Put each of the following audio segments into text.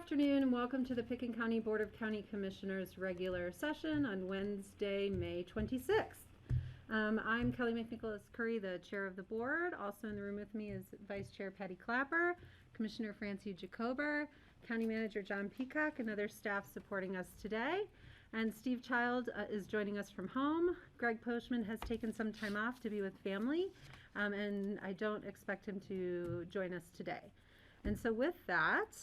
afternoon and welcome to the Pickens County Board of County Commissioners regular session on Wednesday, May 26th. I'm Kelly McNicholas Curry, the chair of the board. Also in the room with me is Vice Chair Patty Clapper, Commissioner Francie Jacober, County Manager John Peacock, and other staff supporting us today. And Steve Child is joining us from home. Greg Postman has taken some time off to be with family, and I don't expect him to join us today. And so with that,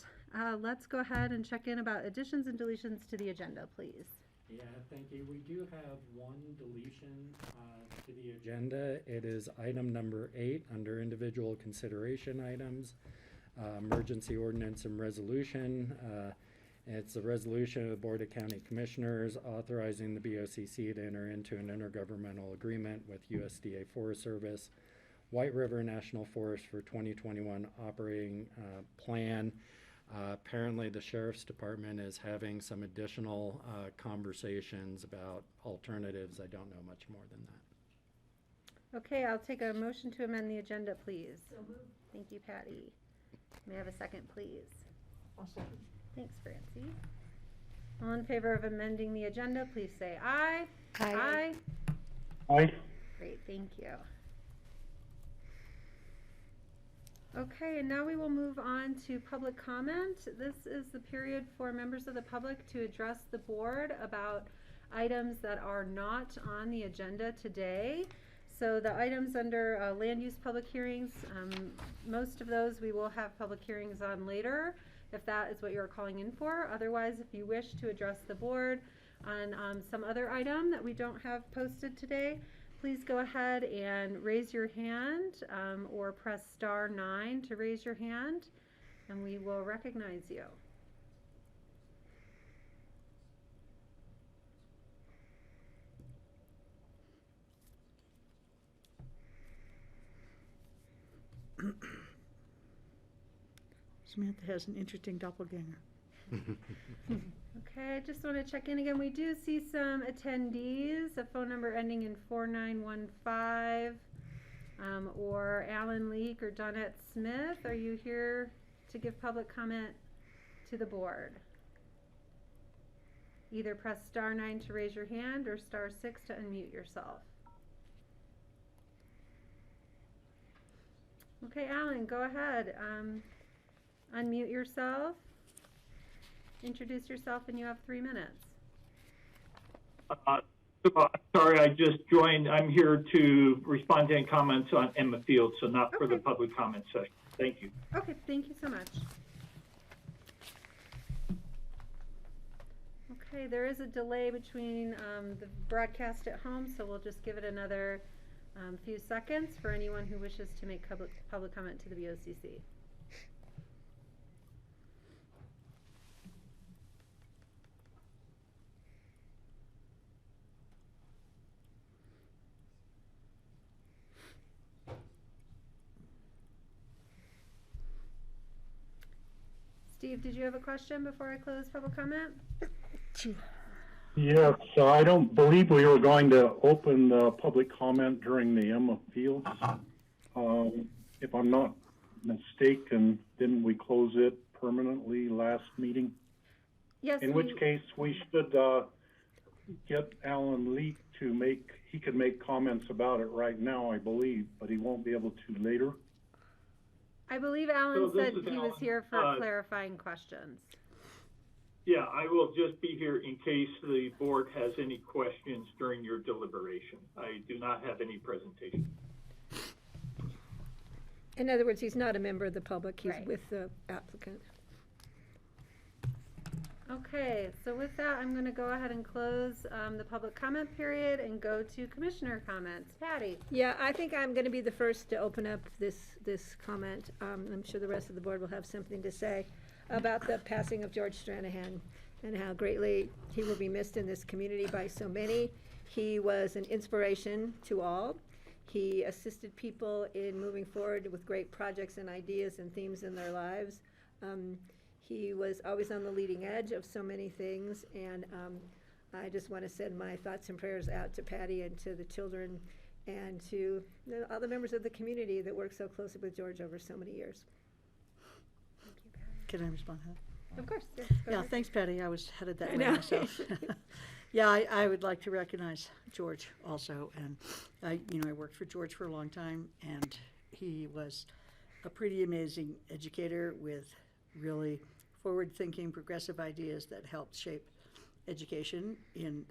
let's go ahead and check in about additions and deletions to the agenda, please. Yeah, thank you. We do have one deletion to the agenda. It is item number 8 under individual consideration items, emergency ordinance and resolution. It's a resolution of the Board of County Commissioners authorizing the BOCC to enter into an intergovernmental agreement with USDA Forest Service, White River National Forest for 2021 operating plan. Apparently the Sheriff's Department is having some additional conversations about alternatives. I don't know much more than that. Okay, I'll take a motion to amend the agenda, please. So moved. Thank you, Patty. May I have a second, please? I'll second. Thanks, Francie. All in favor of amending the agenda, please say aye. Aye. Aye. Aye. Great, thank you. Okay, and now we will move on to public comment. This is the period for members of the public to address the board about items that are not on the agenda today. So the items under land use public hearings, most of those we will have public hearings on later, if that is what you're calling in for. Otherwise, if you wish to address the board on some other item that we don't have posted today, please go ahead and raise your hand or press *9 to raise your hand, and we will recognize you. Samantha has an interesting doppelganger. Okay, I just want to check in again. We do see some attendees, a phone number ending in 4915, or Alan Leak or Donette Smith. Are you here to give public comment to the board? Either press *9 to raise your hand or *6 to unmute yourself. Okay, Alan, go ahead. Unmute yourself. Introduce yourself, and you have 3 minutes. Sorry, I just joined. I'm here to respond to any comments on Emma Field, so not for the public comment session. Thank you. Okay, thank you so much. Okay, there is a delay between the broadcast at home, so we'll just give it another few seconds for anyone who wishes to make public comment to the BOCC. Steve, did you have a question before I close public comment? Yes, I don't believe we were going to open the public comment during the Emma Fields. If I'm not mistaken, didn't we close it permanently last meeting? Yes. In which case we should get Alan Leak to he could make comments about it right now, I believe, but he won't be able to later. I believe Alan said he was Alan. here for clarifying questions. Yeah, I will just be here in case the board has any questions during your deliberation. I do not have any presentation. In other words, he's not a member of the public, he's Right. with the applicant. Okay, so with that, I'm going to go ahead and close the public comment period and go to commissioner comments. Patty? Yeah, I think I'm going to be the first to open up this comment. I'm sure the rest of the board will have something to say about the passing of George Stranahan and how greatly he will be missed in this community by so many. He was an inspiration to all. He assisted people in moving forward with great projects and ideas and themes in their lives. He was always on the leading edge of so many things, and I just want to send my thoughts and prayers out to Patty and to the children and to all the members of the community that worked so closely with George over so many years. Can I respond to that? Of course, yes, go Yeah, ahead. thanks, Patty. I was headed that I way know. myself. Yeah, I would like to recognize George also. And I worked for George for a long time, and he was a pretty amazing educator with really forward-thinking, progressive ideas that helped shape education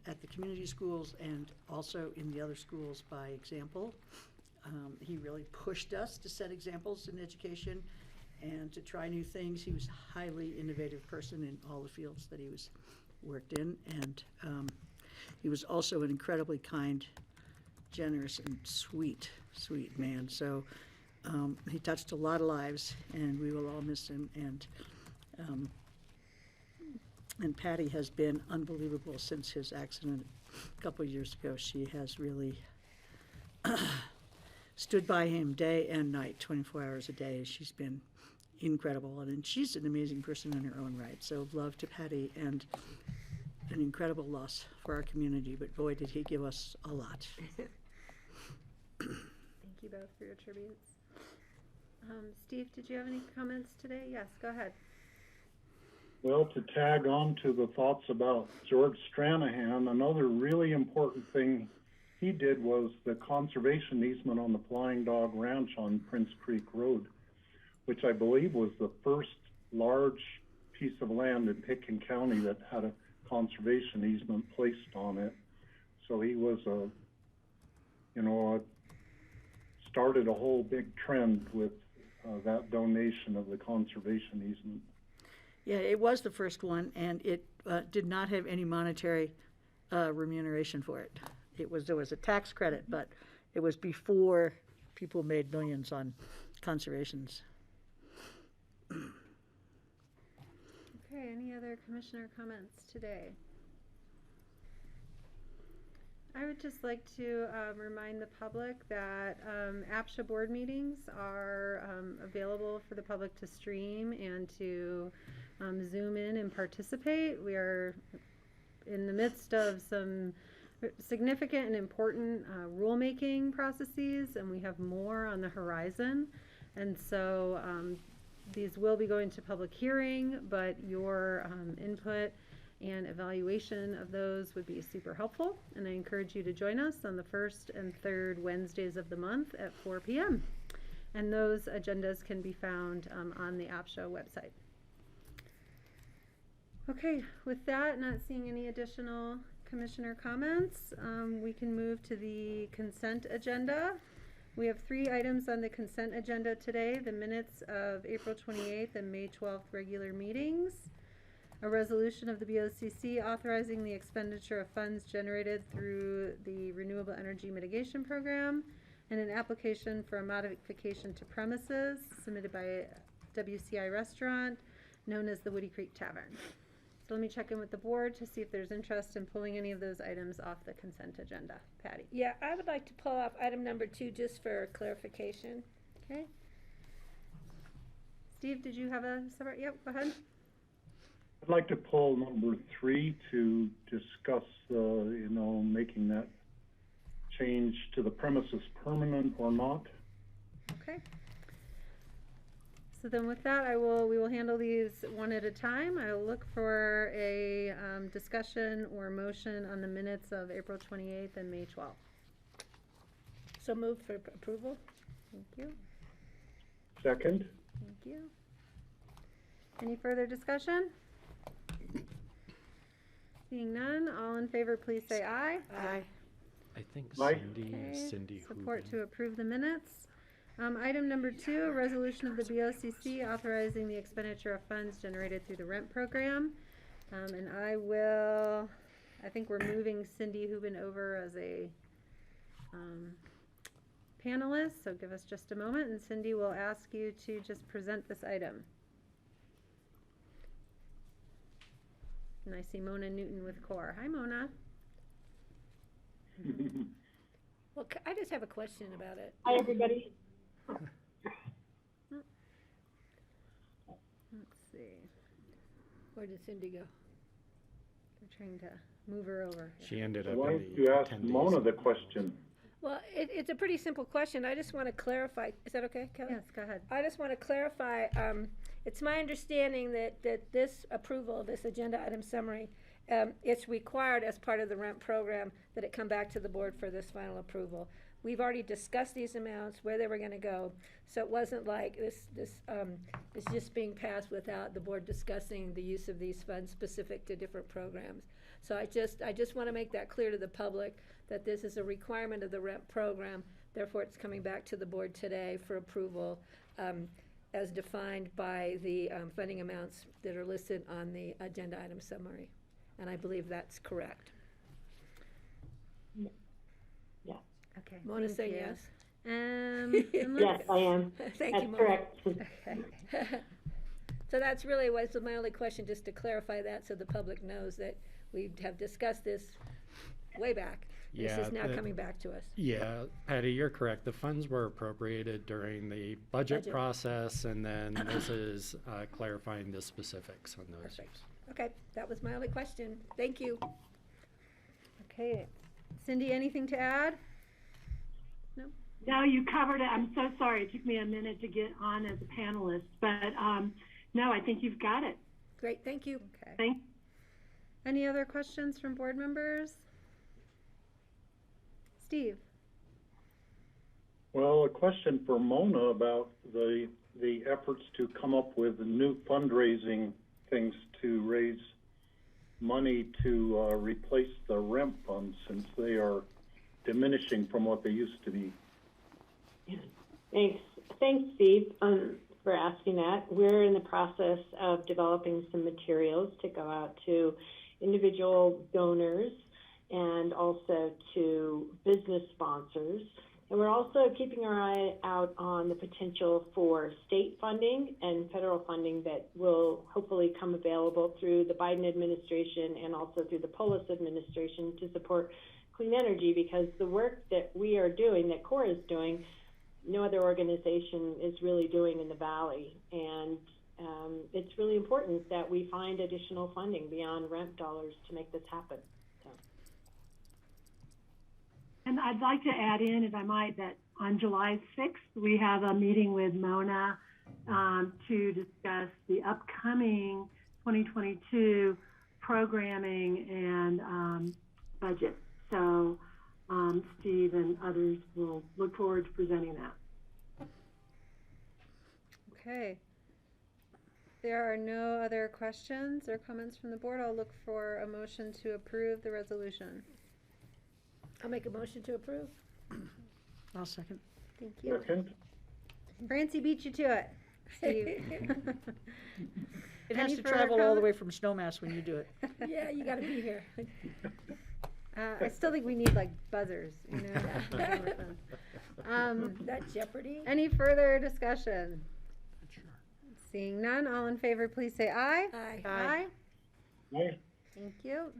at the community schools and also in the other schools by example. He really pushed us to set examples in education and to try new things. He was a highly innovative person in all the fields that he was worked in, and he was also an incredibly kind, generous, and sweet man. So he touched a lot of lives, and we will all miss him. And Patty has been unbelievable since his accident a couple of years ago. She has really stood by him day and night, 24 hours a day. She's been incredible, and she's an amazing person in her own right. So love to Patty, and an incredible loss for our community, but boy, did he give us a lot. Thank you both for your tributes. Steve, did you have any comments today? Yes, go ahead. Well, to tag on to the thoughts about George Stranahan, another really important thing he did was the conservation easement on the Flying Dog Ranch on Prince Creek Road, which I believe was the first large piece of land in Pitkin County that had a conservation easement placed on it. So he was started a whole big trend with that donation of the conservation easement. Yeah, it was the first one, and it did not have any monetary remuneration for it. There was a tax credit, but it was before people made millions on conservations. Okay, any other commissioner comments today? I would just like to remind the public that APSHA board meetings are available for the public to stream and to Zoom in and participate. We are in the midst of some significant and important rulemaking processes, and we have more on the horizon. And so these will be going to public hearing, but your input and evaluation of those would be super helpful. And I encourage you to join us on the first and third Wednesdays of the month at 4 p.m. And those agendas can be found on the APSHA website. Okay, with that, not seeing any additional commissioner comments, we can move to the consent agenda. We have 3 items on the consent agenda today: the minutes of April 28th and May 12th regular meetings, a resolution of the BOCC authorizing the expenditure of funds generated through the Renewable Energy Mitigation Program, and an application for a modification to premises submitted by WCI Restaurant, known as the Woody Creek Tavern. So let me check in with the board to see if there's interest in pulling any of those items off the consent agenda. Patty? Yeah, I would like to pull off item number 2 just for clarification. Okay. Steve, did you have a separate? Yep, go ahead. I'd like to pull number 3 to discuss, making that change to the premises permanent or not. Okay. So then with that, we will handle these one at a time. I will look for a discussion or motion on the minutes of April 28th and May 12th. So moved for approval. Thank you. Second. Thank you. Any further discussion? Seeing none, all in favor, please say aye. Aye. I think Aye. Cindy Support Hooven. to approve the minutes. Item number 2, a resolution of the BOCC authorizing the expenditure of funds generated through the rent program. And I think we're moving Cindy Hooven over as a panelist, so give us just a moment, and Cindy will ask you to just present this item. And I see Mona Newton with CORE. Hi, Mona. Well, I just have a question about it. Hi, everybody. Let's see. Where did Cindy go? They're trying to move her over. She ended up Why in don't the you ask attendees. Mona the question? Well, it's a pretty simple question. I just want to clarify. Is that okay, Kelly? Yes, go ahead. I just want to clarify, it's my understanding that this approval, this agenda item summary, it's required as part of the REMP program that it come back to the board for this final approval. We've already discussed these amounts, where they were gonna go, so it wasn't like this is just being passed without the board discussing the use of these funds specific to different programs. So I just wanna make that clear to the public, that this is a requirement of the REMP program, therefore it's coming back to the board today for approval, as defined by the funding amounts that are listed on the agenda item summary. And I believe that's correct. Yeah. Okay. Mona thank say you. yes. And Yes, I am. Thank That's you, Mona. correct. Okay. So that's really was my only question, just to clarify that so the public knows that we have discussed this way back. This Yeah, is now coming back to us. Yeah, Patty, you're correct. The funds were appropriated during the budget Budget. process, and then this is clarifying the specifics on those. Perfect. Okay, that was my only question. Thank you. Okay. Cindy, anything to add? No, you covered it. I'm so sorry. It took me a minute to get on as a panelist, but no, I think you've got it. Great, thank you. Okay. Thank Any other questions from board members? Steve? Well, a question for Mona about the efforts to come up with new fundraising things to raise money to replace the REMP funds, since they are diminishing from what they used to be. Thanks, Steve, for asking that. We're in the process of developing some materials to go out to individual donors and also to business sponsors. And we're also keeping our eye out on the potential for state funding and federal funding that will hopefully come available through the Biden administration and also through the Polis administration to support clean energy, because the work that we are doing, that CORE is doing, no other organization is really doing in the Valley. And it's really important that we find additional funding beyond REMP dollars to make this happen. And I'd like to add in, if I might, that on July 6th, we have a meeting with Mona to discuss the upcoming 2022 programming and budget. So Steve and others will look forward to presenting that. Okay. There are no other questions or comments from the board. I'll look for a motion to approve the resolution. I'll make a motion to approve. I'll second. Thank you. Second? Francie beat you to it, Steve. It has Any to further travel all the comment? way from Snowmass when you do it. Yeah, you gotta be here. I still think we need like buzzers, you know? That Jeopardy? Any further discussion? Seeing none, all in favor, please say aye. Aye. Aye. Aye. Thank you.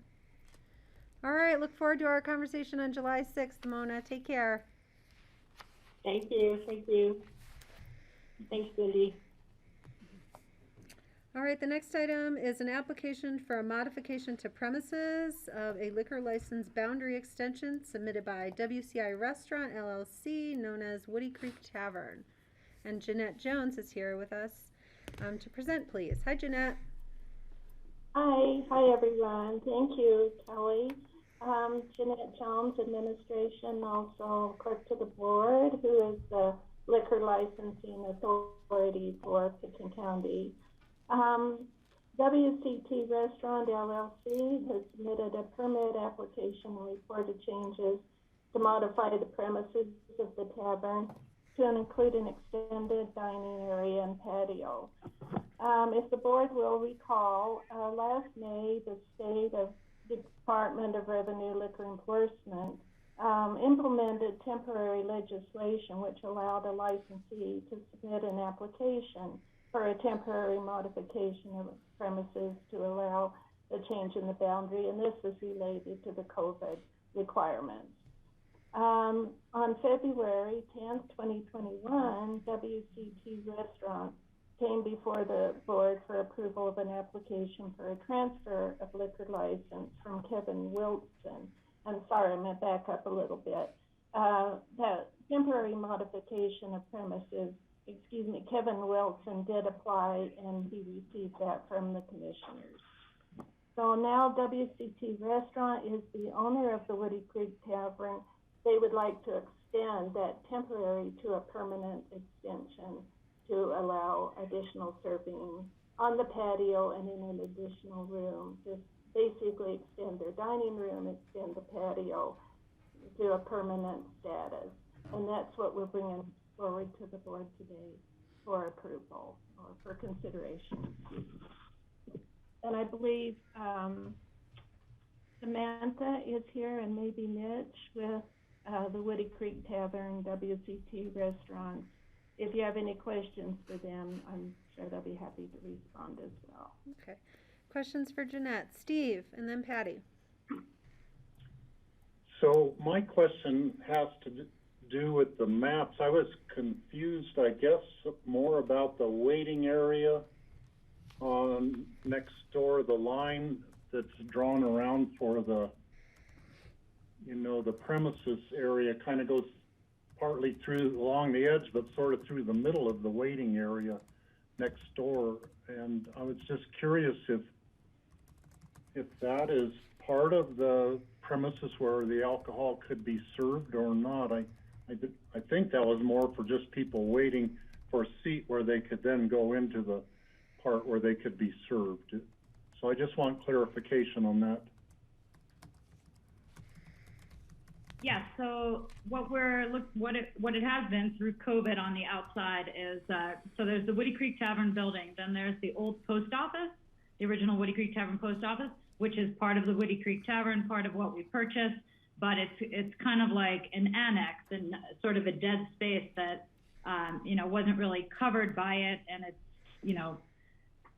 All right, look forward to our conversation on July 6th, Mona. Take care. Thank you. Thanks, Cindy. All right, the next item is an application for a modification to premises of a liquor license boundary extension submitted by WCI Restaurant LLC, known as Woody Creek Tavern. And Jeanette Jones is here with us to present, please. Hi, Jeanette. Hi everyone. Thank you, Kelly. Jeanette Jones, administration, also clerk to the board, who is the liquor licensing authority for Pitkin County. WCT Restaurant LLC has submitted a permit application and reported changes to modify the premises of the tavern to include an extended dining area and patio. If the board will recall, last May, the state of Department of Revenue Liquor Enforcement implemented temporary legislation which allowed a licensee to submit an application for a temporary modification of premises to allow a change in the boundary, and this is related to the COVID requirements. On February 10th, 2021, WCT Restaurant came before the board for approval of an application for a transfer of liquor license from Kevin Wilson. I'm sorry, I'm going to back up a little bit. that temporary modification of premises, Kevin Wilson did apply and he received that from the commissioners. So now WCT Restaurant is the owner of the Woody Creek Tavern. They would like to extend that temporary to a permanent extension to allow additional serving on the patio and in an additional room. Just basically extend their dining room, extend the patio to a permanent status. And that's what we're bringing forward to the board today for approval or for consideration. And I believe Samantha is here and maybe Mitch with the Woody Creek Tavern, WCT Restaurant. If you have any questions for them, I'm sure they'll be happy to respond as well. Okay. Questions for Jeanette? Steve, and then Patty. So my question has to do with the maps. I was confused, I guess, more about the waiting area on next door, the line that's drawn around for the, the premises area kind of goes partly through along the edge, but sort of through the middle of the waiting area next door. And I was just curious if that is part of the premises where the alcohol could be served or not. I think that was more for just people waiting for a seat where they could then go into the part where they could be served. So I just want clarification on that. Yeah, so what it has been through COVID on the outside is, so there's the Woody Creek Tavern building, then there's the old post office, the original Woody Creek Tavern post office, which is part of the Woody Creek Tavern, part of what we purchased, but it's kind of like an annex and sort of a dead space that, wasn't really covered by it, and it's,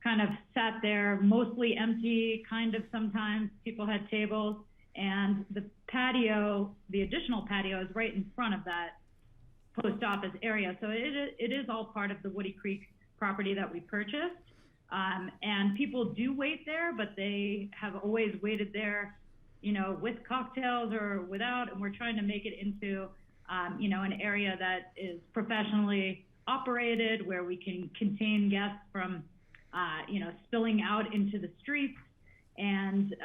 kind of sat there mostly empty, kind of sometimes people had tables, and the patio, the additional patio is right in front of that post office area. So it is all part of the Woody Creek property that we purchased. And people do wait there, but they have always waited there, with cocktails or without, and we're trying to make it into, an area that is professionally operated, where we can contain guests from, spilling out into the streets, and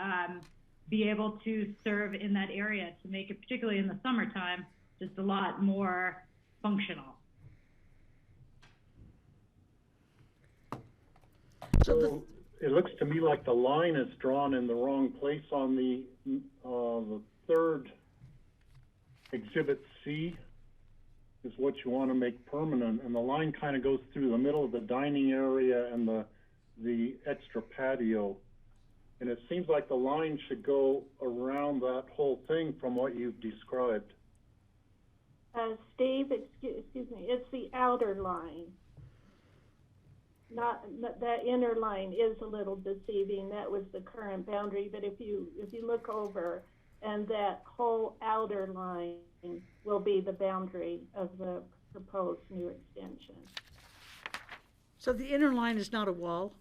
be able to serve in that area to make it, particularly in the summertime, just a lot more functional. So it looks to me like the line is drawn in the wrong place on the third Exhibit C is what you want to make permanent, and the line kind of goes through the middle of the dining area and the extra patio. And it seems like the line should go around that whole thing from what you've described. Steve, excuse me, it's the outer line. Not that inner line is a little deceiving. That was the current boundary, but if you look over, and that whole outer line will be the boundary of the proposed new extension. So the inner line is not a wall?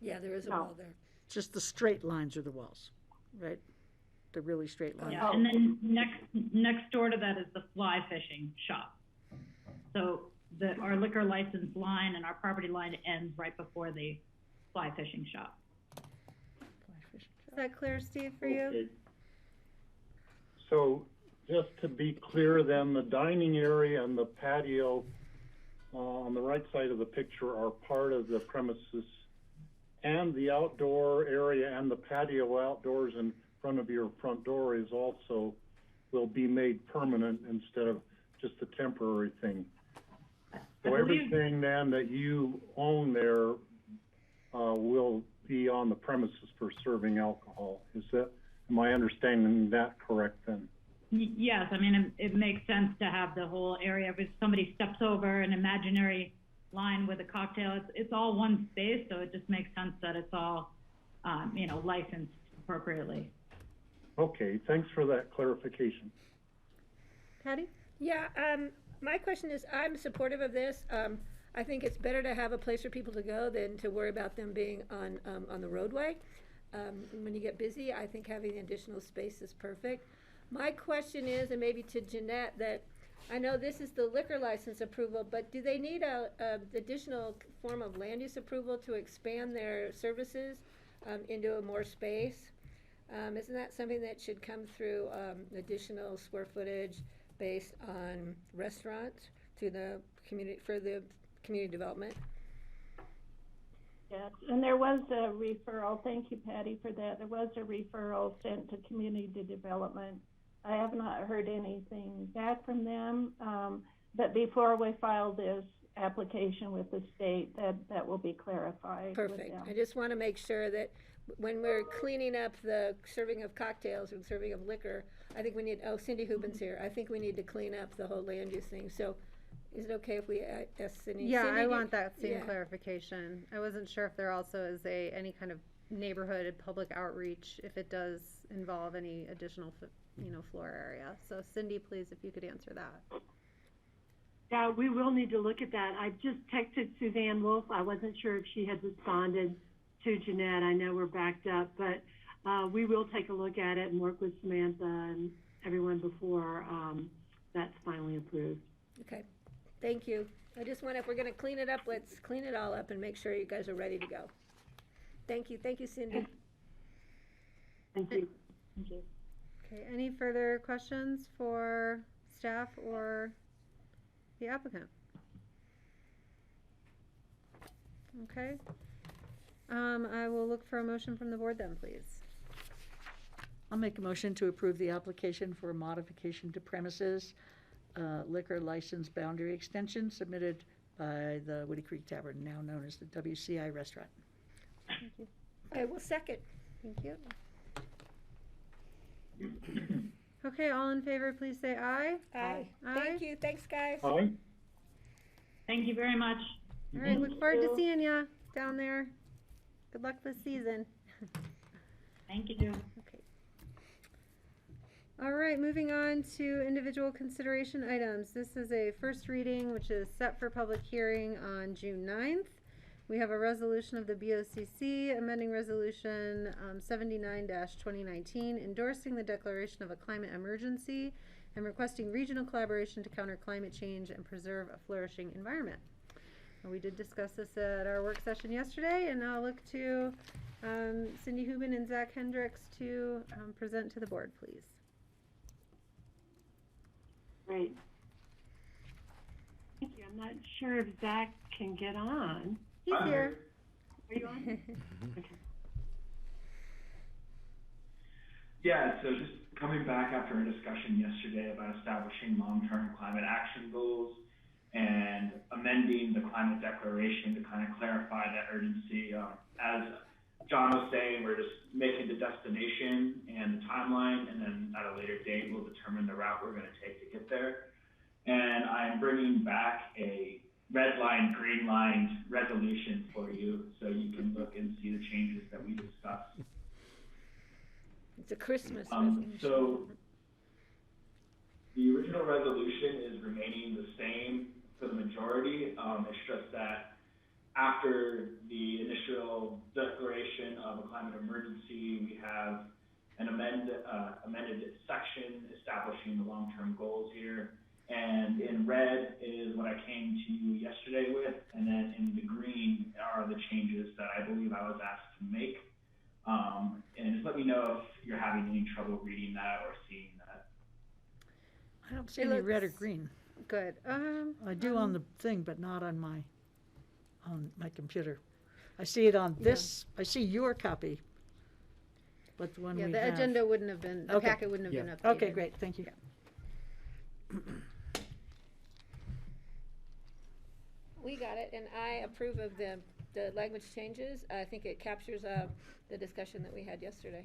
Yeah, there is a No. wall there. Just the straight lines are the walls, right? The really straight lines. Yeah, and then next door to that is the fly fishing shop. So our liquor license line and our property line ends right before the fly fishing shop. Is that clear, Steve, for you? Okay. So just to be clear then, the dining area and the patio on the right side of the picture are part of the premises, and the outdoor area and the patio outdoors in front of your front door is also will be made permanent instead of just a temporary thing. So everything then that you own there will be on the premises for serving alcohol. Am I understanding that correct then? Yes, I mean, it makes sense to have the whole area. If somebody steps over an imaginary line with a cocktail, it's all one space, so it just makes sense that it's all, licensed appropriately. Okay, thanks for that clarification. Patty? Yeah, my question is, I'm supportive of this. I think it's better to have a place for people to go than to worry about them being on the roadway. When you get busy, I think having additional space is perfect. My question is, and maybe to Jeanette, that I know this is the liquor license approval, but do they need a additional form of land use approval to expand their services into a more space? Isn't that something that should come through additional square footage based on restaurants to the community, for the community development? Yes, and there was a referral, thank you, Patty, for that. There was a referral sent to community development. I have not heard anything back from them, but before we file this application with the state, that will be clarified with Perfect. them. I just want to make sure that when we're cleaning up the serving of cocktails and serving of liquor, I think we need, oh, Cindy Hubin's here. I think we need to clean up the whole land use thing. So is it okay if we ask Cindy? Yeah, Cindy, I want that same yeah. clarification. I wasn't sure if there also is any kind of neighborhood public outreach, if it does involve any additional, floor area. So Cindy, please, if you could answer that. Yeah, we will need to look at that. I just texted Suzanne Wolf. I wasn't sure if she had responded to Jeanette. I know we're backed up, but we will take a look at it and work with Samantha and everyone before that's finally approved. Okay, thank you. I just want, if we're gonna clean it up, let's clean it all up and make sure you guys are ready to go. Thank you, Cindy. Thank you. Thank you. Okay, any further questions for staff or the applicant? Okay. I will look for a motion from the board then, please. I'll make a motion to approve the application for a modification to premises liquor license boundary extension submitted by the Woody Creek Tavern, now known as the WCI Restaurant. Thank you. I will second. Thank you. Okay, all in favor, please say aye. Aye. Aye. Thank you, thanks, guys. Aye. Thank you very much. All right, look forward to you. seeing ya down there. Good luck this season. Thank you. Okay. All right, moving on to individual consideration items. This is a first reading, which is set for public hearing on June 9th. We have a resolution of the BOCC amending resolution 79-2019, endorsing the declaration of a climate emergency and requesting regional collaboration to counter climate change and preserve a flourishing environment. And we did discuss this at our work session yesterday, and I'll look to Cindy Hubin and Zach Hendricks to present to the board, please. Great. Thank you. I'm not sure if Zach can get on. He's here. Are you on? Okay. Yeah, so just coming back after a discussion yesterday about establishing long-term climate action goals and amending the climate declaration to kind of clarify that urgency. As John was saying, we're just making the destination and the timeline, and then at a later date, we'll determine the route we're going to take to get there. And I'm bringing back a red line, green line resolution for you so you can look and see the changes that we discussed. It's a Christmas resolution. So the original resolution is remaining the same for the majority. It's just that after the initial declaration of a climate emergency, we have an amended section establishing the long-term goals here. And in red is what I came to you yesterday with, and then in the green are the changes that I believe I was asked to make. And just let me know if you're having any trouble reading that or seeing that. I don't see any red or green. Good. I do on the thing, but not on my computer. I see it on this, I see your copy, but the one we Yeah, have. the agenda wouldn't have been, the Okay. packet wouldn't have Yeah. been updated. Okay, great, thank you. We got it, and I approve of the language changes. I think it captures the discussion that we had yesterday.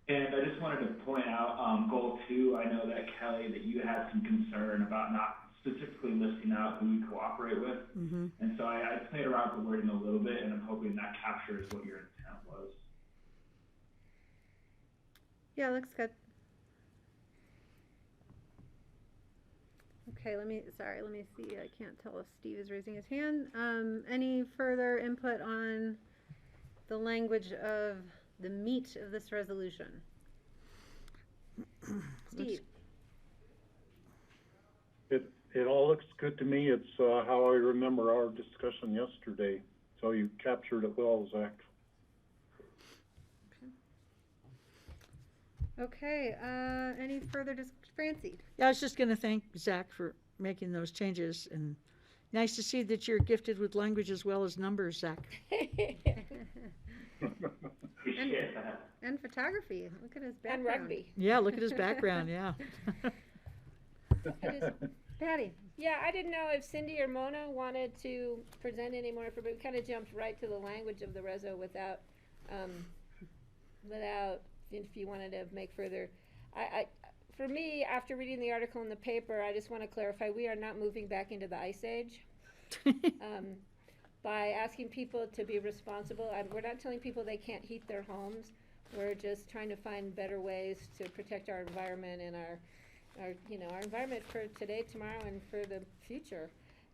And I just wanted to point out, goal 2, I know that Kelly, that you had some concern about not specifically listing out who we cooperate with. Mm-hmm. And so I played around with the wording a little bit, and I'm hoping that captures what your intent was. Yeah, looks good. Okay, let me see, I can't tell if Steve is raising his hand. Any further input on the language of the meat of this resolution? Steve? It all looks good to me. It's how I remember our discussion yesterday. So you captured it well, Zach. Okay, any further Francie? Yeah, I was just gonna thank Zach for making those changes, and nice to see that you're gifted with language as well as numbers, Zach. Appreciate that. And photography. Look at his background. And rugby. Yeah, look at his background, yeah. Patty? Yeah, I didn't know if Cindy or Mona wanted to present any more, but we kind of jumped right to the language of the reso without, if you wanted to make further. For me, after reading the article in the paper, I just want to clarify, we are not moving back into the Ice Age. By asking people to be responsible, we're not telling people they can't heat their homes. We're just trying to find better ways to protect our environment and our environment for today, tomorrow, and for the future.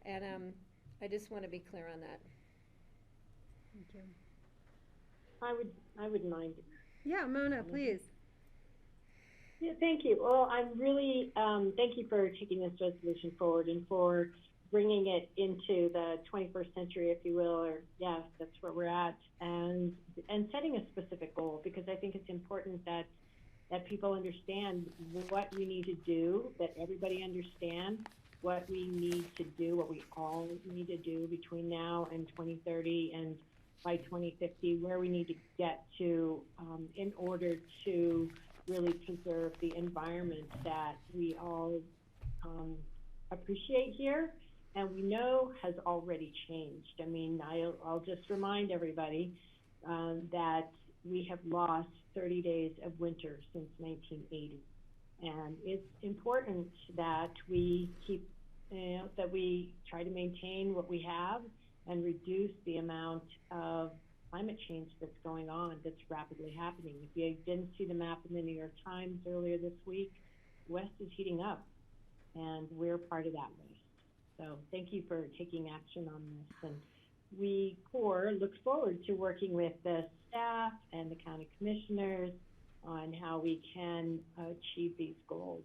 And I just want to be clear on that. Thank you. I wouldn't mind. Yeah, Mona, please. Yeah, thank you. Well, I'm really, thank you for taking this resolution forward and for bringing it into the 21st century, if you will, or yeah, that's where we're at, and setting a specific goal, because I think it's important that people understand what we need to do, that everybody understand what we need to do, what we all need to do between now and 2030 and by 2050, where we need to get to in order to really preserve the environment that we all appreciate here and we know has already changed. I mean, I'll just remind everybody that we have lost 30 days of winter since 1980. And it's important that we keep, that we try to maintain what we have and reduce the amount of climate change that's going on, that's rapidly happening. If you didn't see the map in the New York Times earlier this week, the West is heating up, and we're part of that West. So thank you for taking action on this. And we, CORE, looks forward to working with the staff and the county commissioners on how we can achieve these goals.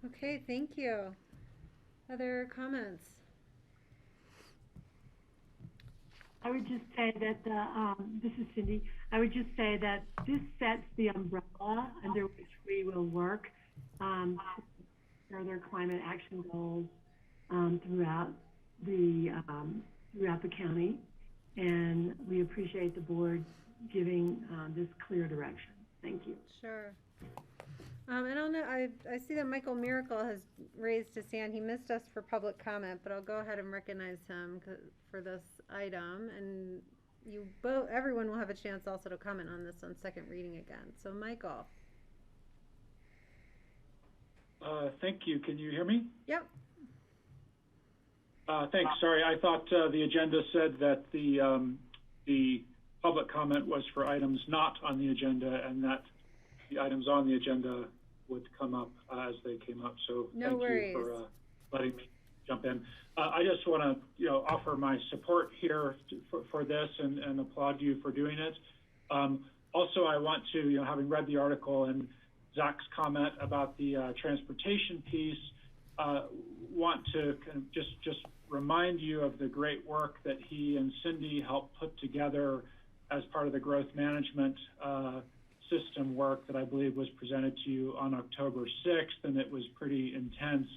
Okay, thank you. Other comments? I would just say that this is Cindy. I would just say that this sets the umbrella under which we will work to further climate action goals throughout the county, and we appreciate the board giving this clear direction. Thank you. Sure. I see that Michael Miracle has raised his hand. He missed us for public comment, but I'll go ahead and recognize him for this item. And everyone will have a chance also to comment on this on second reading again. So Michael. Thank you. Can you hear me? Yep. Thanks. Sorry, I thought the agenda said that the public comment was for items not on the agenda, and that the items on the agenda would come up as they came up. So no thank worries. you for letting me jump in. I just want to offer my support here for this and applaud you for doing it. Also, I want to, having read the article and Zach's comment about the transportation piece, want to kind of just remind you of the great work that he and Cindy helped put together as part of the growth management system work that I believe was presented to you on October 6th, and it was pretty intense.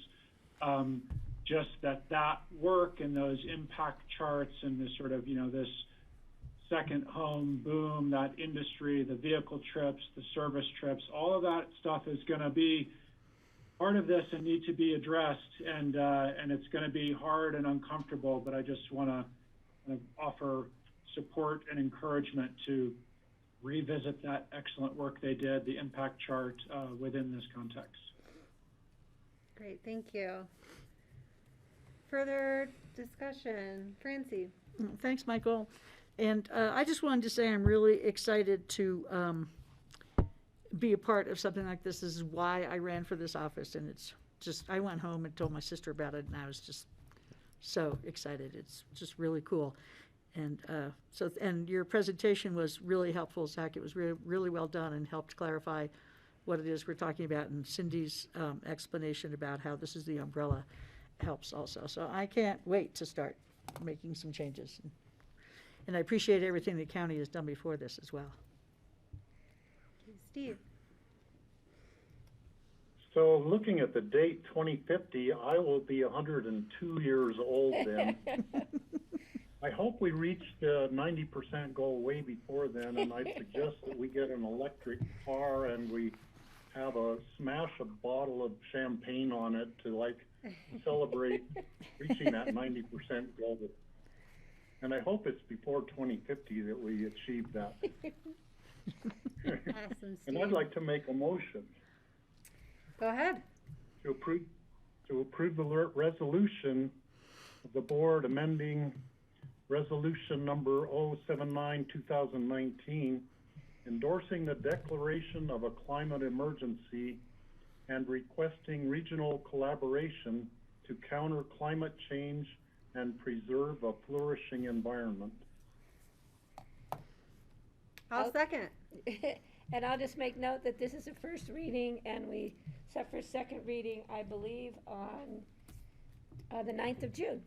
Just that work and those impact charts and this sort of, this second home boom, that industry, the vehicle trips, the service trips, all of that stuff is going to be part of this and need to be addressed, and it's going to be hard and uncomfortable, but I just want to offer support and encouragement to revisit that excellent work they did, the impact chart within this context. Great, thank you. Further discussion, Francie. Thanks, Michael. And I just wanted to say I'm really excited to be a part of something like this. This is why I ran for this office, and it's just, I went home and told my sister about it, and I was just so excited. It's just really cool. And and your presentation was really helpful, Zach. It was really well done and helped clarify what it is we're talking about. And Cindy's explanation about how this is the umbrella helps also. So I can't wait to start making some changes. And I appreciate everything the county has done before this as well. Steve? So looking at the date 2050, I will be 102 years old then. I hope we reach the 90% goal way before then, and I suggest that we get an electric car and we have smash a bottle of champagne on it to celebrate reaching that 90% goal. And I hope it's before 2050 that we achieve that. Awesome, And I'd like to make a motion. Go ahead. To approve the resolution of the board amending resolution number 079-2019, endorsing the declaration of a climate emergency and requesting regional collaboration to counter climate change and preserve a flourishing environment. I'll second. And I'll just make note that this is a first reading, and we set for second reading, I believe, on the 9th of June.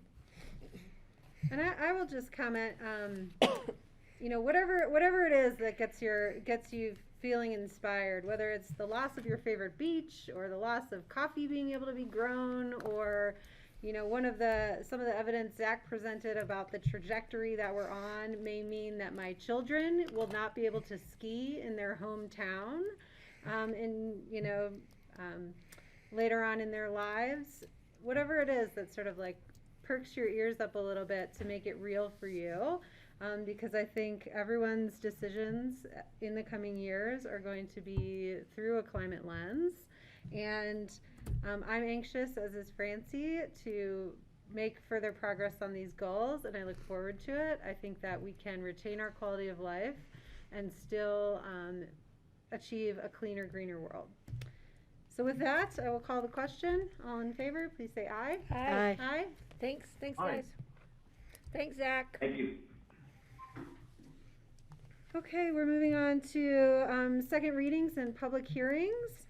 And I will just comment, you know, whatever it is that gets you feeling inspired, whether it's the loss of your favorite beach or the loss of coffee being able to be grown, or, you know, some of the evidence Zach presented about the trajectory that we're on may mean that my children will not be able to ski in their hometown, you know, later on in their lives. Whatever it is that sort of perks your ears up a little bit to make it real for you, because I think everyone's decisions in the coming years are going to be through a climate lens. And I'm anxious, as is Francie, to make further progress on these goals, and I look forward to it. I think that we can retain our quality of life and still achieve a cleaner, greener world. So with that, I will call the question. All in favor, please say aye. Aye. Aye. Thanks, Aye. guys. Thanks, Zach. Thank you. Okay, we're moving on to second readings and public hearings.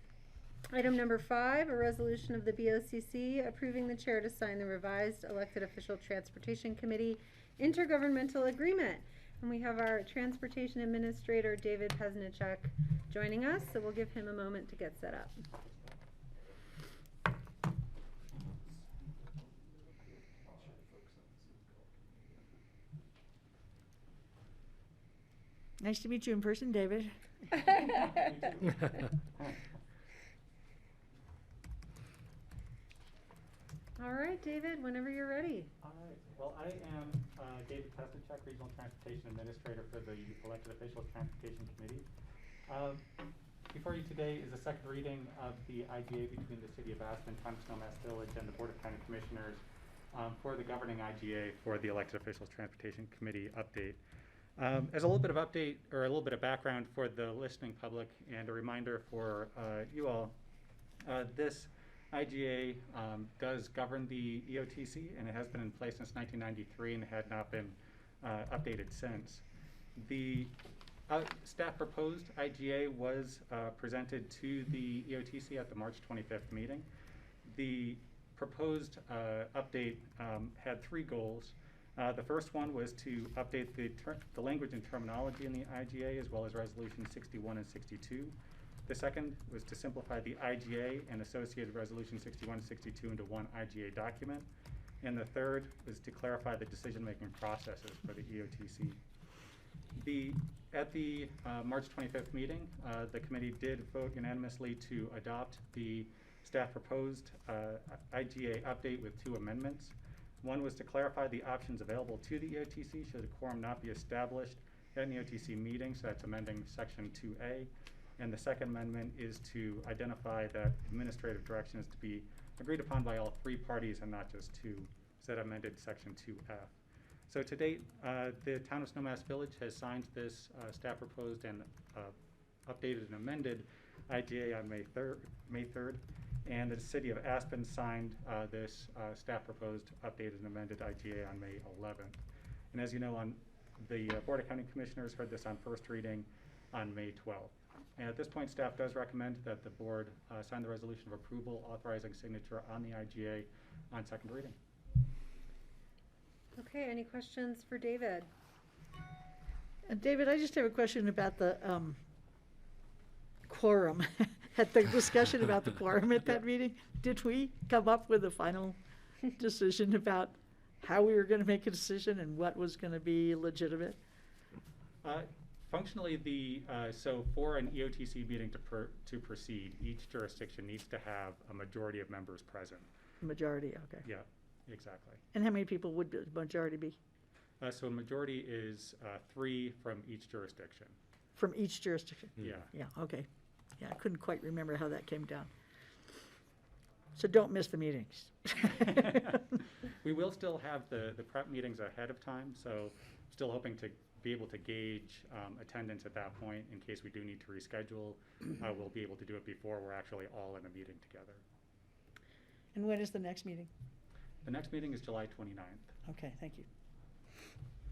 Item number 5, a resolution of the BOCC approving the chair to sign the revised elected official transportation committee intergovernmental agreement. And we have our transportation administrator, David Pesnichuk, joining us, so we'll give him a moment to get set up. Nice to meet you in person, David. All right, David, whenever you're ready. All right. Well, I am David Pesnichuk, Regional Transportation Administrator for the Elected Officials Transportation Committee. Before you today is a second reading of the IGA between the City of Aspen, Town of Snowmass Village, and the Board of County Commissioners for the governing IGA for the Elected Officials Transportation Committee update. As a little bit of update, or a little bit of background for the listening public, and a reminder for you all, this IGA does govern the EOTC, and it has been in place since 1993 and had not been updated since. The staff proposed IGA was presented to the EOTC at the March 25th meeting. The proposed update had 3 goals. The first one was to update the language and terminology in the IGA, as well as Resolution 61 and 62. The second was to simplify the IGA and associated Resolution 61 and 62 into one IGA document. And the third was to clarify the decision-making processes for the EOTC. At the March 25th meeting, the committee did vote unanimously to adopt the staff proposed IGA update with 2 amendments. One was to clarify the options available to the EOTC should a quorum not be established at an EOTC meeting, so that's amending Section 2A. And the second amendment is to identify that administrative direction is to be agreed upon by all 3 parties and not just 2, so that amended Section 2F. So to date, the Town of Snowmass Village has signed this staff proposed and updated and amended IGA on May 3rd, and the City of Aspen signed this staff proposed updated and amended IGA on May 11th. And as you know, the Board of County Commissioners heard this on first reading on May 12th. And at this point, staff does recommend that the board sign the resolution of approval authorizing signature on the IGA on second reading. Okay, any questions for David? David, I just have a question about the quorum. At the discussion about the quorum at that meeting, did we come up with a final decision about how we were going to make a decision and what was going to be legitimate? Functionally, so for an EOTC meeting to proceed, each jurisdiction needs to have a majority of members present. Majority, okay. Yeah, exactly. And how many people would the majority be? So a majority is 3 from each jurisdiction. From each jurisdiction? Yeah. Yeah, okay. Yeah, I couldn't quite remember how that came down. So don't miss the meetings. We will still have the prep meetings ahead of time, so still hoping to be able to gauge attendance at that point in case we do need to reschedule. We'll be able to do it before we're actually all in a meeting together. And when is the next meeting? The next meeting is July 29th. Okay, thank you.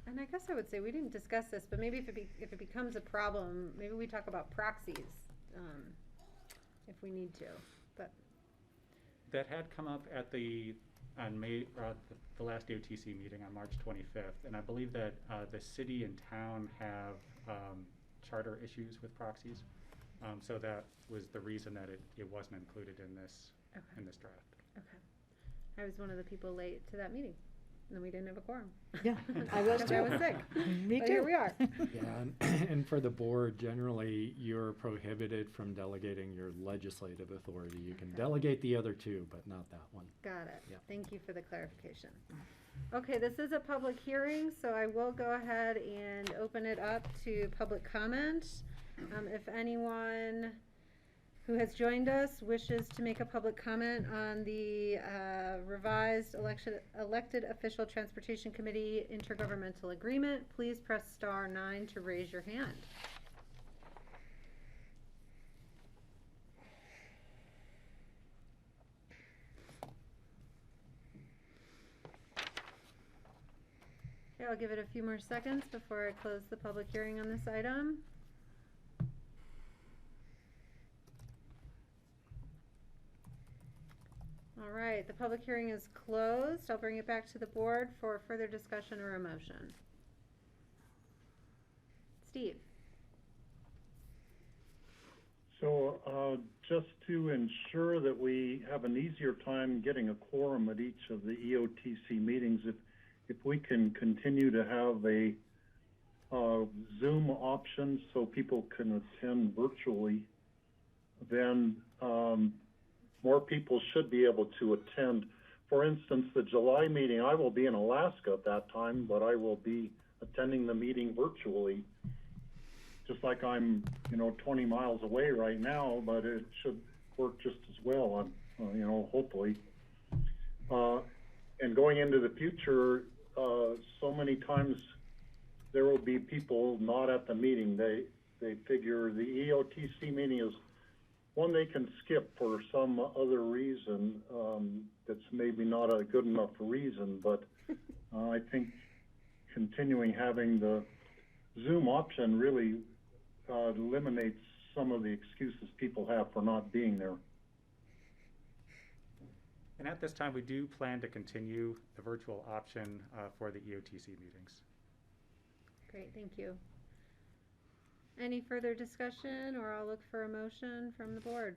And I guess I would say, we didn't discuss this, but maybe if it becomes a problem, maybe we talk about proxies, if we need to, but. That had come up at the last AOTC meeting on March 25th, and I believe that the city and town have charter issues with proxies, so that was the reason that it wasn't included in this draft. Okay. I was one of the people late to that meeting, and we didn't have a quorum. Yeah, I was Because too. I was sick. Me But too. here we are. Yeah, and for the board, generally, you're prohibited from delegating your legislative authority. You can delegate the other two, but not that one. Got it. Yeah. Thank you for the clarification. Okay, this is a public hearing, so I will go ahead and open it up to public comment. If anyone who has joined us wishes to make a public comment on the revised elected official transportation committee intergovernmental agreement, please press *9 to raise your hand. Okay, I'll give it a few more seconds before I close the public hearing on this item. All right, the public hearing is closed. I'll bring it back to the board for further discussion or a motion. Steve? So just to ensure that we have an easier time getting a quorum at each of the EOTC meetings, if we can continue to have a Zoom option so people can attend virtually, then more people should be able to attend. For instance, the July meeting, I will be in Alaska at that time, but I will be attending the meeting virtually, just like I'm, 20 miles away right now, but it should work just as well, hopefully. And going into the future, so many times there will be people not at the meeting. They figure the EOTC meeting is one they can skip for some other reason that's maybe not a good enough reason, but I think continuing having the Zoom option really eliminates some of the excuses people have for not being there. And at this time, we do plan to continue the virtual option for the EOTC meetings. Great, thank you. Any further discussion, or I'll look for a motion from the board?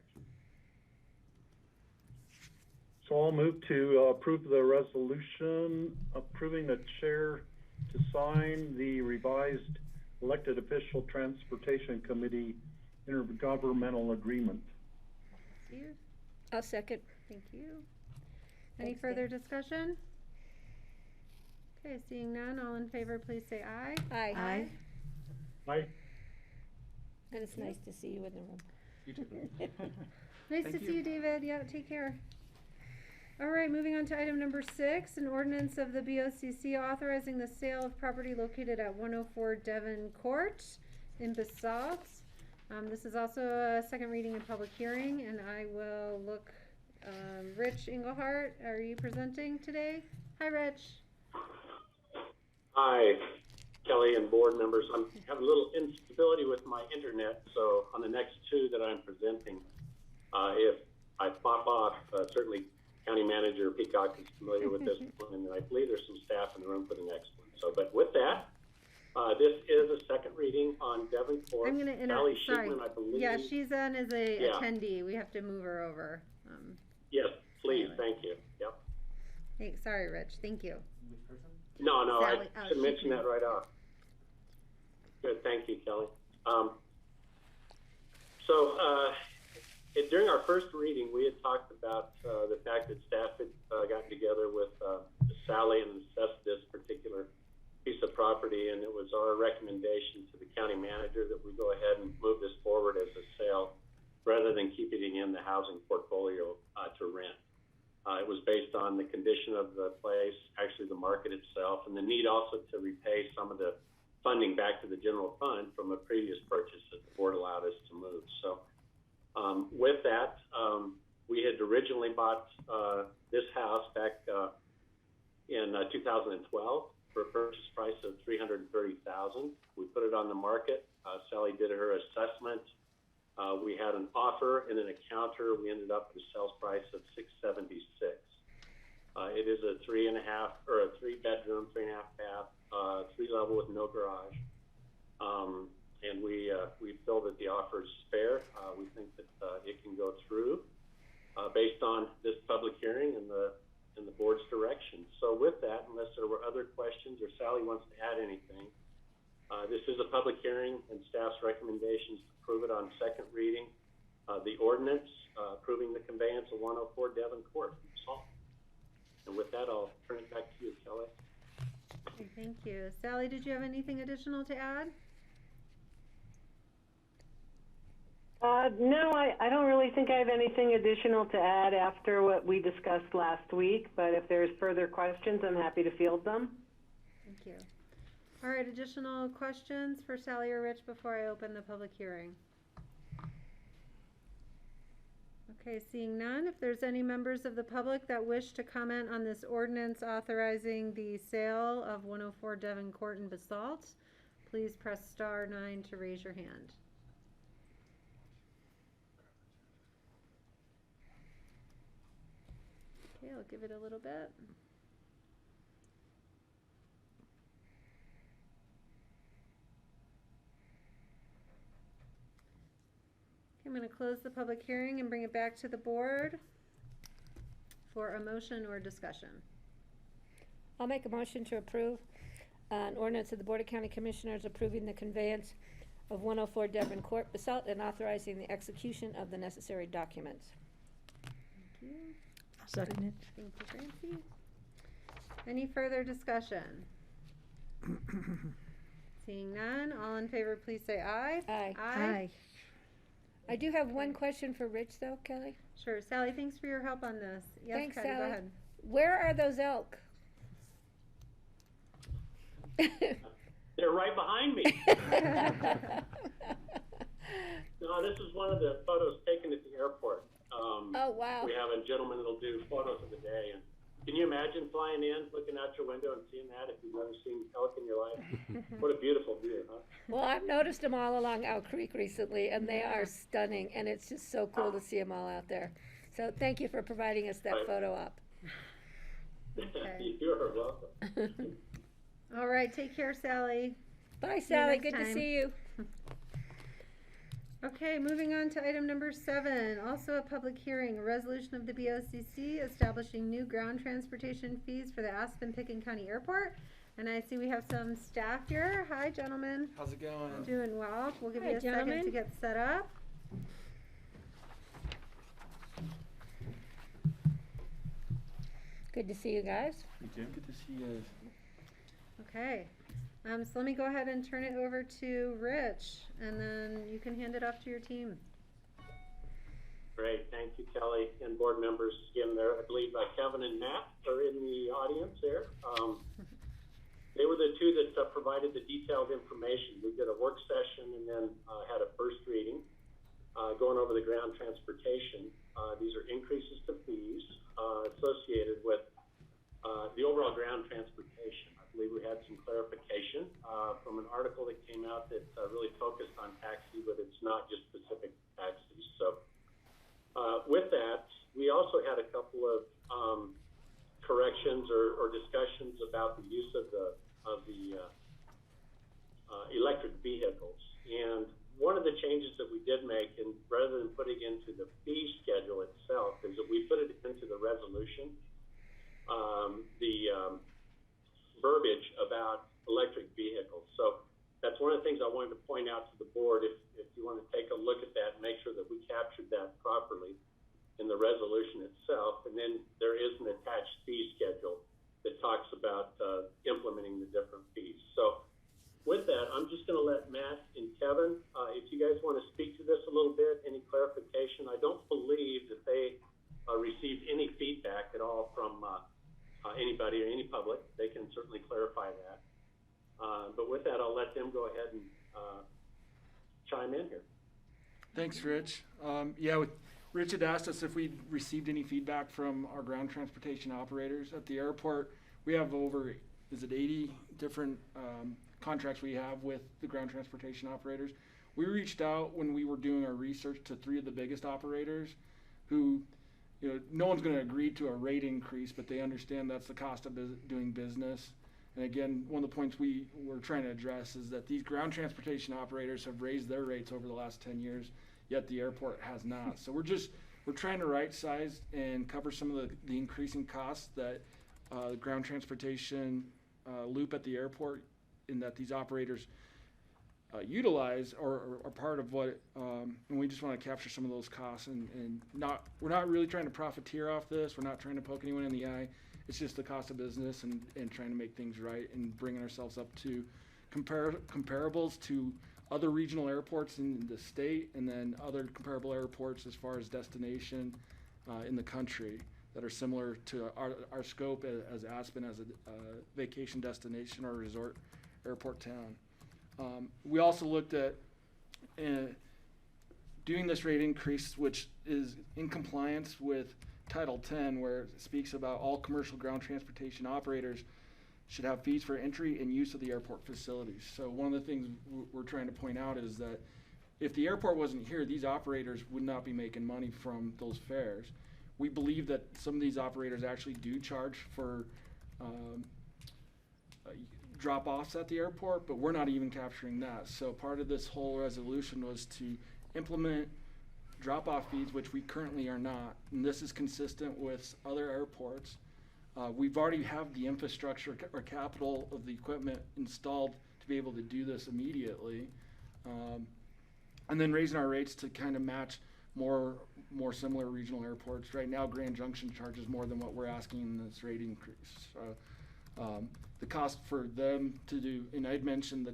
So I'll move to approve the resolution approving the chair to sign the revised elected official transportation committee intergovernmental agreement. Steve? I'll second. Thank you. Any Thanks, further Dan. discussion? Okay, seeing none, all in favor, please say aye. Aye. Aye. Aye. And it's nice to see you in the room. You too. Nice Thank to you. see you, David. Yeah, take care. All right, moving on to item number 6, an ordinance of the BOCC authorizing the sale of property located at 104 Devon Court in BOCC. This is also a second reading and public hearing, and I will look, Rich Englehart, are you presenting today? Hi, Rich. Hi, Kelly and board members. I'm having a little instability with my internet, so on the next two that I'm presenting, if I pop off, certainly County Manager Peacock is familiar with this one, and I believe there's some staff in the room for the next one. So, but with that, this is a second reading on Devon Court. I'm going to Sally sorry. Shipman, I believe. Yeah, she's on as a attendee. We have to move her over. Yes, please. Thank you. Yep. Hey, sorry, Rich. Thank you. No, Sally, I should mention that right off. Good, thank you, Kelly. During our first reading, we had talked about the fact that staff had gotten together with Sally and assessed this particular piece of property, and it was our recommendation to the county manager that we go ahead and move this forward as a sale rather than keeping it in the housing portfolio to rent. It was based on the condition of the place, actually the market itself, and the need also to repay some of the funding back to the general fund from a previous purchase that the board allowed us to move. So with that, we had originally bought this house back in 2012 for a purchase price of $330,000. We put it on the market. Sally did her assessment. We had an offer and an encounter. We ended up with a sales price of $676,000. It is a 3.5 or a 3-bedroom, 3.5 bath, 3-level with no garage. And we feel that the offer is fair. We think that it can go through based on this public hearing and the board's direction. So with that, unless there were other questions or Sally wants to add anything, this is a public hearing and staff's recommendations to approve it on second reading. The ordinance approving the conveyance of 104 Devon Court. And with that, I'll turn it back to you, Kelly. Okay, thank you. Sally, did you have anything additional to add? No, I don't really think I have anything additional to add after what we discussed last week, but if there's further questions, I'm happy to field them. Thank you. All right, additional questions for Sally or Rich before I open the public hearing? Okay, seeing none, if there's any members of the public that wish to comment on this ordinance authorizing the sale of 104 Devon Court in Basalt, please press *9 to raise your hand. Okay, I'll give it a little bit. I'm going to close the public hearing and bring it back to the board for a motion or discussion. I'll make a motion to approve an ordinance of the Board of County Commissioners approving the conveyance of 104 Devon Court, Basalt, and authorizing the execution of the necessary documents. Thank you. I'll second it. Thank you, Francie. Any further discussion? Seeing none, all in favor, please say aye. Aye. Aye. I do have one question for Rich, though, Kelly. Sure. Sally, thanks for your help on this. Yes, Thanks, Patty, Sally. go ahead. Where are those elk? They're right behind me. No, this is one of the photos taken at the airport. Oh, wow. We have a gentleman that'll do photos of the day. And can you imagine flying in, looking out your window and seeing that if you've never seen elk in your life? What a beautiful view, huh? Well, I've noticed them all along Owl Creek recently, and they are stunning, and it's just so cool to see them all out there. So thank you for providing us that photo op. Okay. You're welcome. All right, take care, Sally. Bye, See you Sally. next Good to time. see you. Okay, moving on to item number 7, also a public hearing, a resolution of the BOCC establishing new ground transportation fees for the Aspen-Picken County Airport. And I see we have some staff here. Hi, gentlemen. How's it going? Doing well. We'll give Hi, you a second gentlemen. to get set up. Good to see you guys. You too. Good to see you guys. Okay, so let me go ahead and turn it over to Rich, and then you can hand it off to your team. Great, thank you, Kelly, and board members. Again, there, I believe Kevin and Matt are in the audience there. They were the two that provided the detailed information. We did a work session and then had a first reading going over the ground transportation. These are increases to fees associated with the overall ground transportation. I believe we had some clarification that came out that really focused on taxi, but it's not just specific taxis. So with that, we also had a couple of corrections or discussions about the use of the electric vehicles. And one of the changes that we did make, and rather than putting into the fee schedule itself, is that we put it into the resolution, the verbiage about electric vehicles. So that's one of the things I wanted to point out to the board. If you want to take a look at that and make sure that we captured that properly in the resolution itself. And then there is an attached fee schedule that talks about implementing the different fees. So with that, I'm just going to let Matt and Kevin, if you guys want to speak to this a little bit, any clarification. I don't believe that they received any feedback at all from anybody or any public. They can certainly clarify that. But with that, I'll let them go ahead and chime in here. Thanks, Rich. Rich had asked us if we'd received any feedback from our ground transportation operators at the airport. We have over, 80 different contracts we have with the ground transportation operators. We reached out when we were doing our research to 3 of the biggest operators who, no one's going to agree to a rate increase, but they understand that's the cost of doing business. And again, one of the points we were trying to address is that these ground transportation operators have raised their rates over the last 10 years, yet the airport has not. So we're trying to right size and cover some of the increasing costs that the ground transportation loop at the airport, in that these operators utilize or are part of what, and we just want to capture some of those costs and we're not really trying to profiteer off this. We're not trying to poke anyone in the eye. It's just the cost of business and trying to make things right and bringing ourselves up to comparables to other regional airports in the state, and then other comparable airports as far as destination in the country that are similar to our scope as Aspen as a vacation destination or resort airport town. We also looked at doing this rate increase, which is in compliance with Title 10, where it speaks about all commercial ground transportation operators should have fees for entry and use of the airport facilities. So one of the things we're trying to point out is that if the airport wasn't here, these operators would not be making money from those fares. We believe that some of these operators actually do charge for drop-offs at the airport, but we're not even capturing that. So part of this whole resolution was to implement drop-off fees, which we currently are not, and this is consistent with other airports. We've already have the infrastructure or capital of the equipment installed to be able to do this immediately, and then raising our rates to kind of match more similar regional airports. Right now, Grand Junction charges more than what we're asking in this rate increase. So, the cost for them to do, and I'd mentioned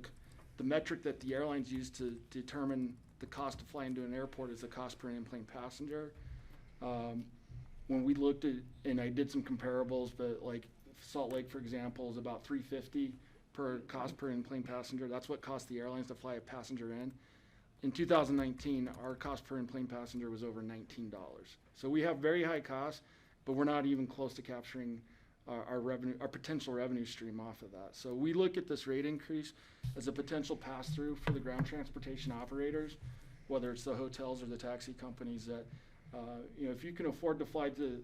the metric that the airlines use to determine the cost of flying to an airport is the cost per in-plane passenger. When we looked at, and I did some comparables, but like Salt Lake, for example, is about $350 per cost per in-plane passenger. That's what cost the airlines to fly a passenger in. In 2019, our cost per in-plane passenger was over $19. So we have very high costs, but we're not even close to capturing our revenue, our potential revenue stream off of that. So we look at this rate increase as a potential pass-through for the ground transportation operators, whether it's the hotels or the taxi companies that, if you can afford to fly to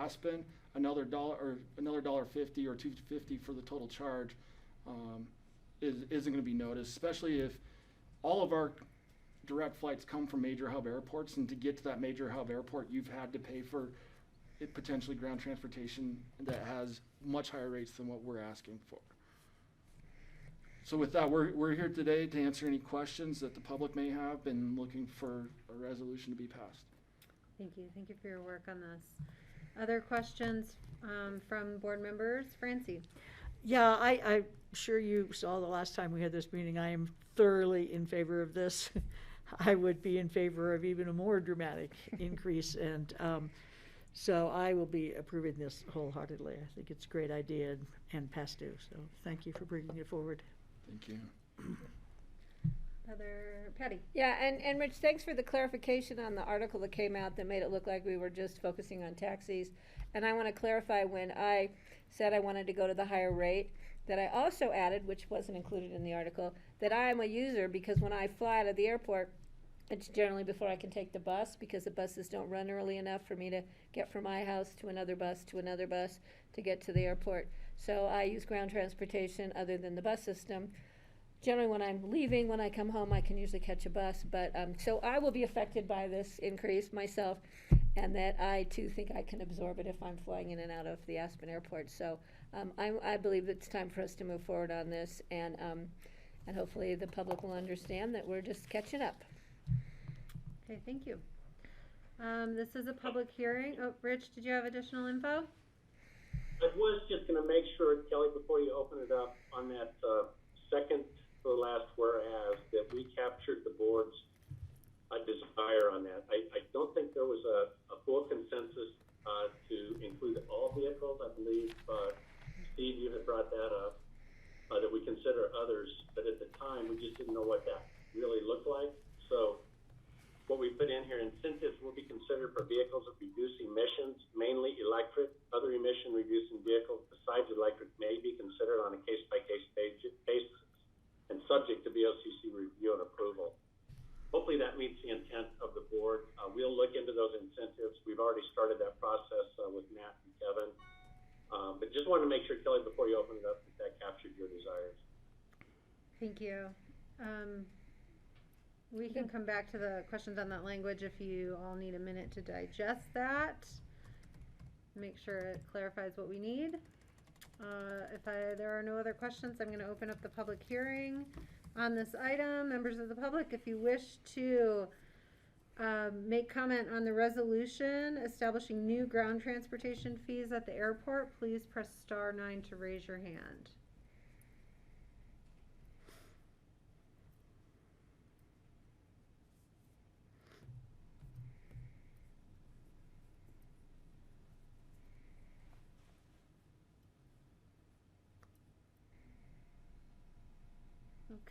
Aspen, another $1 or $1.50 or $2.50 for the total charge isn't going to be noticed, especially if all of our direct flights come from major hub airports, and to get to that major hub airport, you've had to pay for potentially ground transportation that has much higher rates than what we're asking for. So with that, we're here today to answer any questions that the public may have and looking for a resolution to be passed. Thank you. Thank you for your work on this. Other questions from board members? Francie? Yeah, I'm sure you saw the last time we had this meeting. I am thoroughly in favor of this. I would be in favor of even a more dramatic increase, and so I will be approving this wholeheartedly. I think it's a great idea and past due, so thank you for bringing it forward. Thank you. Patty? Yeah, and Rich, thanks for the clarification on the article that came out that made it look like we were just focusing on taxis. And I want to clarify, when I said I wanted to go to the higher rate, that I also added, which wasn't included in the article, that I am a user because when I fly out of the airport, it's generally before I can take the bus, because the buses don't run early enough for me to get from my house to another bus to get to the airport. So I use ground transportation other than the bus system. Generally, when I'm leaving, when I come home, I can usually catch a bus. But so I will be affected by this increase myself, and that I too think I can absorb it if I'm flying in and out of the Aspen airport. So I believe it's time for us to move forward on this, and hopefully the public will understand that we're just catching up. Okay, thank you. This is a public hearing. Oh, Rich, did you have additional info? I was just going to make sure, Kelly, before you open it up, on that second to the last whereas, that we captured the board's desire on that. I don't think there was a full consensus to include all vehicles. I believe, Steve, you had brought that up, that we consider others, but at the time, we just didn't know what that really looked like. So what we put in here, incentives will be considered for vehicles that reduce emissions, mainly electric. Other emission reducing vehicles besides electric may be considered on a case-by-case basis and subject to BOCC review and approval. Hopefully that meets the intent of the board. We'll look into those incentives. We've already started that process with Matt and Kevin. But just wanted to make sure, Kelly, before you open it up, that captured your desires. Thank you. We can come back to the questions on that language if you all need a minute to digest that. Make sure it clarifies what we need. If there are no other questions, I'm going to open up the public hearing on this item. Members of the public, if you wish to make comment on the resolution establishing new ground transportation fees at the airport, please press *9 to raise your hand.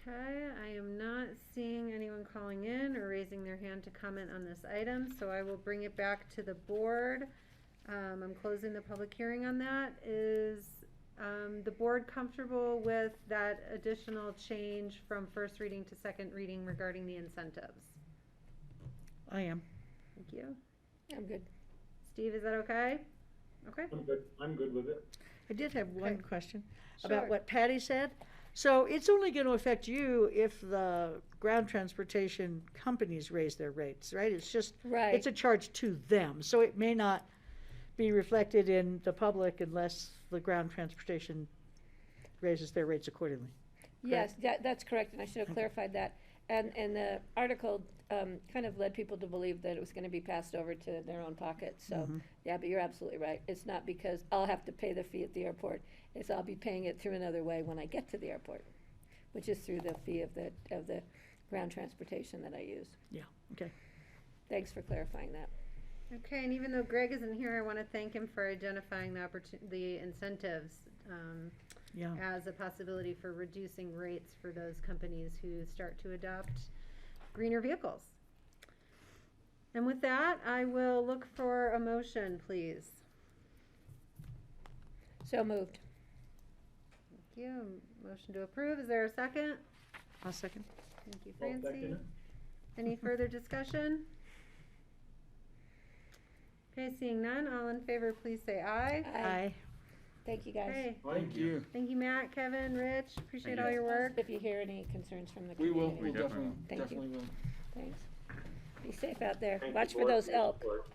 Okay, I am not seeing anyone calling in or raising their hand to comment on this item, so I will bring it back to the board. I'm closing the public hearing on that. Is the board comfortable with that additional change from first reading to second reading regarding the incentives? I am. Thank you. I'm good. Steve, is that okay? Okay. I'm good with it. I did have one question Sure. about what Patty said. So it's only going to affect you if the ground transportation companies raise their rates, right? It's just, it's a charge to them. So it may not be reflected in the public unless the ground transportation raises their rates accordingly. Yes, that's correct, and I should have clarified that. And the article kind of led people to believe that it was going to be passed over to their own pocket. So, yeah, but you're absolutely right. It's not because I'll have to pay the fee at the airport. It's I'll be paying it through another way when I get to the airport, which is through the fee of the ground transportation that I use. Yeah, okay. Thanks for clarifying that. Okay, and even though Greg isn't here, I want to thank him for identifying the incentives as a possibility for reducing rates for those companies who start to adopt greener vehicles. And with that, I will look for a motion, please. So moved. Thank you. Motion to approve. Is there a second? I'll second. Thank you, Francie. Any further discussion? Okay, seeing none, all in favor, please say aye. Aye. Thank you, guys. Okay. Thank you. Thank you, Matt, Kevin, Rich. Appreciate all your work. If you hear any concerns from the We community. will. We definitely Thank you. will. Thanks. Be safe out there. Thank Watch you, for board, those for your elk. support.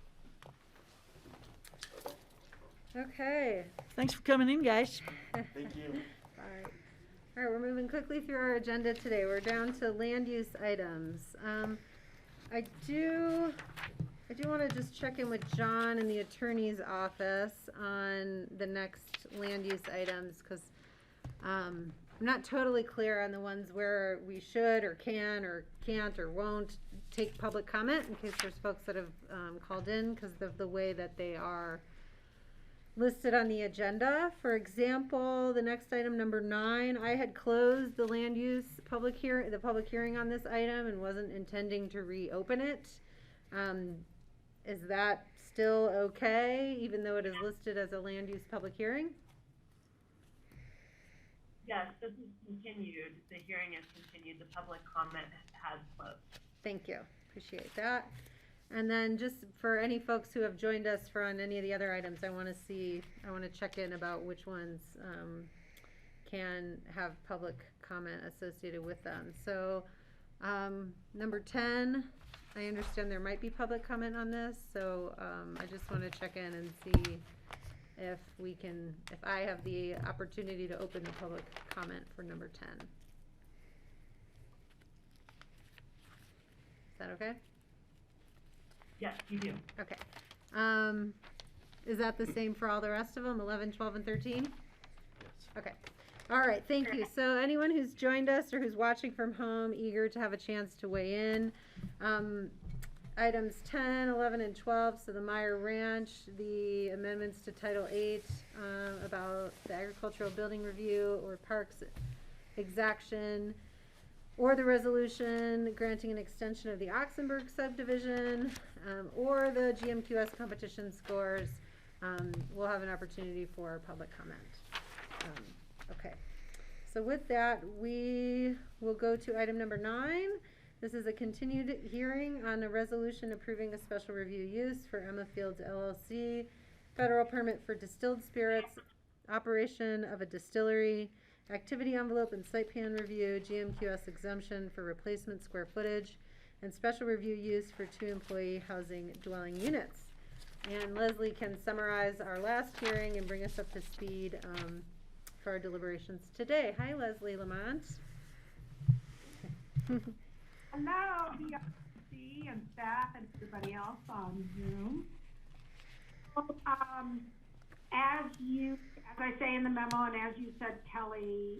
Okay. Thanks for coming in, guys. Thank you. All right, we're moving quickly through our agenda today. We're down to land use items. I do want to just check in with John in the attorney's office on the next land use items, because I'm not totally clear on the ones where we should or can or can't or won't take public comment, in case there's folks that have called in because of the way that they are listed on the agenda. For example, the next item, number 9, I had closed the land use public hearing on this item and wasn't intending to reopen it. Is that still okay, even though it is listed as a land use public hearing? Yes, this is continued. The hearing is continued. The public comment has closed. Thank you. Appreciate that. And then just for any folks who have joined us for on any of the other items, I want to check in about which ones can have public comment associated with them. So number 10, I understand there might be public comment on this, so I just want to check in and see if I have the opportunity to open the public comment for number 10. Is that okay? Yes, you do. Okay. Is that the same for all the rest of them, 11, 12, and 13? Yes. Okay. All right, thank you. So anyone who's joined us or who's watching from home, eager to have a chance to weigh in. Items 10, 11, and 12, so the Meyer Ranch, the amendments to Title 8 about the agricultural building review or parks exaction, or the resolution granting an extension of the Oxenberg subdivision, or the GMQS competition scores, we'll have an opportunity for public comment. Okay, so with that, we will go to item number 9. This is a continued hearing on a resolution approving a special review use for Emma Fields LLC, federal permit for distilled spirits, operation of a distillery, activity envelope and site plan review, GMQS exemption for replacement square footage, and special review use for 2 employee housing dwelling units. And Leslie can summarize our last hearing and bring us up to speed for our deliberations today. Hi, Leslie Lamont. Hello, BOCC and staff and everybody else on Zoom. As I say in the memo, and as you said, Kelly,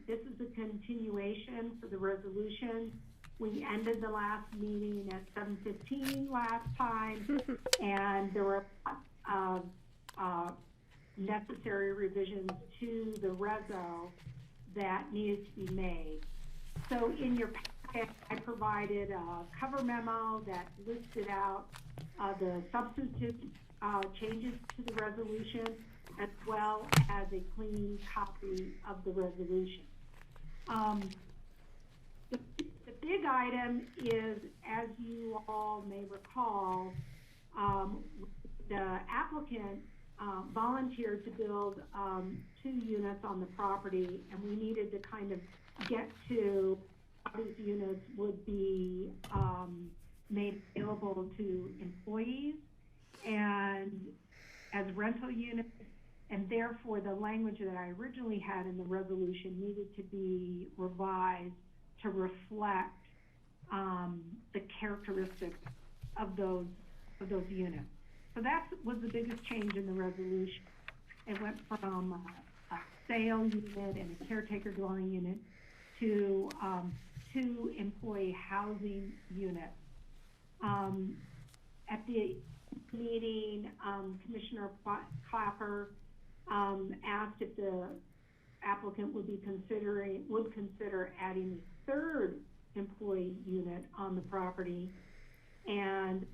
this is a continuation for the resolution. We ended the last meeting at 7:15 last time, and there were necessary revisions to the reso that needed to be made. So in your packet, I provided a cover memo that listed out the substantive changes to the resolution, as well as a clean copy of the resolution. The big item is, as you all may recall, the applicant volunteered to build 2 units on the property, and we needed to kind of get to how these units would be made available to employees and as rental units, and therefore the language that I originally had in the resolution needed to be revised to reflect the characteristics of those units. So that was the biggest change in the resolution. It went from a sale unit and a caretaker dwelling unit to 2 employee housing units. At the meeting, Commissioner Clapper asked if the applicant would consider adding a 3rd employee unit on the property, and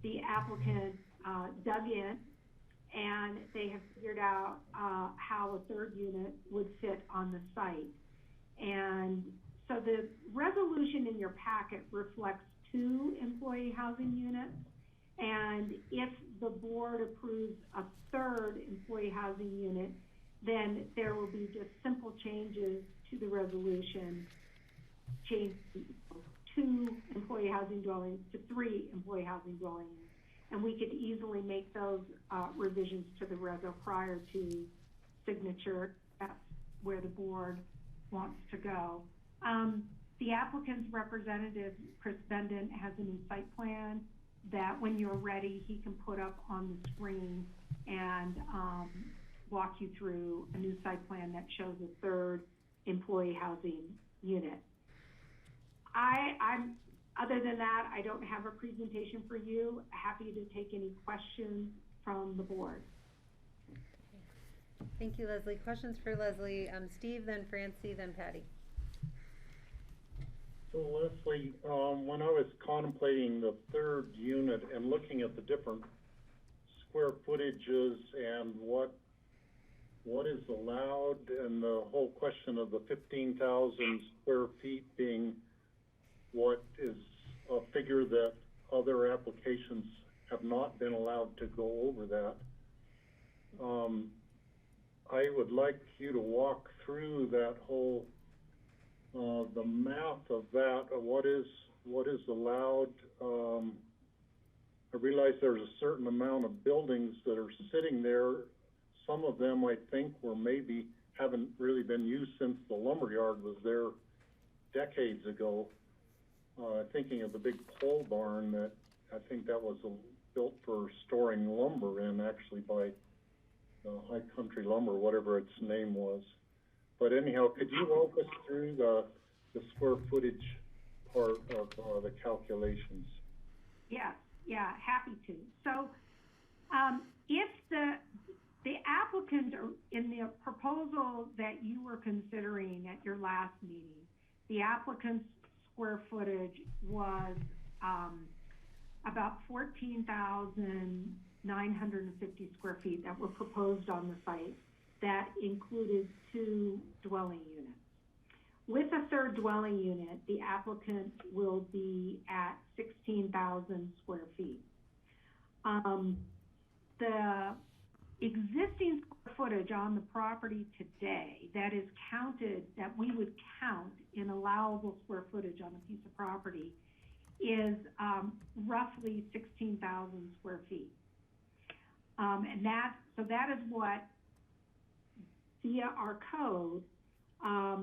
the applicant dug in, and they have figured out how a 3rd unit would fit on the site. And so the resolution in your packet reflects 2 employee housing units, and if the board approves a 3rd employee housing unit, then there will be just simple changes to the resolution, change 2 employee housing dwellings to 3 employee housing dwellings. And we could easily make those revisions to the reso prior to signature. That's where the board wants to go. The applicant's representative, Chris Bendon, has a new site plan that when you're ready, he can put up on the screen and walk you through a new site plan that shows a 3rd employee housing unit. Other than that, I don't have a presentation for you. Happy to take any questions from the board. Thank you, Leslie. Questions for Leslie? Steve, then Francie, then Patty. So Leslie, when I was contemplating the third unit and looking at the different square footages and what is allowed, and the whole question of the 15,000 square feet being what is a figure that other applications have not been allowed to go over that. I would like you to walk through that whole, the math of that, of what is allowed. I realize there's a certain amount of buildings that are sitting there. Some of them I think were maybe haven't really been used since the lumberyard was there decades ago. Thinking of the big pole barn that I think that was built for storing lumber in, actually, by High Country Lumber, whatever its name was. But anyhow, could you walk us through the square footage part of the calculations? Yeah, happy to. So, if the applicant in the proposal that you were considering at your last meeting, the applicant's square footage was about 14,950 square feet that were proposed on the site. That included 2 dwelling units. With a third dwelling unit, the applicant will be at 16,000 square feet. The existing square footage on the property today that is counted, that we would count in allowable square footage on a piece of property, is roughly 16,000 square feet. And that is what, via our code,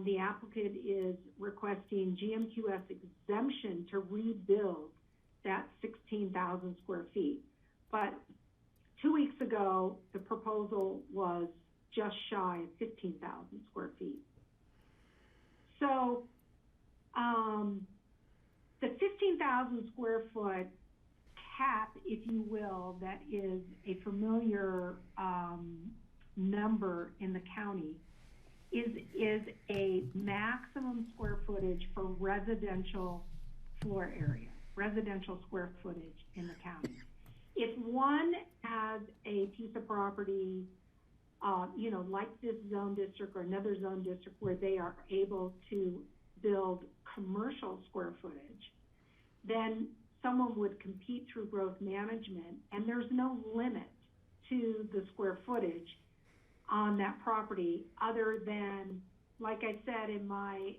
the applicant is requesting GMQS exemption to rebuild that 16,000 square feet. But 2 weeks ago, the proposal was just shy of 15,000 square feet. So the 15,000 square foot cap, if you will, that is a familiar number in the county, is a maximum square footage for residential floor area, residential square footage in the county. If one has a piece of property, like this zone district or another zone district where they are able to build commercial square footage, then someone would compete through growth management, and there's no limit to the square footage on that property other than, like I said in my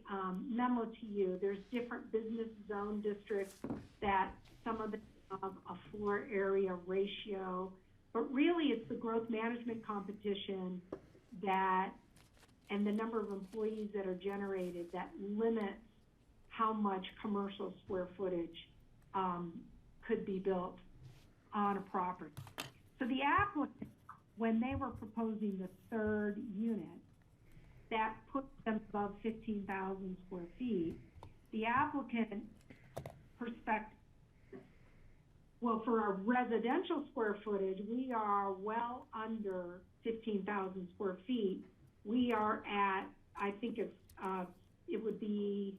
memo to you, there's different business zone districts that some of them have a floor area ratio, but really it's the growth management competition and the number of employees that are generated that limits how much commercial square footage could be built on a property. So the applicant, when they were proposing the third unit, that put them above 15,000 square feet, the applicant perspective, well, for our residential square footage, we are well under 15,000 square feet. We are at, I think it would be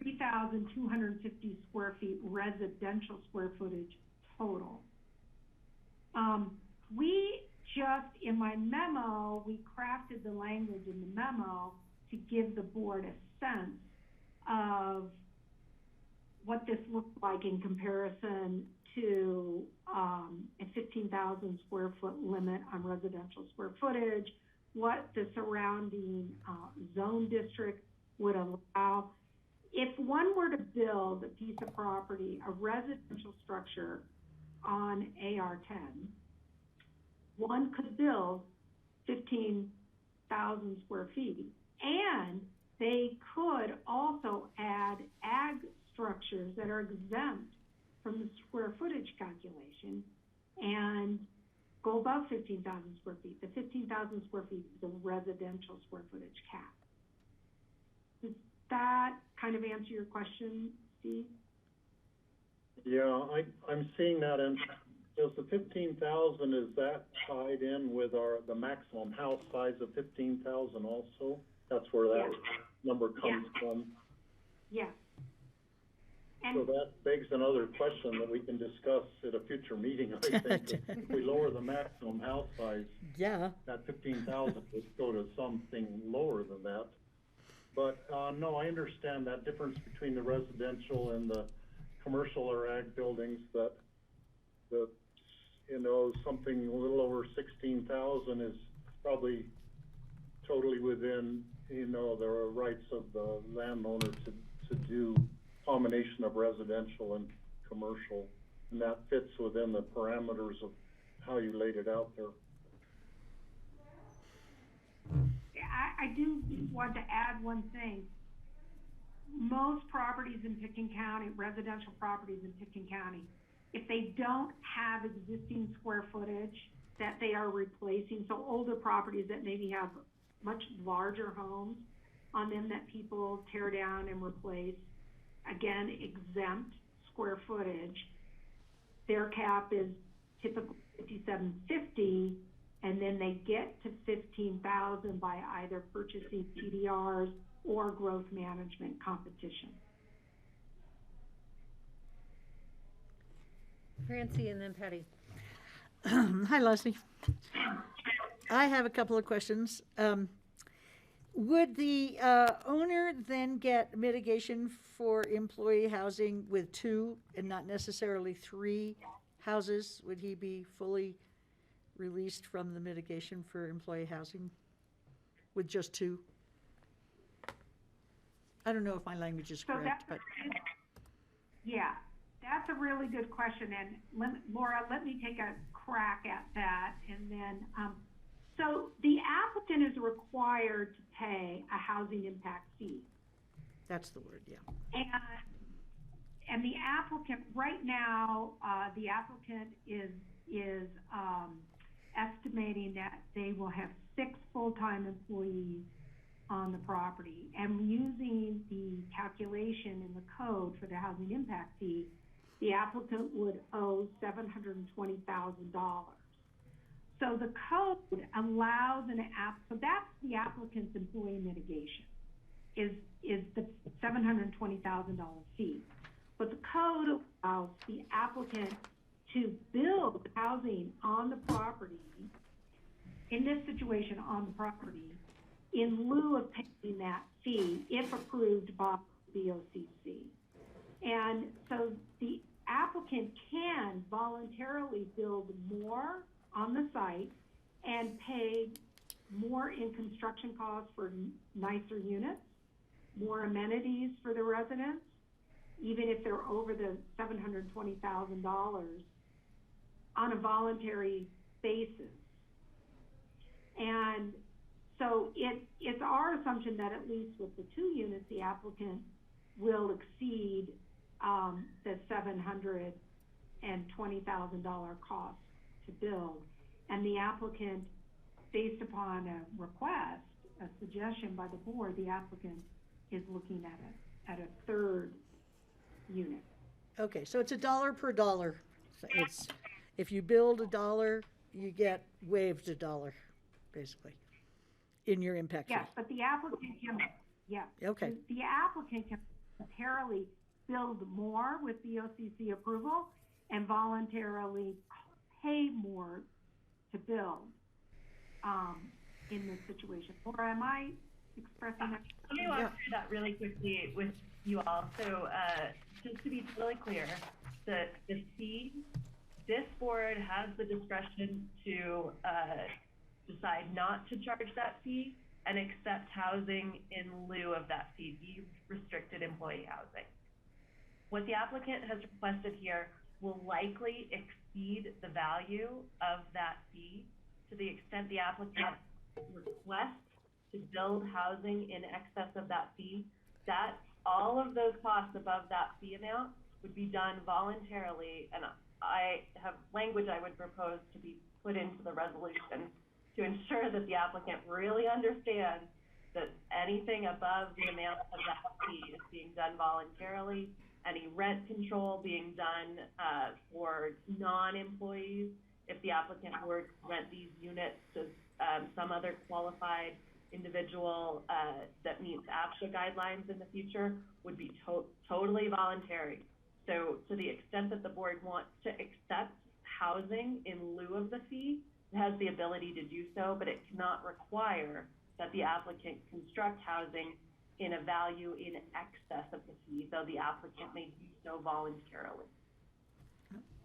3,250 square feet residential square footage total. We just, in my memo, we crafted the language in the memo to give the board a sense of what this looks like in comparison to a 15,000 square foot limit on residential square footage, what the surrounding zone district would allow. If one were to build a piece of property, a residential structure on AR10, one could build 15,000 square feet, and they could also add ag structures that are exempt from the square footage calculation and go above 15,000 square feet. The 15,000 square feet is a residential square footage cap. Does that kind of answer your question, Steve? Yeah, I'm seeing that, and Does the 15,000, is that tied in with the maximum house size of 15,000 also? That's where that number comes from. Yes. So that begs another question that we can discuss at a future meeting, I think. If we lower the maximum house size, that 15,000 would go to something lower than that. But no, I understand that difference between the residential and the commercial or ag buildings, that something a little over 16,000 is probably totally within, the rights of the landowner to do combination of residential and commercial, and that fits within the parameters of how you laid it out there. I do want to add one thing. Most properties in Pitkin County, residential properties in Pitkin County, if they don't have existing square footage that they are replacing, so older properties that maybe have much larger homes on them that people tear down and replace, again, exempt square footage, their cap is typically 5,750, and then they get to 15,000 by either purchasing TDRs or growth management competition. Francie and then Patty. Hi, Leslie. I have a couple of questions. Would the owner then get mitigation for employee housing with 2 and not necessarily 3 houses? Would he be fully released from the mitigation for employee housing with just 2? I don't know if my language is correct, but. Yeah, that's a really good question. And Laura, let me take a crack at that. And then, so the applicant is required to pay a housing impact fee. That's the word, yeah. And the applicant, right now, the applicant is estimating that they will have 6 full-time employees on the property. And using the calculation in the code for the housing impact fee, the applicant would owe $720,000. So the code allows so that's the applicant's employee mitigation, is the $720,000 fee. But the code allows the applicant to build housing on the property, in this situation on the property, in lieu of paying that fee if approved by BOCC. And so the applicant can voluntarily build more on the site and pay more in construction costs for nicer units, more amenities for the residents, even if they're over the $720,000 on a voluntary basis. And so it's our assumption that at least with the 2 units, the applicant will exceed the $720,000 cost to build. And the applicant, based upon a request, a suggestion by the board, the applicant is looking at a 3rd unit. Okay, so it's $1 per dollar. So it's, if you build $1, you get waived $1, basically, in your impact fee. Yes, but the applicant can, Okay. the applicant can voluntarily build more with BOCC approval and voluntarily pay more to build in this situation. Laura, am I expressing that? Let me walk through that really quickly with you all. So just to be totally clear, the fee, this board has the discretion to decide not to charge that fee and accept housing in lieu of that fee, be restricted employee housing. What the applicant has requested here will likely exceed the value of that fee to the extent the applicant requests to build housing in excess of that fee, that all of those costs above that fee amount would be done voluntarily. And I have language I would propose to be put into the resolution to ensure that the applicant really understands that anything above the amount of that fee is being done voluntarily any rent control being done for non-employees. If the applicant were to rent these units to some other qualified individual that meets APSHA guidelines in the future, would be totally voluntary. So to the extent that the board wants to accept housing in lieu of the fee, it has the ability to do so, but it cannot require that the applicant construct housing in a value in excess of the fee, though the applicant may do so voluntarily.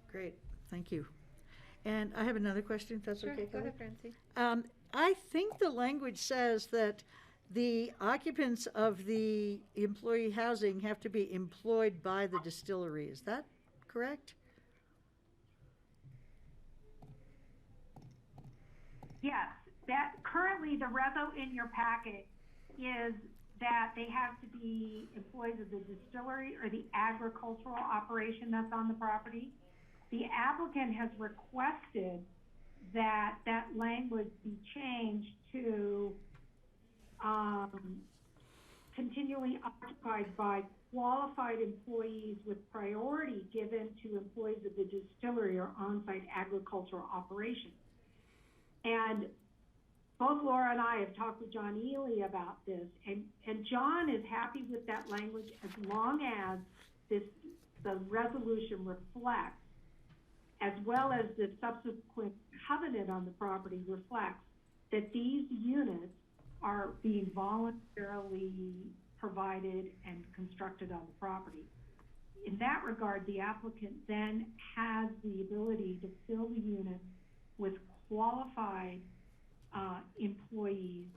Great, thank you. And I have another question, if that's Sure, okay, go Kelly? ahead, Francie. I think the language says that the occupants of the employee housing have to be employed by the distillery. Is that correct? Yes, that currently the reso in your packet is that they have to be employees of the distillery or the agricultural operation that's on the property. The applicant has requested that that language be changed to continually occupied by qualified employees with priority given to employees of the distillery or on-site agricultural operation. And both Laura and I have talked with John Ely about this, and John is happy with that language as long as the resolution reflects, as well as the subsequent covenant on the property reflects, that these units are being voluntarily provided and constructed on the property. In that regard, the applicant then has the ability to fill the units with qualified employees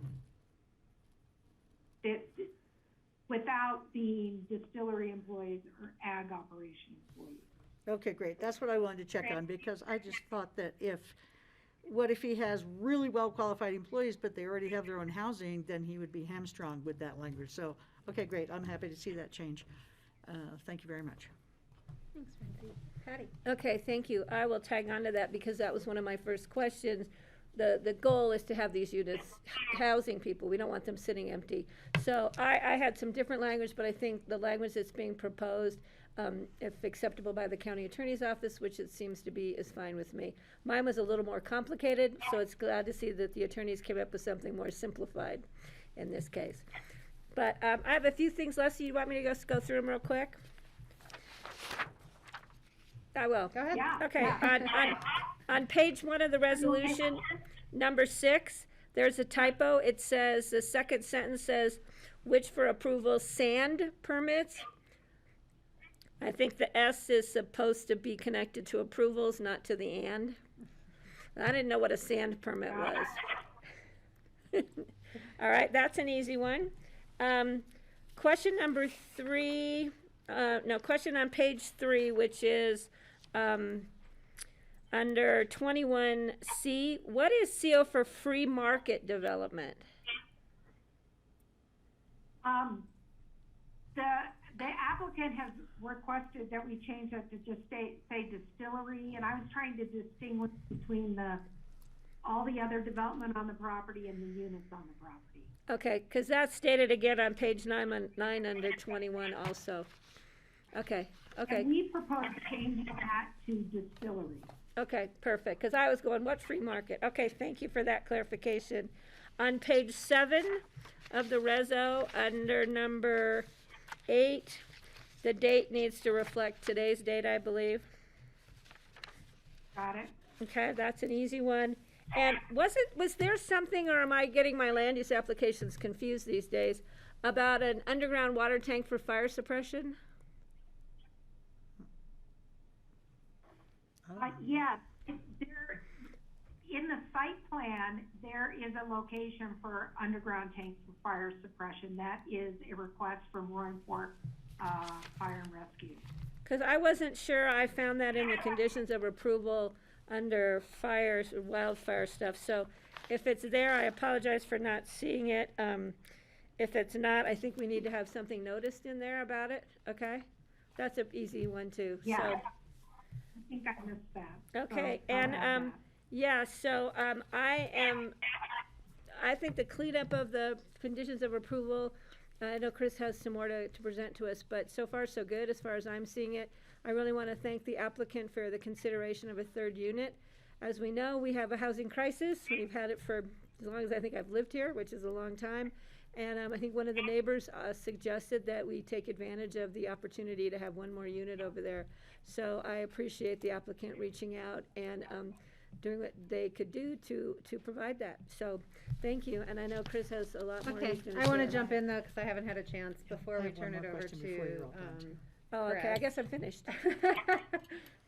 without being distillery employees or ag operation employees. Okay, great. That's what I wanted to check on, because I just thought that what if he has really well-qualified employees, but they already have their own housing, then he would be hamstrung with that language. So, okay, great. I'm happy to see that change. Thank you very much. Thanks, Francie. Patty? Okay, thank you. I will tag on to that because that was one of my first questions. The goal is to have these units housing people. We don't want them sitting empty. So I had some different language, but I think the language that's being proposed, if acceptable by the county attorney's office, which it seems to be, is fine with me. Mine was a little more complicated, so it's glad to see that the attorneys came up with something more simplified in this case. But I have a few things, Leslie, you want me to just go through them real quick? I will. Go ahead. Yeah. Okay, on page 1 of the resolution, number 6, there's a typo. It says, the second sentence says, which for approval sand permits. I think the S is supposed to be connected to approvals, not to the and. I didn't know what a sand permit was. All right, that's an easy one. Question number 3, question on page 3, which is under 21C. What is CO for free market development? The applicant has requested that we change that to just say distillery, and I was trying to distinguish between all the other development on the property and the units on the property. Okay, because that's stated again on page 9 under 21 also. Okay. And we propose changing that to distillery. Okay, perfect, because I was going, what free market? Okay, thank you for that clarification. On page 7 of the reso, under number 8, the date needs to reflect today's date, I believe. Got it. Okay, that's an easy one. And was there something, or am I getting my land use applications confused these days, about an underground water tank for fire suppression? Yes, in the site plan, there is a location for underground tanks for fire suppression. That is a request from Roaring Fork Fire and Rescue. Because I wasn't sure I found that in the conditions of approval under fires, wildfire stuff. So if it's there, I apologize for not seeing it. If it's not, I think we need to have something noticed in there about it, okay? That's an easy one too. Yeah, So. I think I missed that. Okay, So and yeah, so I think the cleanup of the conditions of approval I know Chris has some more to present to us, but so far so good as far as I'm seeing it. I really want to thank the applicant for the consideration of a third unit. As we know, we have a housing crisis. We've had it for as long as I think I've lived here, which is a long time. And I think one of the neighbors suggested that we take advantage of the opportunity to have one more unit over there. So I appreciate the applicant reaching out and doing what they could do to provide that. So thank you. And I know Chris has a lot more. Okay, I want to jump in though, because I haven't had a chance before we turn it over to. Oh, okay, I guess I'm finished.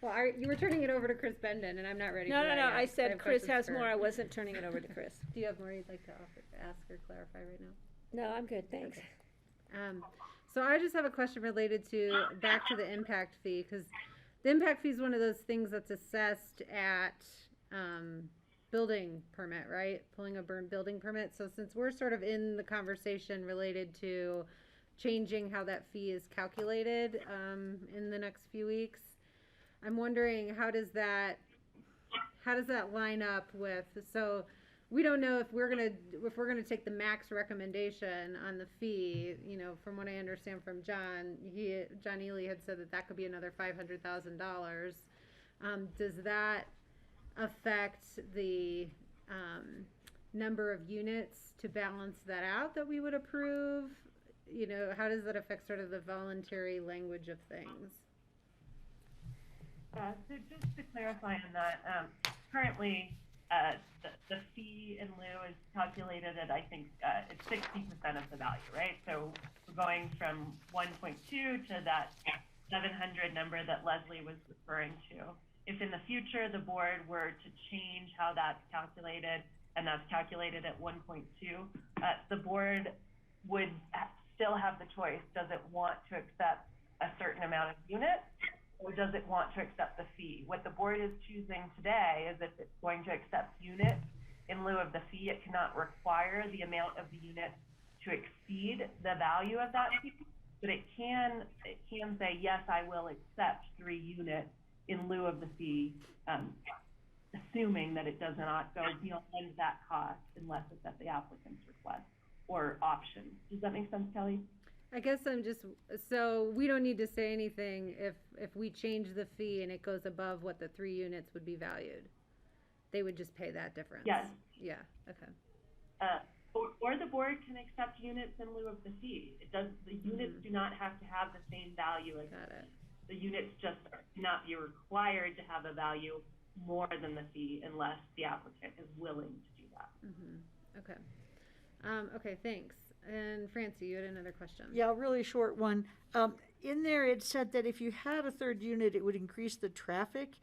Well, you were turning it over to Chris Benden, and I'm not ready No, for no, that no, yet. I said have Chris questions has more. I wasn't turning it over to Chris. Do you have more you'd like to ask or clarify right now? No, I'm good, thanks. Okay. So I just have a question related to, back to the impact fee, because the impact fee is one of those things that's assessed at building permit, right? Pulling a building permit. So since we're sort of in the conversation related to changing how that fee is calculated in the next few weeks, I'm wondering how does that line up with, so we don't know if we're gonna take the max recommendation on the fee. You know, from what I understand from John Ely had said that could be another $500,000. Does that affect the number of units to balance that out that we would approve? You know, how does that affect sort of the voluntary language of things? So just to clarify on that, currently the fee in lieu is calculated at, I think, it's 60% of the value, right? So we're going from 1.2 to that 700 number that Leslie was referring to. If in the future the board were to change how that's calculated, and that's calculated at 1.2, the board would still have the choice. Does it want to accept a certain amount of units, or does it want to accept the fee? What the board is choosing today is if it's going to accept units in lieu of the fee, it cannot require the amount of the units to exceed the value of that fee, but it can say, yes, I will accept 3 units in lieu of the fee, assuming that it does not go beyond that cost unless it's at the applicant's request or option. Does that make sense, Kelly? I guess so we don't need to say anything if we change the fee and it goes above what the 3 units would be valued. They would just pay that difference. Yes. Yeah, okay. Or the board can accept units in lieu of the fee. The units do not have to have the same value as Got it. The units just cannot be required to have a value more than the fee unless the applicant is willing to do that. Okay. Okay, thanks. And Francie, you had another question. Yeah, a really short one. In there, it said that if you had a third unit, it would increase the traffic.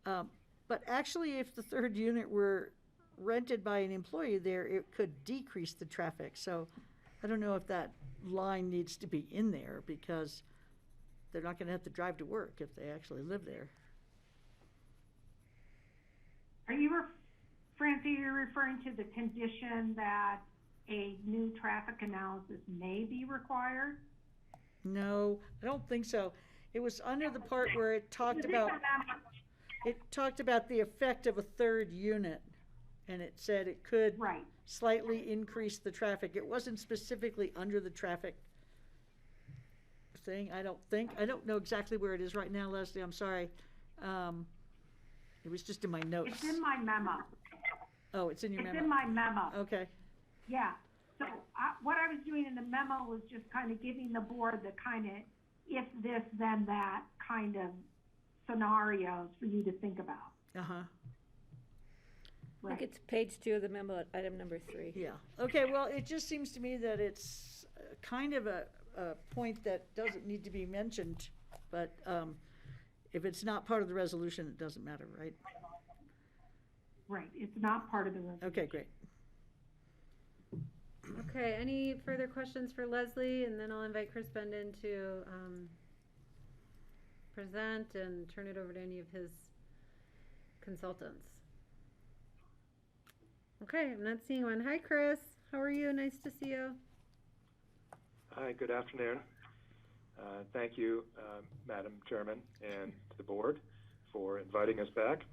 But actually, if the third unit were rented by an employee there, it could decrease the traffic. So I don't know if that line needs to be in there, because they're not going to have to drive to work if they actually live there. Francie, you're referring to the condition that a new traffic analysis may be required? No, I don't think so. It was under the part where it talked about the effect of a third unit, and it said it could slightly increase the traffic. It wasn't specifically under the traffic thing, I don't think. I don't know exactly where it is right now, Leslie, I'm sorry. It was just in my notes. It's in my memo. Oh, it's in your memo? It's in my memo. Okay. Yeah. So what I was doing in the memo was just kind of giving the board the kind of if this, then that kind of scenarios for you to think about. Uh-huh. I think it's page 2 of the memo, item number 3. Yeah. Okay, well, it just seems to me that it's kind of a point that doesn't need to be mentioned, but if it's not part of the resolution, it doesn't matter, right? Right, it's not part of the resolution. Okay, great. Okay, any further questions for Leslie? And then I'll invite Chris Benden to present and turn it over to any of his consultants. Okay, I'm not seeing one. Hi, Chris. How are you? Nice to see you. Hi, good afternoon. Thank you, Madam Chairman, and to the board for inviting us back.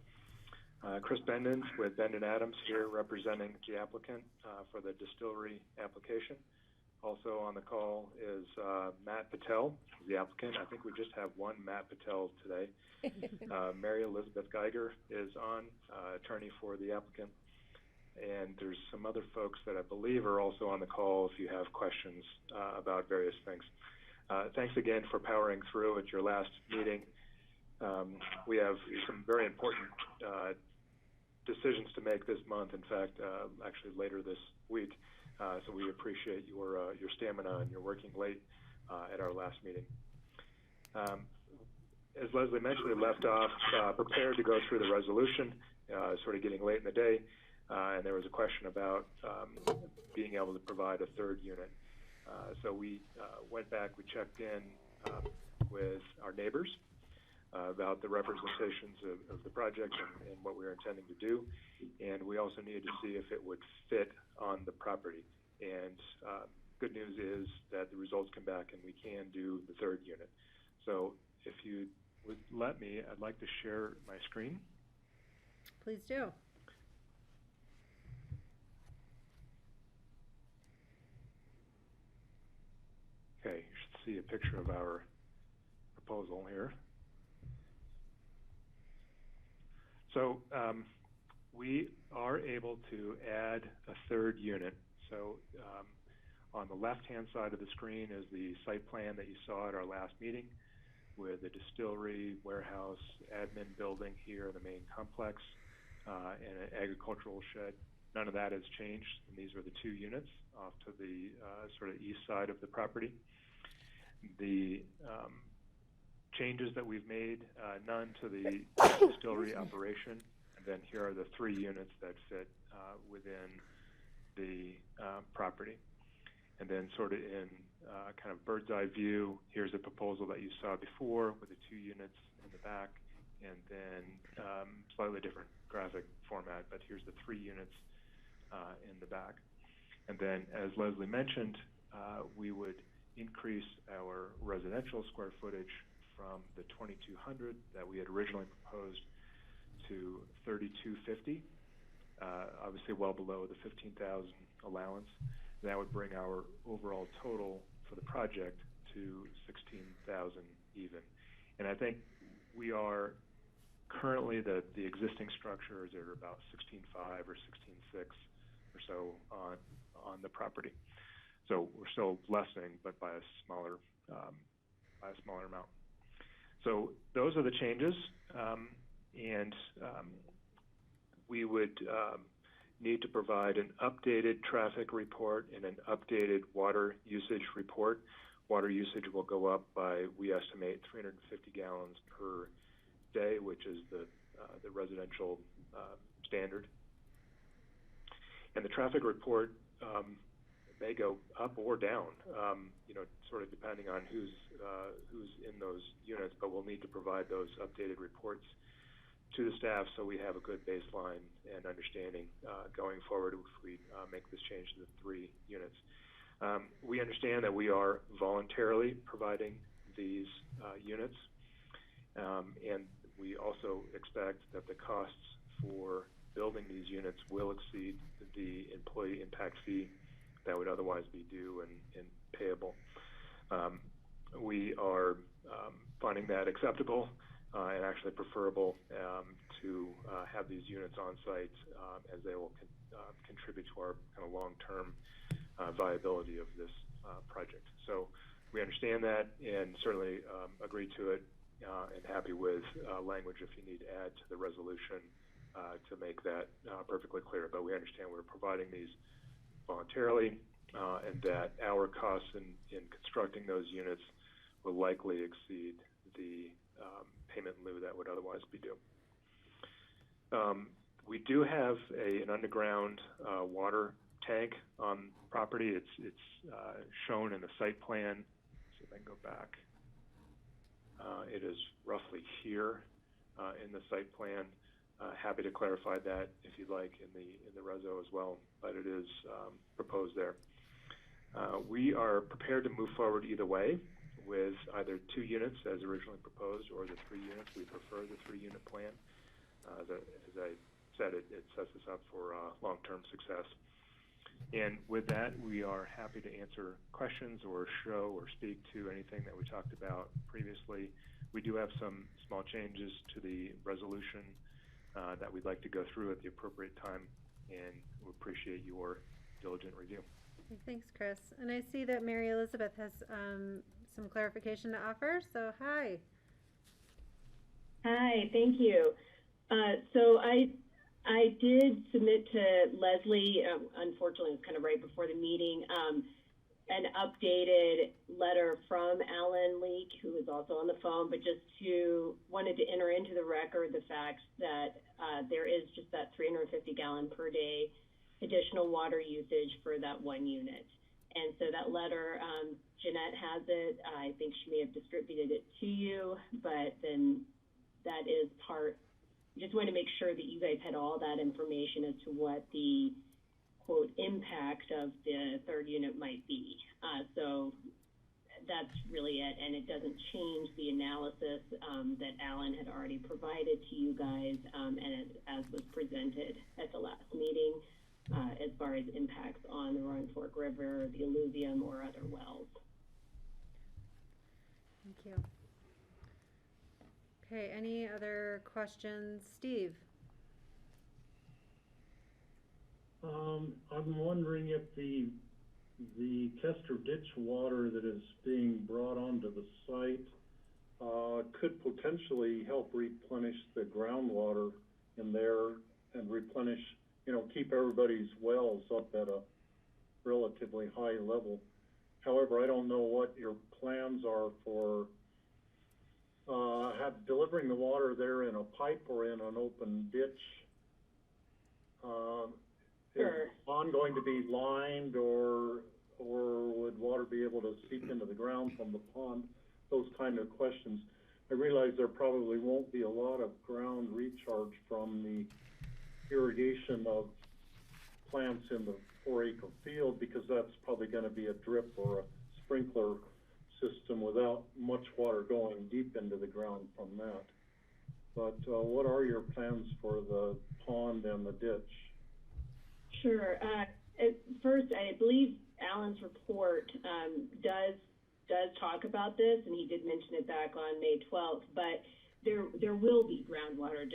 Chris Benden with Benden Adams here representing the applicant for the distillery application. Also on the call is Matt Patel, the applicant. I think we just have one Matt Patel today. Mary Elizabeth Geiger is on, attorney for the applicant. And there's some other folks that I believe are also on the call if you have questions about various things. Thanks again for powering through at your last meeting. We have some very important decisions to make this month. In fact, actually later this week. So we appreciate your stamina, and you're working late at our last meeting. As Leslie mentioned, we left off prepared to go through the resolution, sort of getting late in the day, and there was a question about being able to provide a third unit. So we went back, we checked in with our neighbors about the representations of the project and what we were intending to do, and we also needed to see if it would fit on the property. And good news is that the results come back and we can do the third unit. So if you would let me, I'd like to share my screen. Please do. Okay, you should see a picture of our proposal here. So we are able to add a third unit. So on the left-hand side of the screen is the site plan that you saw at our last meeting with the distillery, warehouse, admin building here in the main complex, and an agricultural shed. None of that has changed, and these are the two units off to the sort of east side of the property. The changes that we've made, none to the distillery operation, and then here are the three units that fit within the property. And then sort of in kind of bird's eye view, here's a proposal that you saw before with the two units in the back, and then slightly different graphic format, but here's the three units in the back. And then, as Leslie mentioned, we would increase our residential square footage from the 2,200 that we had originally proposed to 3,250, obviously well below the 15,000 allowance. That would bring our overall total for the project to 16,000 even. And I think we are currently, the existing structures are about 16.5 or 16.6 or so on the property. So we're still lessening, but by a smaller amount. So those are the changes, and we would need to provide an updated traffic report and an updated water usage report. Water usage will go up by, we estimate, 350 gallons per day, which is the residential standard. And the traffic report may go up or down, sort of depending on who's in those units, but we'll need to provide those updated reports to the staff so we have a good baseline and understanding going forward if we make this change to the three units. We understand that we are voluntarily providing these units, and we also expect that the costs for building these units will exceed the employee impact fee that would otherwise be due and payable. We are finding that acceptable and actually preferable to have these units on site as they will contribute to our kind of long-term viability of this project. So we understand that and certainly agree to it and happy with language if you need to add to the resolution to make that perfectly clear. But we understand we're providing these voluntarily and that our costs in constructing those units will likely exceed the payment in lieu that would otherwise be due. We do have an underground water tank on property. It's shown in the site plan. See if I can go back. It is roughly here in the site plan. Happy to clarify that if you'd like in the reso as well, but it is proposed there. We are prepared to move forward either way with either 2 units as originally proposed or the 3 units. We prefer the 3-unit plan. As I said, it sets us up for long-term success. And with that, we are happy to answer questions or show or speak to anything that we talked about previously. We do have some small changes to the resolution that we'd like to go through at the appropriate time, and we appreciate your diligent review. Okay, thanks, Chris. And I see that Mary Elizabeth has some clarification to offer, so hi. Hi, thank you. So I did submit to Leslie, unfortunately it was kind of right before the meeting, an updated letter from Alan Leak, who is also on the phone, but just wanted to enter into the record the fact that there is just that 350 gallon per day additional water usage for that one unit. And so that letter, Jeanette has it. I think she may have distributed it to you, but then that is part. Just wanted to make sure that you guys had all that information as to what the quote impact of the third unit might be. So that's really it, and it doesn't change the analysis that Alan had already provided to you guys, and as was presented at the last meeting, as far as impacts on the Roaring Fork River, the alluvium, or other wells. Thank you. Okay, any other questions? Steve? I'm wondering if the Kester ditch water that is being brought onto the site could potentially help replenish the groundwater in there and replenish, keep everybody's wells up at a relatively high level. However, I don't know what your plans are for delivering the water there in a pipe or in an open ditch. Is the pond going to be lined, or would water be able to seep into the ground from the pond? Those kind of questions. I realize there probably won't be a lot of ground recharge from the irrigation of plants in the 4-acre field, because that's probably going to be a drip or a sprinkler system without much water going deep into the ground from that. But what are your plans for the pond and the ditch? Sure. First, I believe Alan's report does talk about this, and he did mention it back on May 12th, but there will be groundwater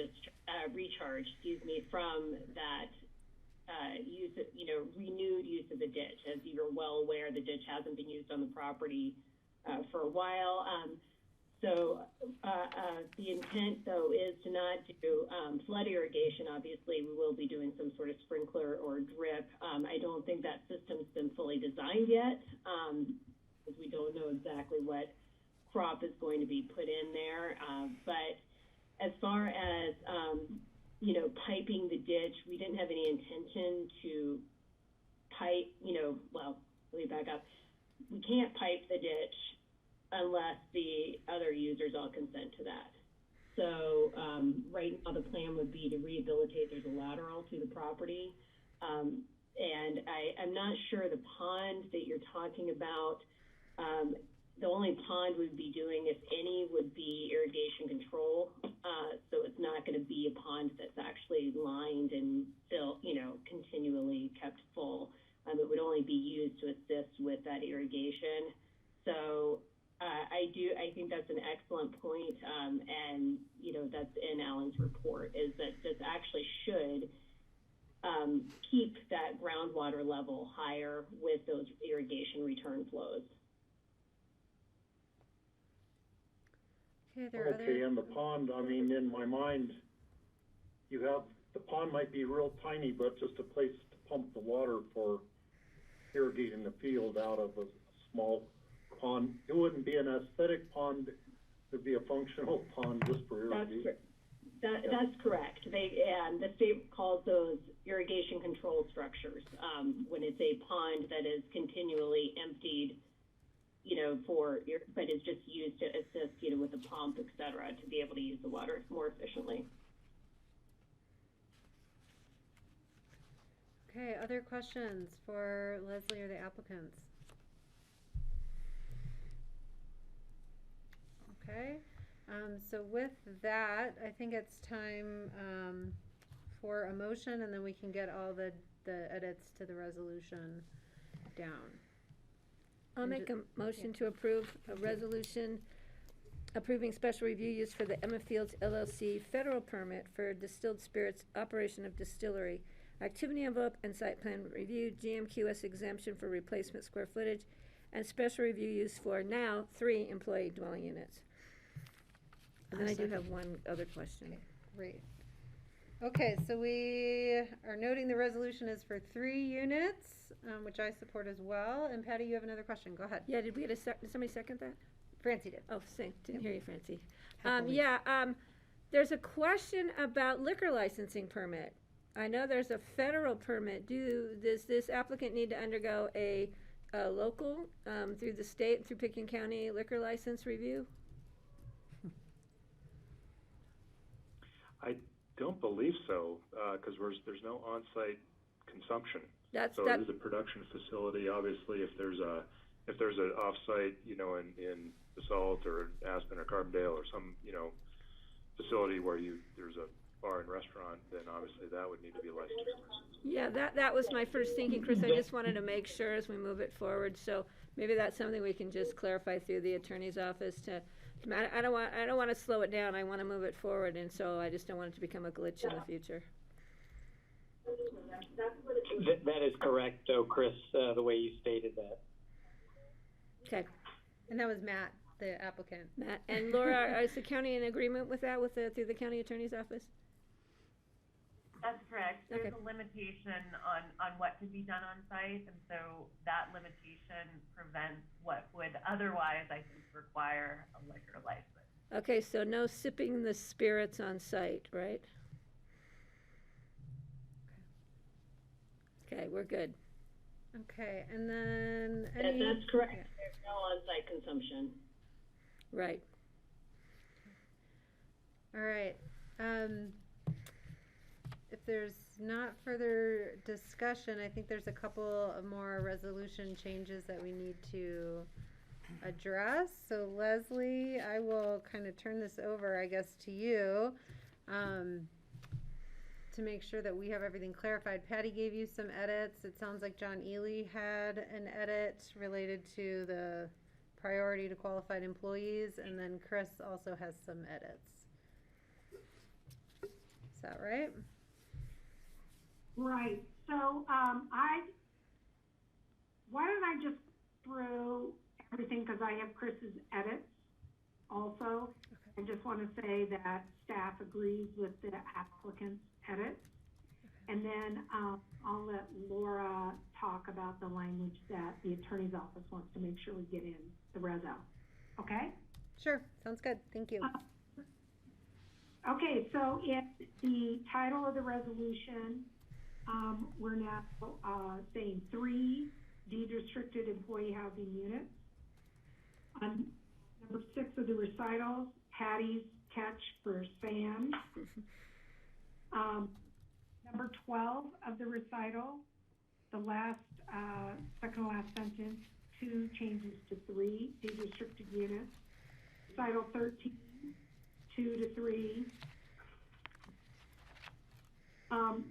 recharge, from that renewed use of the ditch. As you're well aware, the ditch hasn't been used on the property for a while. So the intent, though, is to not do flood irrigation. Obviously, we will be doing some sort of sprinkler or drip. I don't think that system's been fully designed yet, because we don't know exactly what crop is going to be put in there. But as far as, piping the ditch, we didn't have any intention to pipe, well, let me back up. We can't pipe the ditch unless the other users all consent to that. So right now the plan would be to rehabilitate. There's a lateral to the property. And I'm not sure the pond that you're talking about, the only pond we'd be doing, if any, would be irrigation control. So it's not going to be a pond that's actually lined and filled, continually kept full. It would only be used to assist with that irrigation. So I think that's an excellent point, and that's in Alan's report, is that this actually should keep that groundwater level higher with those irrigation return flows. Okay, and the pond, in my mind, the pond might be real tiny, but just a place to pump the water for irrigating the field out of a small pond. It wouldn't be an aesthetic pond, it would be a functional pond just for irrigation. That's correct. And the state calls those irrigation control structures, when it's a pond that is continually emptied, but is just used to assist, with the pump, et cetera, to be able to use the water more efficiently. Okay, other questions for Leslie or the applicants? Okay, so with that, I think it's time for a motion, and then we can get all the the edits to the resolution down. I'll make a motion to approve a resolution approving special review use for the Emma Fields LLC federal permit for distilled spirits operation of distillery, activity envelope and site plan review, GMQS exemption for replacement square footage, and special review use for now 3 employee dwelling units. And then I do have one other question. Okay, great. Okay, so we are noting the resolution is for 3 units, which I support as well. And Patty, you have another question. Go ahead. Yeah, did we get did somebody second that? Francie did. Oh, didn't hear you, Francie. Happily. There's a question about liquor licensing permit. I know there's a federal permit. Does this applicant need to undergo a local, through the state, through Pickens County liquor license review? I don't believe so, because there's no on-site consumption. It is a production facility. Obviously, if there's an off-site, in Basalt or Aspen or Carbondale or some, facility where there's a bar and restaurant, then obviously that would need to be licensed. Yeah, that was my first thinking, Chris. I just wanted to make sure as we move it forward. So maybe that's something we can just clarify through the attorney's office I don't want to slow it down. I want to move it forward, and so I just don't want it to become a glitch in the future. That is correct, though, Chris, the way you stated that. Okay. And that was Matt, the applicant. Matt. And Laura, is the county in agreement with that through the county attorney's office? That's correct. There's Okay. a limitation on what can be done on site, and so that limitation prevents what would otherwise, I think, require a liquor license. Okay, so no sipping the spirits on site, right? Okay, we're good. Okay, and then That's correct. Yeah. There's no on-site consumption. Right. All right. If there's not further discussion, I think there's a couple of more resolution changes that we need to address. So Leslie, I will kind of turn this over, I guess, to you to make sure that we have everything clarified. Patty gave you some edits. It sounds like John Ely had an edit related to the priority to qualified employees, and then Chris also has some edits. Is that right? Right. So why don't I just throw everything, because I have Chris's edits also. Okay. I just want to say that staff agrees with the applicant's edits. Okay. And then I'll let Laura talk about the language that the attorney's office wants to make sure we get in the reso. Okay? Sure. Sounds good. Thank you. Okay, so it's the title of the resolution. We're now saying 3 deed-restricted employee housing units. Number 6 of the recitals, Patty's catch for sand. Number 12 of the recital, the last, second to last sentence, 2 changes to 3 deed-restricted units. Recital 13, 2 to 3.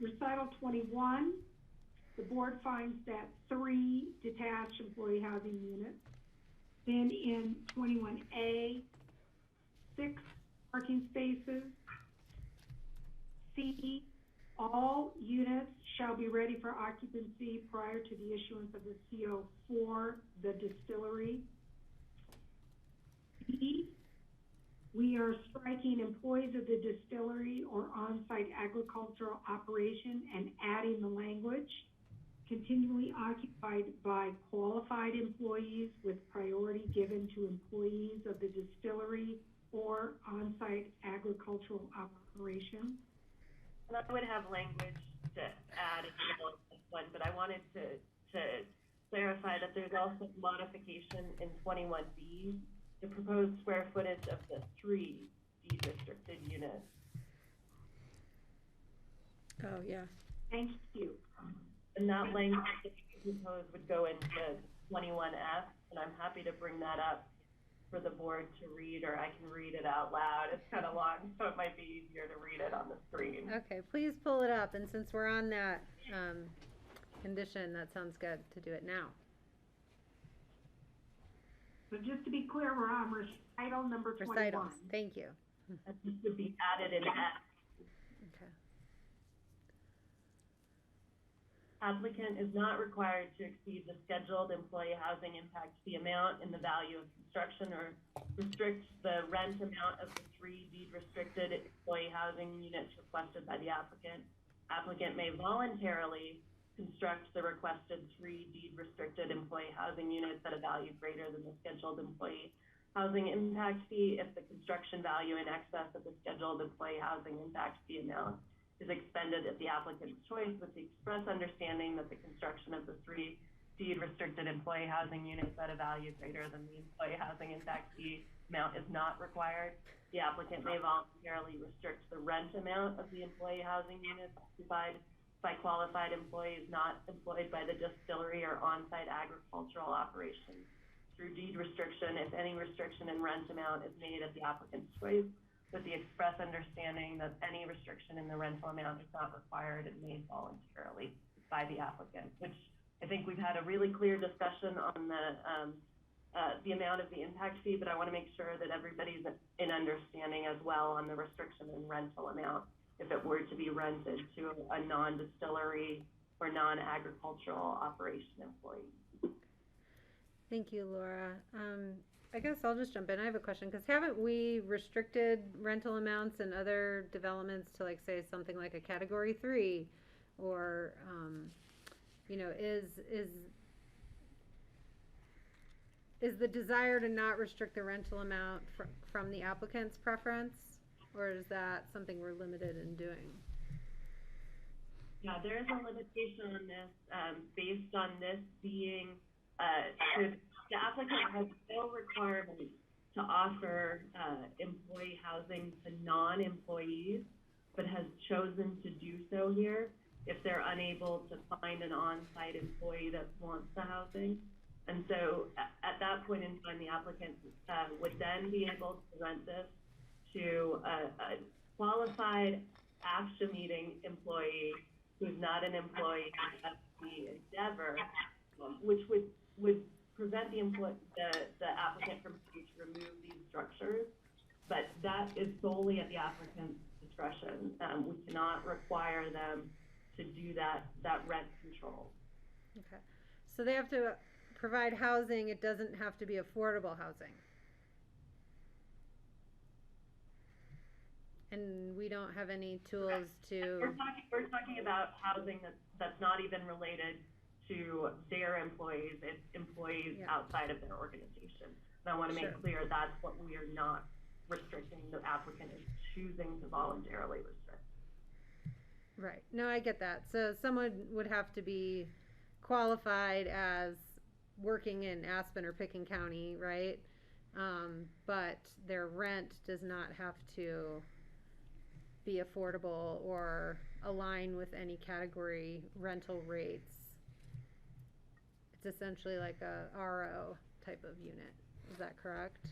Recital 21, the board finds that 3 detached employee housing units. Then in 21A, 6 parking spaces. C, all units shall be ready for occupancy prior to the issuance of the CO for the distillery. D, we are striking employees of the distillery or on-site agricultural operation and adding the language, continually occupied by qualified employees with priority given to employees of the distillery or on-site agricultural operation. And I would have language to add as well as this one, but I wanted to clarify that there's also modification in 21B, the proposed square footage of the 3 deed-restricted units. Oh, yeah. Thank you. And that language that you propose would go into 21F, and I'm happy to bring that up for the board to read, or I can read it out loud. It's kind of long, so it might be easier to read it on the screen. Okay, please pull it up. And since we're on that condition, that sounds good to do it now. So just to be clear, we're on recital number 21. Recitals, thank you. That this would be added in F. Okay. Applicant is not required to exceed the scheduled employee housing impact fee amount in the value of construction or restrict the rent amount of the 3 deed restricted employee housing units requested by the applicant. Applicant may voluntarily construct the requested 3 deed restricted employee housing units at a value greater than the scheduled employee housing impact fee if the construction value in excess of the scheduled employee housing impact fee amount is expended at the applicant's choice with the express understanding that the construction of the 3 deed restricted employee housing units at a value greater than the employee housing impact fee amount is not required. The applicant may voluntarily restrict the rent amount of the employee housing units occupied by qualified employees not employed by the distillery or on-site agricultural operations through deed restriction if any restriction in rent amount is made at the applicant's choice, with the express understanding that any restriction in the rental amount is not required and made voluntarily by the applicant, which I think we've had a really clear discussion on the amount of the impact fee, but I want to make sure that everybody's in understanding as well on the restriction in rental amount if it were to be rented to a non-distillery or non-agricultural operation employee. Thank you, Laura. I guess I'll just jump in. I have a question, because haven't we restricted rental amounts in other developments to, like, say something like a category 3, or you know, is the desire to not restrict the rental amount from the applicant's preference, or is that something we're limited in doing? Yeah, there is a limitation on this based on this being the applicant has no requirement to offer employee housing to non-employees, but has chosen to do so here if they're unable to find an on-site employee that wants the housing. And so at that point in time, the applicant would then be able to rent this to a qualified AFSHA meeting employee who's not an employee of the Endeavor, which would prevent the applicant from having to remove these structures, but that is solely at the applicant's discretion. We cannot require them to do that rent control. Okay, so they have to provide housing. It doesn't have to be affordable housing. And we don't have any tools to. We're talking about housing that's not even related to their employees. It's employees outside of their organization. And I want to make clear that's what we are not restricting. The applicant is choosing to voluntarily restrict. Right. No, I get that. So someone would have to be qualified as working in Aspen or Pickens County, right? But their rent does not have to be affordable or align with any category rental rates. It's essentially like a RO type of unit. Is that correct?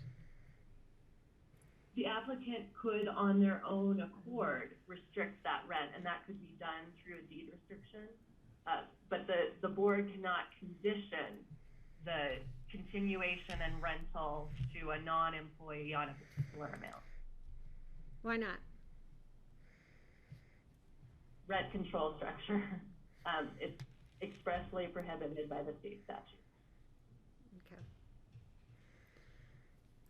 The applicant could, on their own accord, restrict that rent, and that could be done through a deed restriction. But the board cannot condition the continuation and rental to a non-employee on a particular amount. Why not? Rent control structure. It's expressly prohibited by the state statute.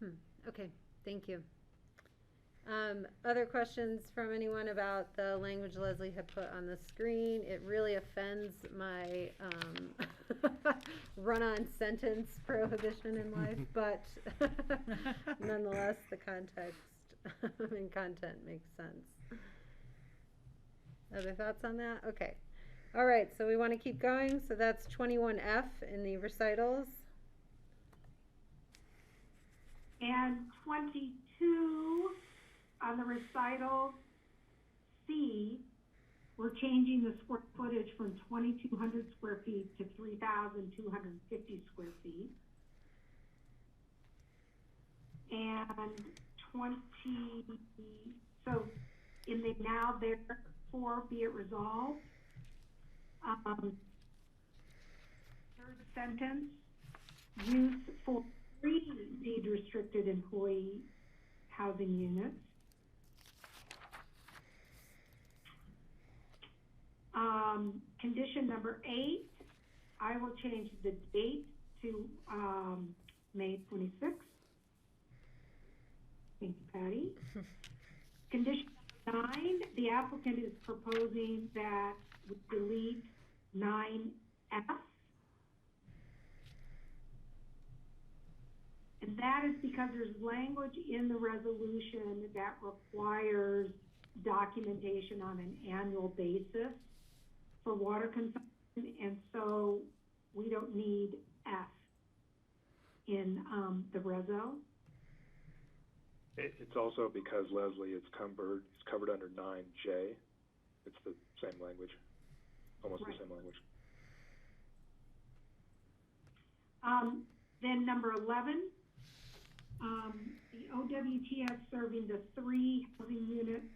Okay. Okay, thank you. Other questions from anyone about the language Leslie had put on the screen? It really offends my run-on sentence prohibition in life, but nonetheless, the context and content makes sense. Other thoughts on that? Okay. All right, so we want to keep going. So that's 21F in the recitals. And 22 on the recital C, we're changing the square footage from 2,200 square feet to 3,250 square feet. And so in the now therefore be it resolved, sentence, use for 3 deed-restricted employee housing units. Condition number 8, I will change the date to May 26th. Thank you, Patty. Condition number 9, the applicant is proposing that we delete 9F. And that is because there's language in the resolution that requires documentation on an annual basis for water consumption, and so we don't need F in the reso. It's also because, Leslie, it's covered under 9J. It's the same language, almost Right. the same language. Then number 11, the OWTS serving the 3 housing units.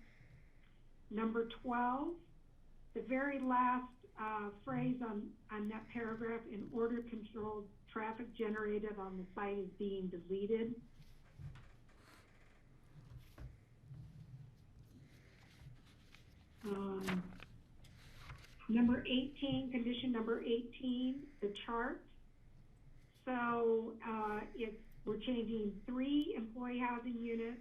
Number 12, the very last phrase on that paragraph, in order controlled traffic generated on the site is being deleted. Number 18, condition number 18, the chart. So we're changing 3 employee housing units.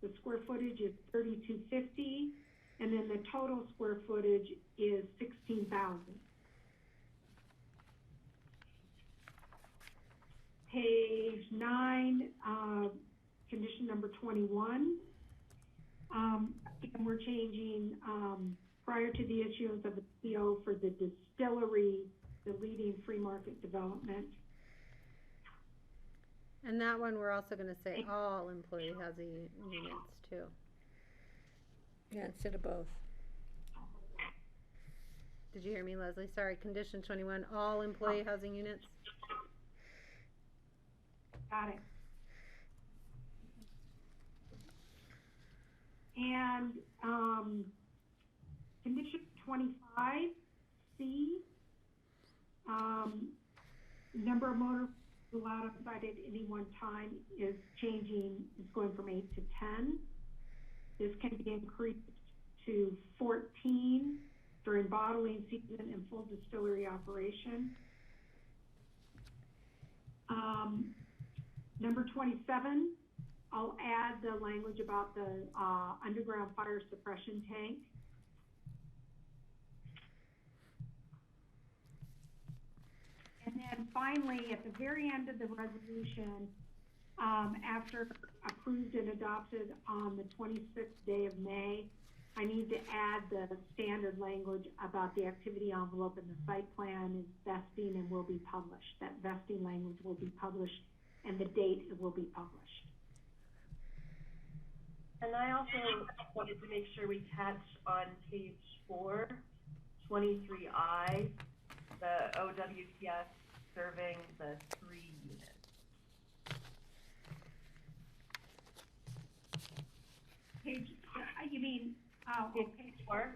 The square footage is 3,250, and then the total square footage is 16,000. Page 9, condition number 21. And we're changing prior to the issuance of the CO for the distillery, deleting free market development. And that one, we're also gonna say all employee housing units too. Yeah, instead of both. Did you hear me, Leslie? Sorry, condition 21, all employee housing units. Got it. And condition 25C, number of motor allowed outside at any one time is going from 8 to 10. This can be increased to 14 during bottling season and full distillery operation. Number 27, I'll add the language about the underground fire suppression tank. And then finally, at the very end of the resolution, after approved and adopted on the 26th day of May, I need to add the standard language about the activity envelope and the site plan is vesting and will be published. That vesting language will be published and the date it will be published. And I also wanted to make sure we catch on page 4, 23I, the OWTS serving the 3 units. Page, you mean, page 4?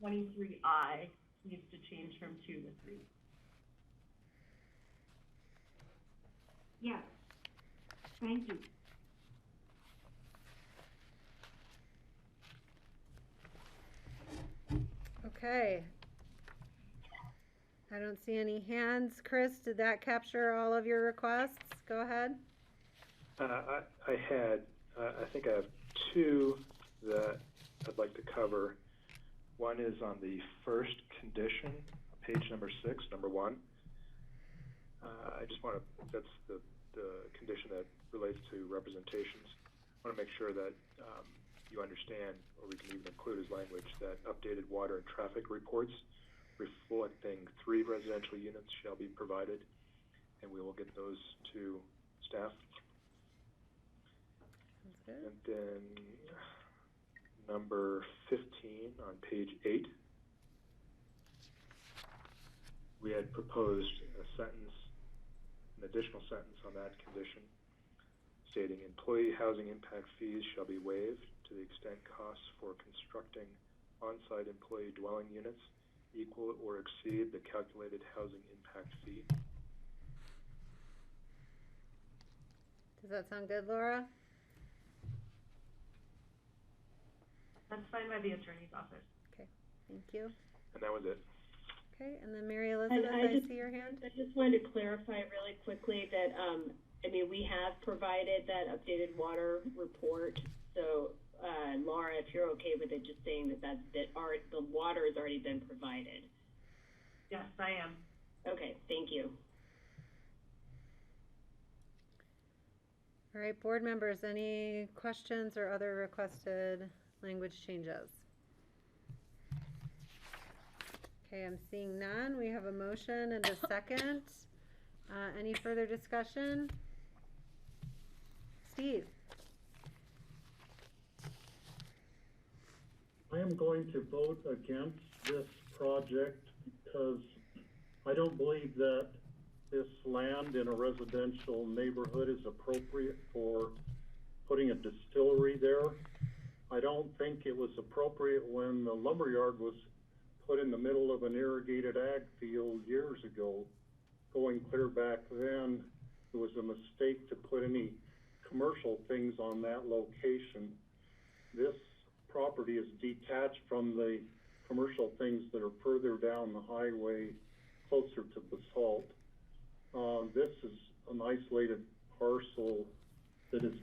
23I needs to change from 2 to 3. Yes, thank you. Okay. I don't see any hands. Chris, did that capture all of your requests? Go ahead. I think I have 2 that I'd like to cover. One is on the first condition, page number 6, number 1. I just want to, that's the condition that relates to representations. I want to make sure that you understand, or we can even include as language, that updated water and traffic reports reflecting 3 residential units shall be provided, and we will get those to staff. That's good. And then number 15 on page 8, we had proposed a sentence, an additional sentence on that condition, stating employee housing impact fees shall be waived to the extent costs for constructing on-site employee dwelling units equal or exceed the calculated housing impact fee. Does that sound good, Laura? That's fine by the attorney's office. Okay, thank you. And that was it. Okay, and then Mary Elizabeth, I see your hand. I just wanted to clarify really quickly that, I mean, we have provided that updated water report. So, Laura, if you're okay with it, just saying that the water has already been provided. Yes, I am. Okay, thank you. All right, board members, any questions or other requested language changes? Okay, I'm seeing none. We have a motion and a second. Any further discussion? Steve? I am going to vote against this project because I don't believe that this land in a residential neighborhood is appropriate for putting a distillery there. I don't think it was appropriate when the lumberyard was put in the middle of an irrigated ag field years ago. Going clear back then, it was a mistake to put any commercial things on that location. This property is detached from the commercial things that are further down the highway, closer to Basalt. This is an isolated parcel that is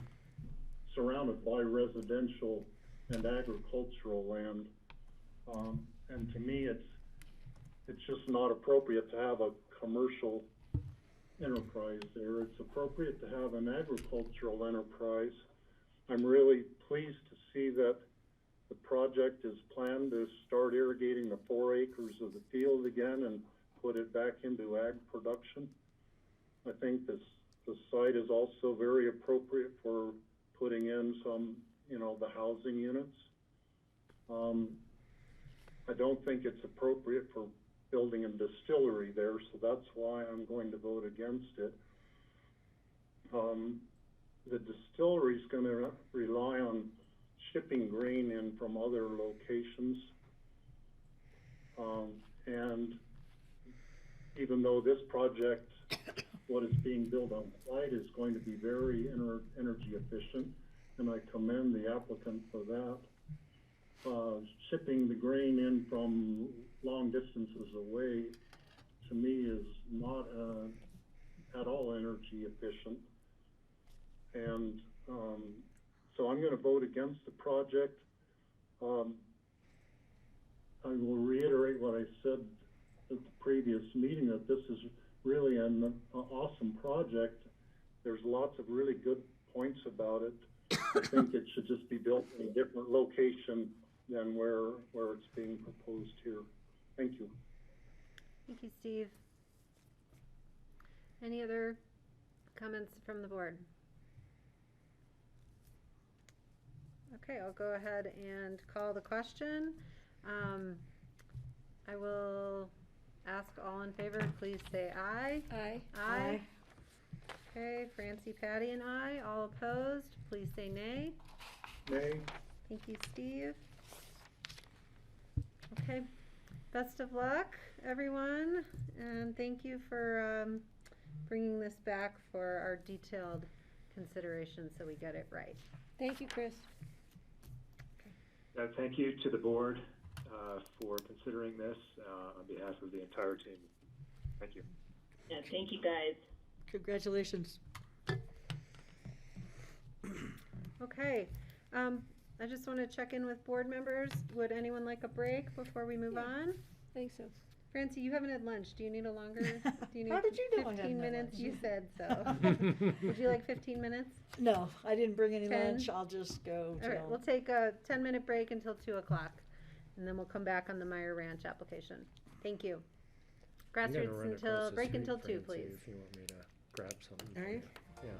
surrounded by residential and agricultural land. And to me, it's just not appropriate to have a commercial enterprise there. It's appropriate to have an agricultural enterprise. I'm really pleased to see that the project is planned to start irrigating the 4 acres of the field again and put it back into ag production. I think the site is also very appropriate for putting in some, the housing units. I don't think it's appropriate for building a distillery there, so that's why I'm going to vote against it. The distillery is going to rely on shipping grain in from other locations. And even though this project, what is being built on site, is going to be very energy efficient, and I commend the applicant for that. Shipping the grain in from long distances away, to me, is not at all energy efficient. And so I'm going to vote against the project. I will reiterate what I said at the previous meeting, that this is really an awesome project. There's lots of really good points about it. I think it should just be built in a different location than where it's being proposed here. Thank you. Thank you, Steve. Any other comments from the board? Okay, I'll go ahead and call the question. I will ask all in favor, please say aye. Aye. Aye. Okay, Francie, Patty, and I. All opposed, please say nay. Nay. Thank you, Steve. Okay, best of luck, everyone, and thank you for bringing this back for our detailed consideration so we get it right. Thank you, Chris. Thank you to the board for considering this on behalf of the entire team. Thank you. Yeah, thank you, guys. Congratulations. Okay, I just want to check in with board members. Would anyone like a break before we move on? I think so. Francie, you haven't had lunch. Do you need a longer? Do you need How did you know I 15 hadn't had minutes? lunch? You said so. Would you like 15 minutes? No, I didn't bring any 10? lunch. I'll just go All right, till. we'll take a 10-minute break until 2 o'clock, and then we'll come back on the Meyer Ranch application. Thank you. I'm gonna Grassroots run until across the break street, until 2, Francie, please. If you want me to grab something. All right. Yeah.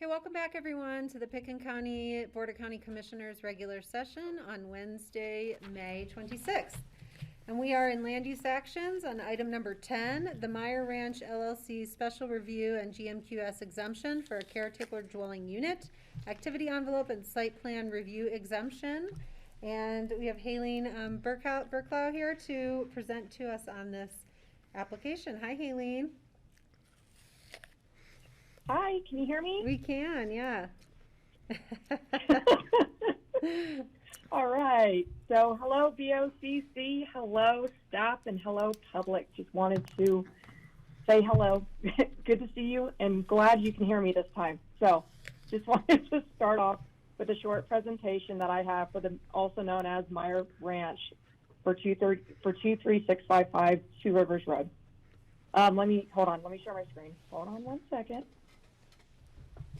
Okay, welcome back everyone to the Pickens County Board of County Commissioners regular session on Wednesday, May 26th. And we are in land use actions on item number 10, the Meyer Ranch LLC special review and GMQS exemption for a caretaker dwelling unit, activity envelope and site plan review exemption. And we have Haleen Burklau here to present to us on this application. Hi, Haleen. Hi, can you hear me? We can, yeah. All right. So hello, BOCC, hello, staff, and hello, public. Just wanted to say hello. Good to see you, and glad you can hear me this time. So just wanted to start off with a short presentation that I have for the also known as Meyer Ranch for 23655 Two Rivers Road. Let me share my screen. Hold on one second.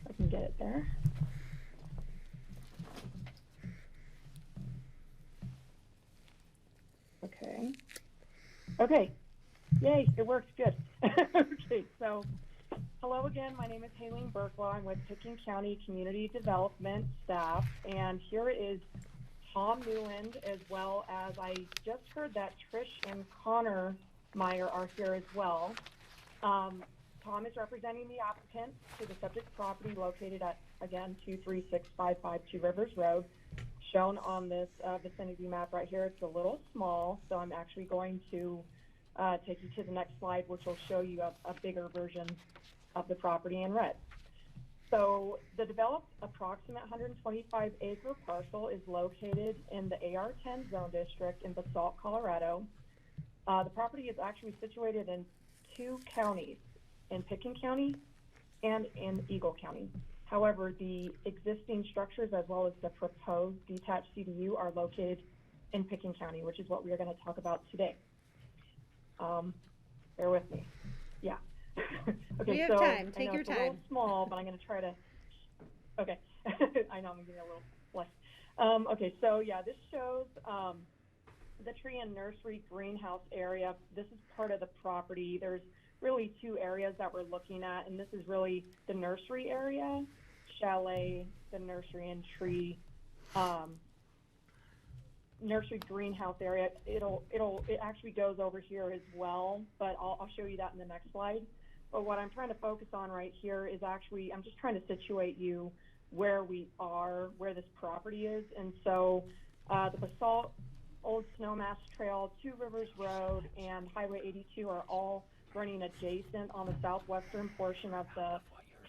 I can get it there. Okay. Yay, it works good. Okay, so hello again. My name is Haleen Burklau. I'm with Pickens County Community Development staff, and here is Tom Newland, as well as I just heard that Trish and Connor Meyer are here as well. Tom is representing the applicant to the subject property located at, again, 23655 Two Rivers Road, shown on this vicinity map right here. It's a little small, so I'm actually going to take you to the next slide, which will show you a bigger version of the property in red. So the developed approximate 125-acre parcel is located in the AR-10 zone district in BOCC, Colorado. The property is actually situated in two counties, in Pickens County and in Eagle County. However, the existing structures as well as the proposed detached CDU are located in Pickens County, which is what we are going to talk about today. Bear with me. Yeah. Okay, we have so time. Take I know your it's time. a little small, but I'm going to try to. Okay. I know I'm getting a little less. Okay, so yeah, this shows the tree and nursery greenhouse area. This is part of the property. There's really two areas that we're looking at, and this is really the nursery area, chalet, the nursery and tree, nursery greenhouse area. It actually goes over here as well, but I'll show you that in the next slide. But what I'm trying to focus on right here is actually, I'm just trying to situate you where we are, where this property is. And so the Basalt, Old Snowmass Trail, Two Rivers Road, and Highway 82 are all running adjacent on the southwestern portion of the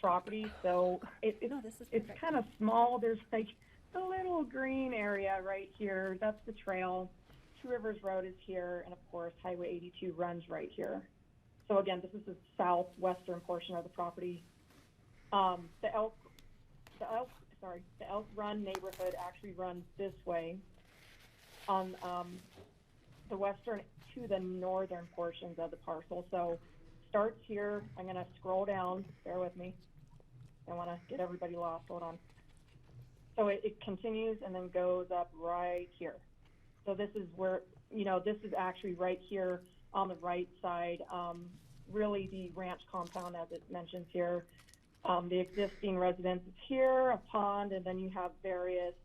property. So it's kind of small. There's like a little green area right here. That's the trail. Two Rivers Road is here, and of course Highway 82 runs right here. So again, this is the southwestern portion of the property. The Elk Run neighborhood actually runs this way on the western to the northern portions of the parcel. So starts here. I'm going to scroll down. Bear with me. I want to get everybody lost. Hold on. So it continues and then goes up right here. So this is where, this is actually right here on the right side, really the ranch compound as it mentions here. The existing residence is here, a pond, and then you have various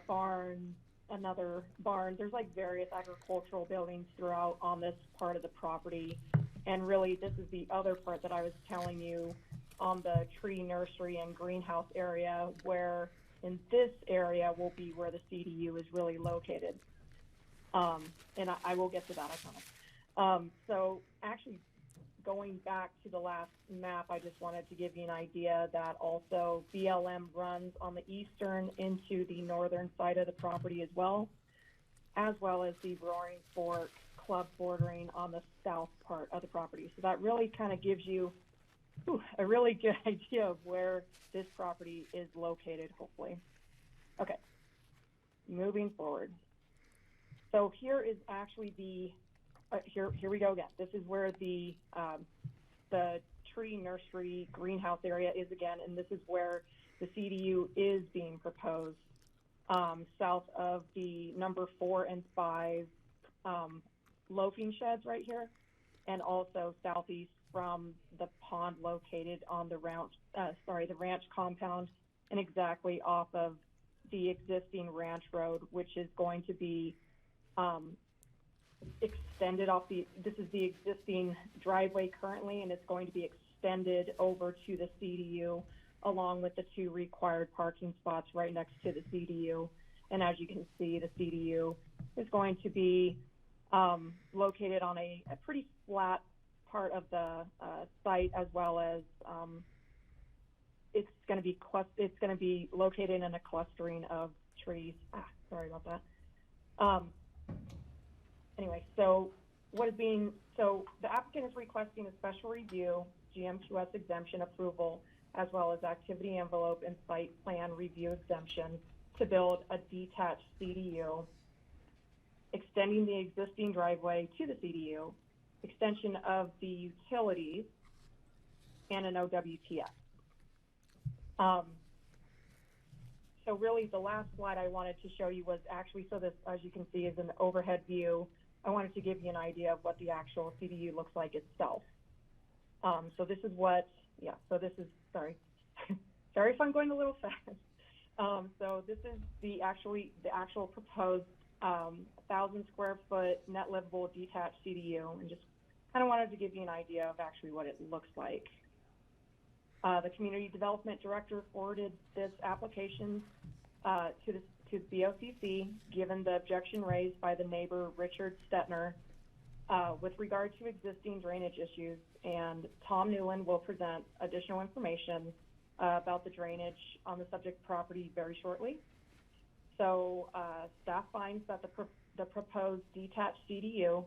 barns, another barn. There's like various agricultural buildings throughout on this part of the property. And really, this is the other part that I was telling you on the tree nursery and greenhouse area, where in this area will be where the CDU is really located. And I will get to that, I promise. So actually, going back to the last map, I just wanted to give you an idea that also BLM runs on the eastern into the northern side of the property as well as the Roaring Fork Club bordering on the south part of the property. So that really kind of gives you a really good idea of where this property is located, hopefully. Okay, moving forward. So here is actually the here we go again. This is where the tree nursery greenhouse area is again, and this is where the CDU is being proposed, south of the number 4 and 5 loafing sheds right here, and also southeast from the pond located on the ranch compound and exactly off of the existing ranch road, which is going to be extended off this is the existing driveway currently, and it's going to be extended over to the CDU along with the 2 required parking spots right next to the CDU. And as you can see, the CDU is going to be located on a pretty flat part of the site, as well as it's going to be located in a clustering of trees. Sorry about that. Anyway, so the applicant is requesting a special review, GMQS exemption approval, as well as activity envelope and site plan review exemption to build a detached CDU, extending the existing driveway to the CDU, extension of the utilities, and an OWTS. So really the last slide I wanted to show you was actually, so this, as you can see, is an overhead view. I wanted to give you an idea of what the actual CDU looks like itself. So this is sorry, sorry if I'm going a little fast. So this is the actual proposed 1,000 square foot net livable detached CDU, and just kind of wanted to give you an idea of actually what it looks like. The community development director forwarded this application to BOCC, given the objection raised by the neighbor Richard Stetner with regard to existing drainage issues, and Tom Newland will present additional information about the drainage on the subject property very shortly. So staff finds that the proposed detached CDU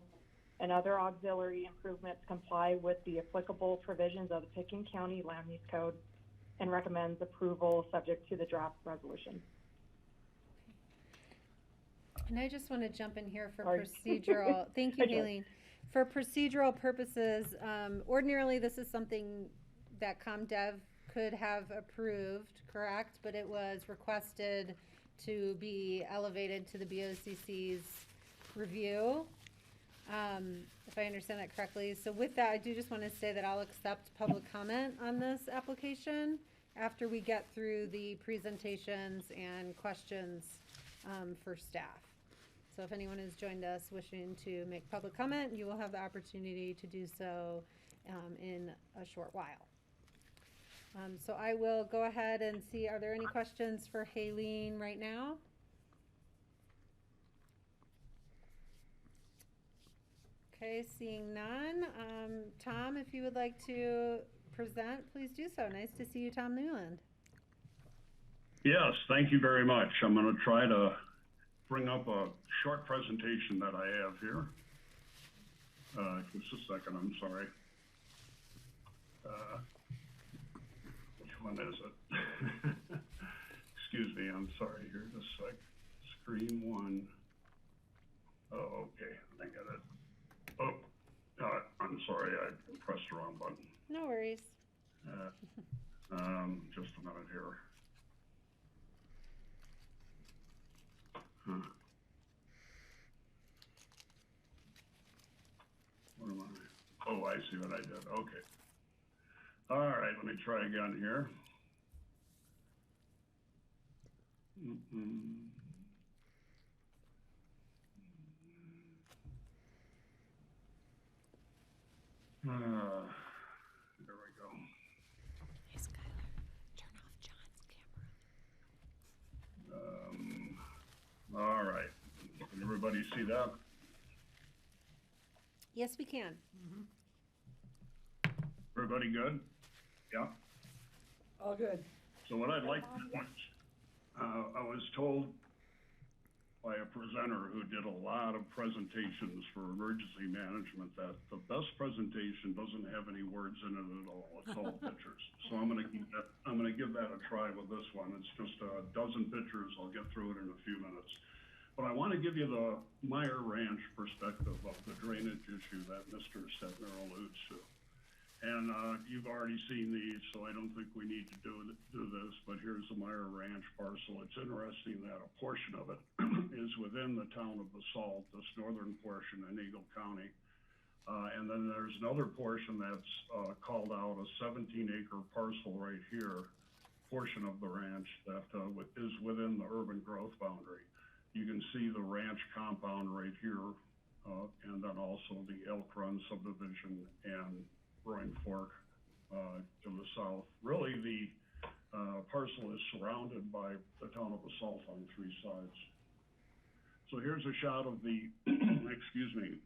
and other auxiliary improvements comply with the applicable provisions of the Pickens County Land Use Code and recommends approval subject to the draft resolution. And I just want to jump in here for Sorry. procedural. Thank you, Aileen. For procedural purposes, ordinarily this is something that ComDev could have approved, correct? But it was requested to be elevated to the BOCC's review, if I understand that correctly. So with that, I do just want to say that I'll accept public comment on this application after we get through the presentations and questions for staff. So if anyone has joined us wishing to make public comment, you will have the opportunity to do so in a short while. So I will go ahead and see, are there any questions for Haleen right now? Okay, seeing none. Tom, if you would like to present, please do so. Nice to see you, Tom Newland. Yes, thank you very much. I'm going to try to bring up a short presentation that I have here. Just a second, I'm sorry. Which one is it? Excuse me, I'm sorry. Here, just a sec. Screen one. Oh, okay, I got it. Oh, I'm sorry, I pressed the wrong button. No worries. Just a minute here. What am I? Oh, I see what I did. Okay. All right, let me try again here. There we go. Hey, Skylar, turn off John's camera. All right. Can everybody see that? Yes, we can. Everybody good? Yeah? All good. So what I'd like to do, I was told by a presenter who did a lot of presentations for emergency management that the best presentation doesn't have any words in it at all. It's all pictures. So I'm going to give that a try with this one. It's just a dozen pictures. I'll get through it in a few minutes. But I want to give you the Meyer Ranch perspective of the drainage issue that Mr. Stetner alludes to. And you've already seen these, so I don't think we need to do this, but here's the Meyer Ranch parcel. It's interesting that a portion of it is within the town of Basalt, this northern portion in Eagle County. And then there's another portion that's called out, a 17-acre parcel right here, portion of the ranch that is within the urban growth boundary. You can see the ranch compound right here, and then also the Elk Run subdivision and Roaring Fork to the south. Really, the parcel is surrounded by the town of Basalt on three sides. So here's a shot of the, excuse me,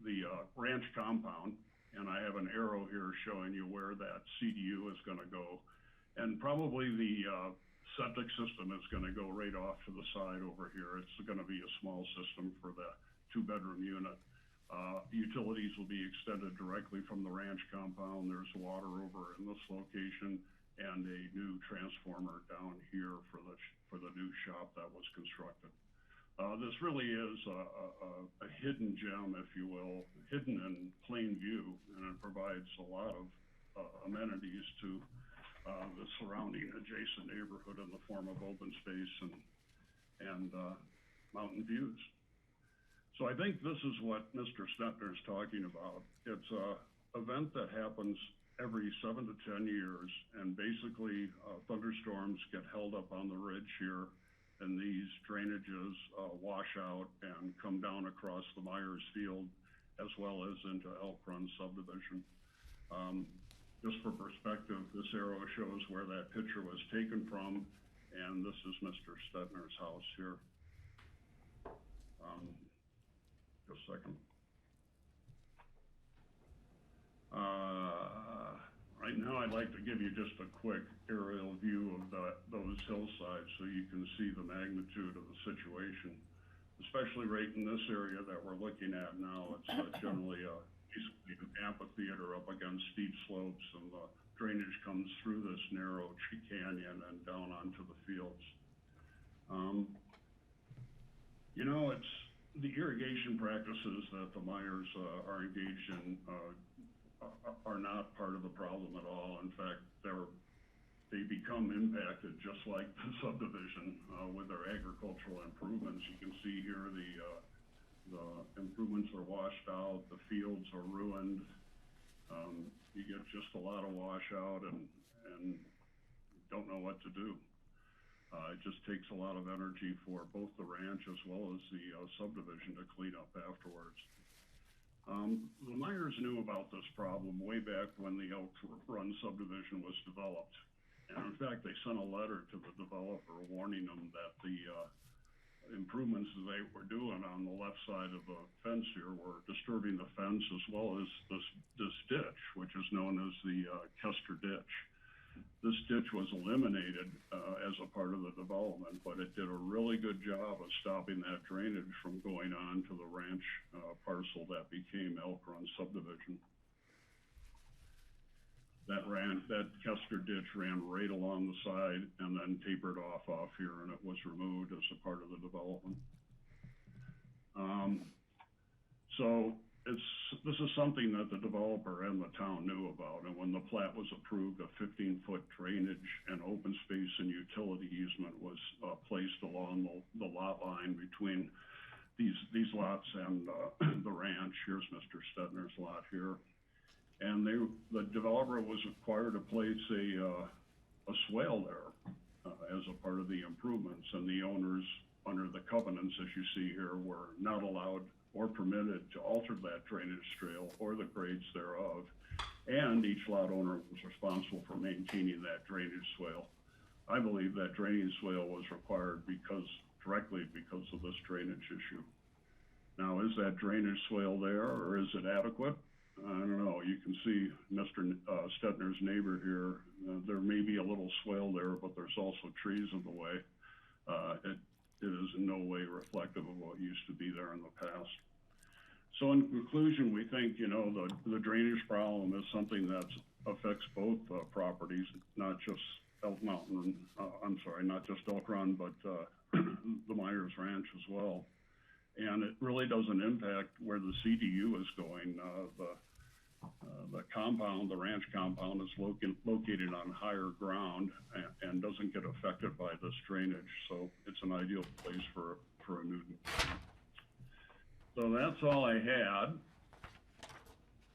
the ranch compound, and I have an arrow here showing you where that CDU is going to go. And probably the septic system is going to go right off to the side over here. It's going to be a small system for the two-bedroom unit. Utilities will be extended directly from the ranch compound. There's water over in this location and a new transformer down here for the new shop that was constructed. This really is a hidden gem, if you will, hidden in plain view, and it provides a lot of amenities to the surrounding adjacent neighborhood in the form of open space and mountain views. So I think this is what Mr. Stetner is talking about. It's an event that happens every 7 to 10 years, and basically thunderstorms get held up on the ridge here, and these drainages wash out and come down across the Myers Field as well as into Elk Run subdivision. Just for perspective, this arrow shows where that picture was taken from, and this is Mr. Stetner's house here. Just a second. Right now, I'd like to give you just a quick aerial view of those hillsides so you can see the magnitude of the situation, especially right in this area that we're looking at now. It's generally basically an amphitheater up against steep slopes, and the drainage comes through this narrow tree canyon and down onto the fields. You know, it's the irrigation practices that the Myers are engaged in are not part of the problem at all. In fact, they become impacted just like the subdivision with their agricultural improvements. You can see here the improvements are washed out, the fields are ruined. You get just a lot of washout and don't know what to do. It just takes a lot of energy for both the ranch as well as the subdivision to clean up afterwards. The Myers knew about this problem way back when the Elk Run subdivision was developed. And in fact, they sent a letter to the developer warning them that the improvements that they were doing on the left side of the fence here were disturbing the fence as well as this ditch, which is known as the Kester Ditch. This ditch was eliminated as a part of the development, but it did a really good job of stopping that drainage from going on to the ranch parcel that became Elk Run subdivision. That Kester Ditch ran right along the side and then tapered off here, and it was removed as a part of the development. So this is something that the developer and the town knew about, and when the plat was approved, a 15-foot drainage and open space and utility easement was placed along the lot line between these lots and the ranch. Here's Mr. Stetner's lot here. And the developer was required to place a swale there as a part of the improvements, and the owners, under the covenants, as you see here, were not allowed or permitted to alter that drainage trail or the grades thereof, and each lot owner was responsible for maintaining that drainage swale. I believe that drainage swale was required directly because of this drainage issue. Now, is that drainage swale there, or is it adequate? I don't know. You can see Mr. Stetner's neighbor here. There may be a little swale there, but there's also trees in the way. It is in no way reflective of what used to be there in the past. So in conclusion, we think, you know, the drainage problem is something that affects both properties, not just Elk Mountain, not just Elk Run, but the Myers Ranch as well. And it really doesn't impact where the CDU is going. The compound, the ranch compound, is located on higher ground and doesn't get affected by this drainage. So it's an ideal place for a new. So that's all I had.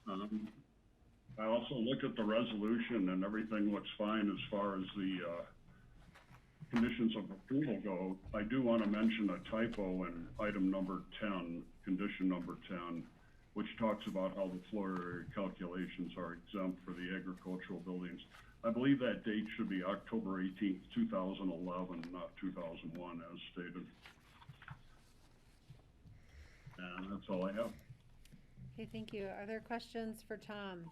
I also looked at the resolution and everything looks fine as far as the conditions of approval go. I do want to mention a typo in item number 10, condition number 10, which talks about how the floor area calculations are exempt for the agricultural buildings. I believe that date should be October 18th, 2011, not 2001 as stated. And that's all I have. Okay, thank you. Are there questions for Tom?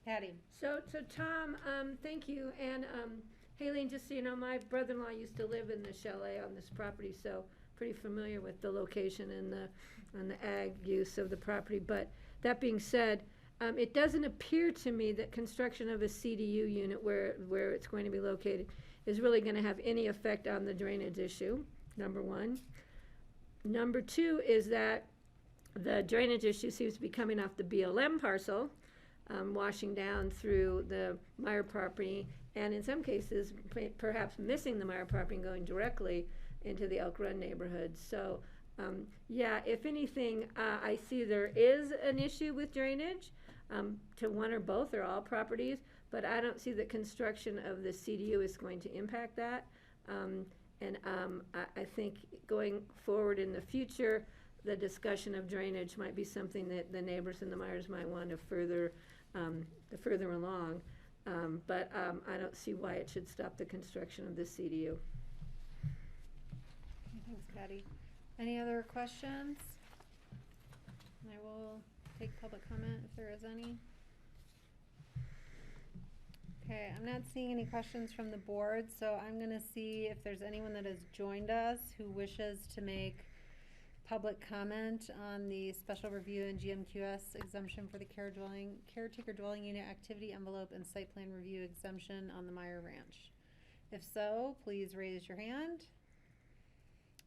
Patty? So Tom, thank you, and Haleen, just so you know, my brother-in-law used to live in the chalet on this property, so pretty familiar with the location and the ag use of the property. But that being said, it doesn't appear to me that construction of a CDU unit where it's going to be located is really going to have any effect on the drainage issue, number one. Number two is that the drainage issue seems to be coming off the BLM parcel, washing down through the Meyer property, and in some cases, perhaps missing the Meyer property and going directly into the Elk Run neighborhood. So, yeah, if anything, I see there is an issue with drainage to one or both or all properties, but I don't see that construction of the CDU is going to impact that. I think going forward in the future, the discussion of drainage might be something that the neighbors and the Myers might want to further along. But I don't see why it should stop the construction of the CDU. Thanks, Patty. Any other questions? I will take public comment if there is any. Okay, I'm not seeing any questions from the board, so I'm going to see if there's anyone that has joined us who wishes to make public comment on the special review and GMQS exemption for the caretaker dwelling unit activity envelope and site plan review exemption on the Meyer Ranch. If so, please raise your hand.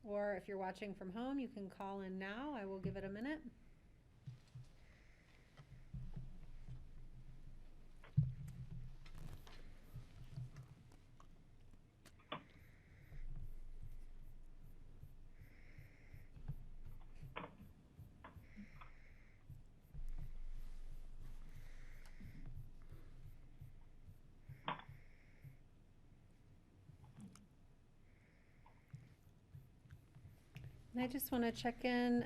Or if you're watching from home, you can call in now. I will give it a minute. And I just want to check in,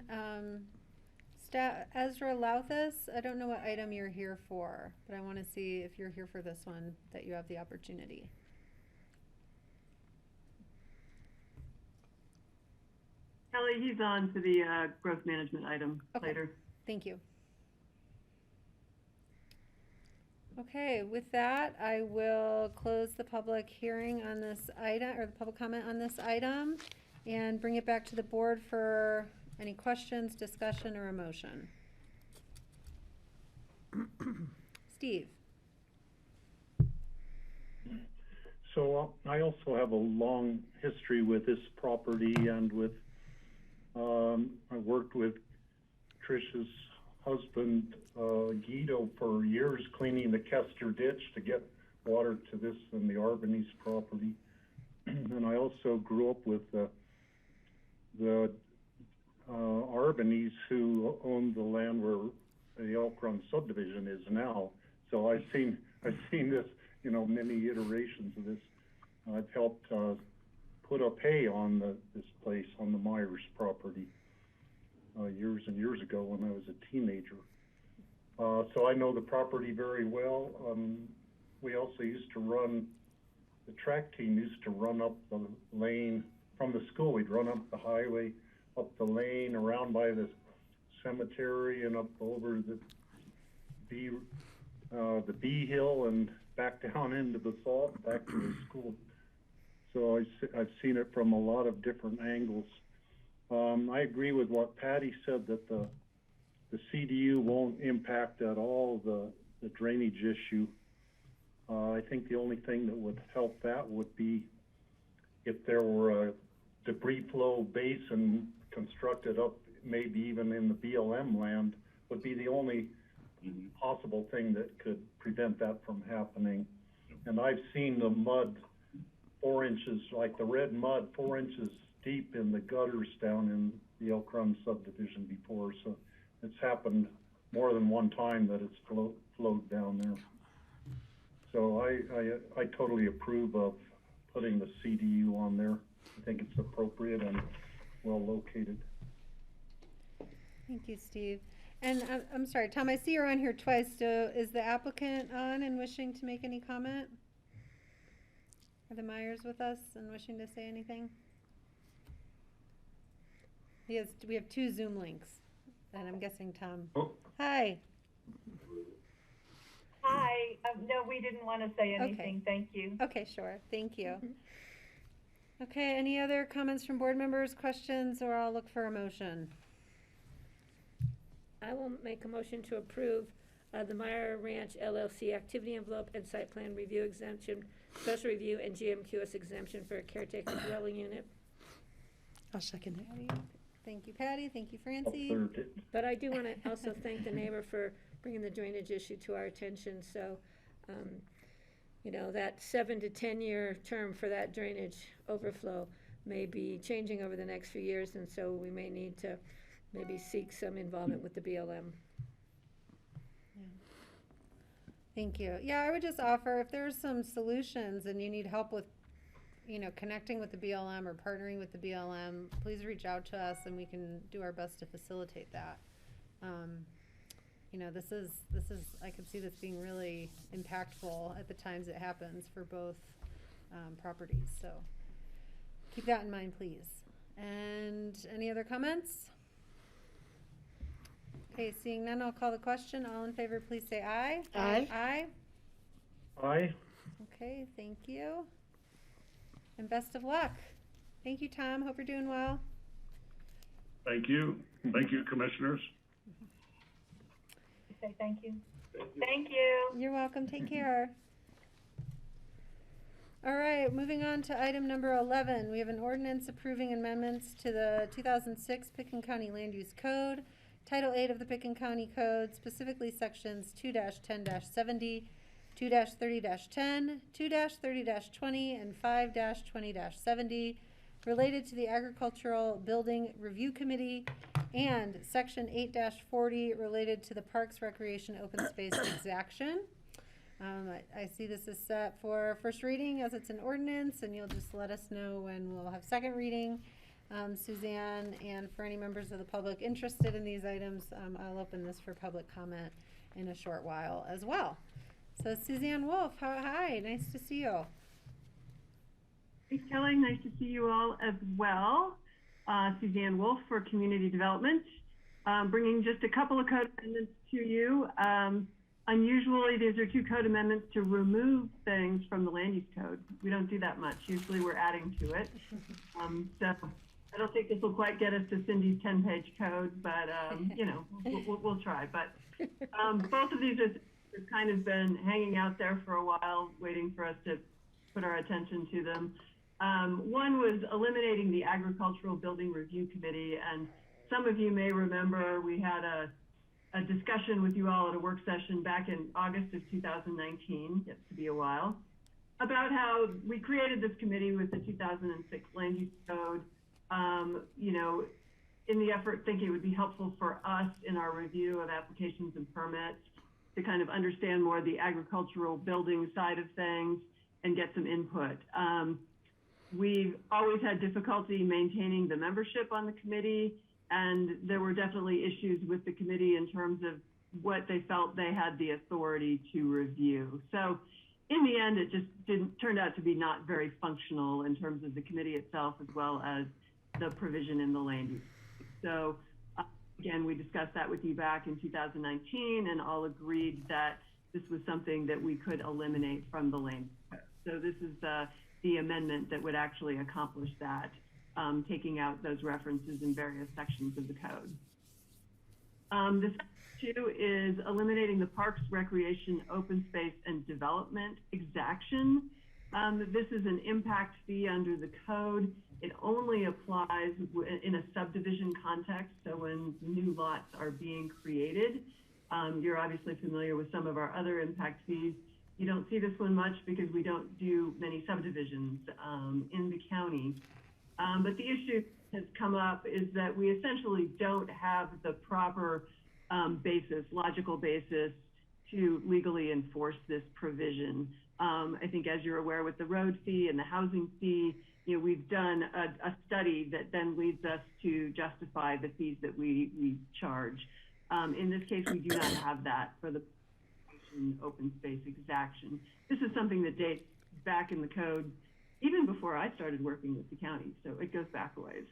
Ezra Louthus, I don't know what item you're here for, but I want to see if you're here for this one, that you have the opportunity. Kelly, he's on to the growth management item later. Thank you. Okay, with that, I will close the public hearing on this item, or the public comment on this item, and bring it back to the board for any questions, discussion, or a motion. Steve. So I also have a long history with this property and with, I worked with Trish's husband, Guido, for years cleaning the Kester ditch to get water to this and the Arbanese property. And I also grew up with the Arbanese who owned the land where the Elk Run subdivision is now. So I've seen this, you know, many iterations of this. I've helped put up hay on this place on the Myers property years and years ago when I was a teenager. So I know the property very well. We also used to run, the track team used to run up the lane from the school. We'd run up the highway, up the lane, around by the cemetery and up over the B hill and back down into the salt, back to the school. So I've seen it from a lot of different angles. I agree with what Patty said, that the CDU won't impact at all the drainage issue. I think the only thing that would help that would be if there were a debris flow basin constructed up, maybe even in the BLM land, would be the only possible thing that could prevent that from happening. And I've seen the mud 4 inches, like the red mud, 4 inches deep in the gutters down in the Elk Run subdivision before. So it's happened more than one time that it's flowed down there. So I totally approve of putting the CDU on there. I think it's appropriate and well located. Thank you, Steve. And I'm sorry, Tom, I see you're on here twice. So is the applicant on and wishing to make any comment? Are the Myers with us and wishing to say anything? We have 2 Zoom links, and I'm guessing Tom. Oh. Hi. Hi. No, we didn't want to say anything. Okay. Thank you. Okay, sure. Thank you. Okay, any other comments from board members, questions, or I'll look for a motion? I will make a motion to approve the Meyer Ranch LLC activity envelope and site plan review exemption, special review, and GMQS exemption for a caretaker dwelling unit. I'll second it. Thank you, Patty. Thank you, Francie. But I do want to also thank the neighbor for bringing the drainage issue to our attention. So, you know, that 7 to 10 year term for that drainage overflow may be changing over the next few years, and so we may need to maybe seek some involvement with the BLM. Thank you. Yeah, I would just offer, if there's some solutions and you need help with, you know, connecting with the BLM or partnering with the BLM, please reach out to us and we can do our best to facilitate that. You know, this is, I could see this being really impactful at the times it happens for both properties. So keep that in mind, please. And any other comments? Okay, seeing none, I'll call the question. All in favor, please say aye. Aye. Aye. Aye. Okay, thank you. And best of luck. Thank you, Tom. Hope you're doing well. Thank you. Thank you, commissioners. Say thank you. Thank you. You're welcome. Take care. All right, moving on to item number 11. We have an ordinance approving amendments to the 2006 Pickens County Land Use Code, Title 8 of the Pickens County Code, specifically sections 2-10-70, 2-30-10, 2-30-20, and 5-20-70, related to the Agricultural Building Review Committee, and section 8-40, related to the Parks, Recreation, Open Space exaction. I see this is set for first reading as it's an ordinance, and you'll just let us know when we'll have second reading. Suzanne, and for any members of the public interested in these items, I'll open this for public comment in a short while as well. So Suzanne Wolf, hi, nice to see you. Thanks, Kelly. Nice to see you all as well. Suzanne Wolf for Community Development. Bringing just a couple of code amendments to you. Unusually, these are 2 code amendments to remove things from the land use code. We don't do that much. Usually we're adding to it. So I don't think this will quite get us to Cindy's 10-page code, but you know, we'll try. But both of these have kind of been hanging out there for a while, waiting for us to put our attention to them. One was eliminating the Agricultural Building Review Committee, and some of you may remember we had a discussion with you all at a work session back in August of 2019, gets to be a while, about how we created this committee with the 2006 Land Use Code, you know, in the effort thinking it would be helpful for us in our review of applications and permits to kind of understand more the agricultural building side of things and get some input. We've always had difficulty maintaining the membership on the committee, and there were definitely issues with the committee in terms of what they felt they had the authority to review. So in the end, it just turned out to be not very functional in terms of the committee itself, as well as the provision in the land use. So again, we discussed that with you back in 2019 and all agreed that this was something that we could eliminate from the land use. So this is the amendment that would actually accomplish that, taking out those references in various sections of the code. This too is eliminating the Parks, Recreation, Open Space, and Development exaction. This is an impact fee under the code. It only applies in a subdivision context, so when new lots are being created. You're obviously familiar with some of our other impact fees. You don't see this one much because we don't do many subdivisions in the county. But the issue has come up is that we essentially don't have the proper logical basis to legally enforce this provision. I think as you're aware with the road fee and the housing fee, we've done a study that then leads us to justify the fees that we charge. In this case, we do not have that for the open space exaction. This is something that dates back in the code even before I started working with the county, so it goes back a ways.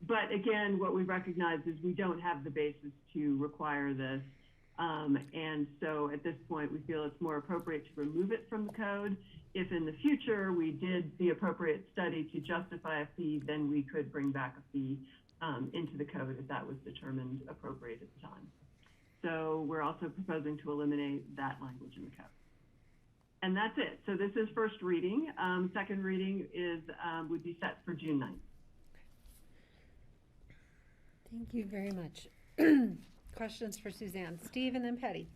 But again, what we recognize is we don't have the basis to require this. And so at this point, we feel it's more appropriate to remove it from the code. If in the future we did the appropriate study to justify a fee, then we could bring back a fee into the code if that was determined appropriate at the time. So we're also proposing to eliminate that language in the code. And that's it. So this is first reading. Second reading is would be set for June 9th. Thank you very much. Questions for Suzanne? Steve and then Patty.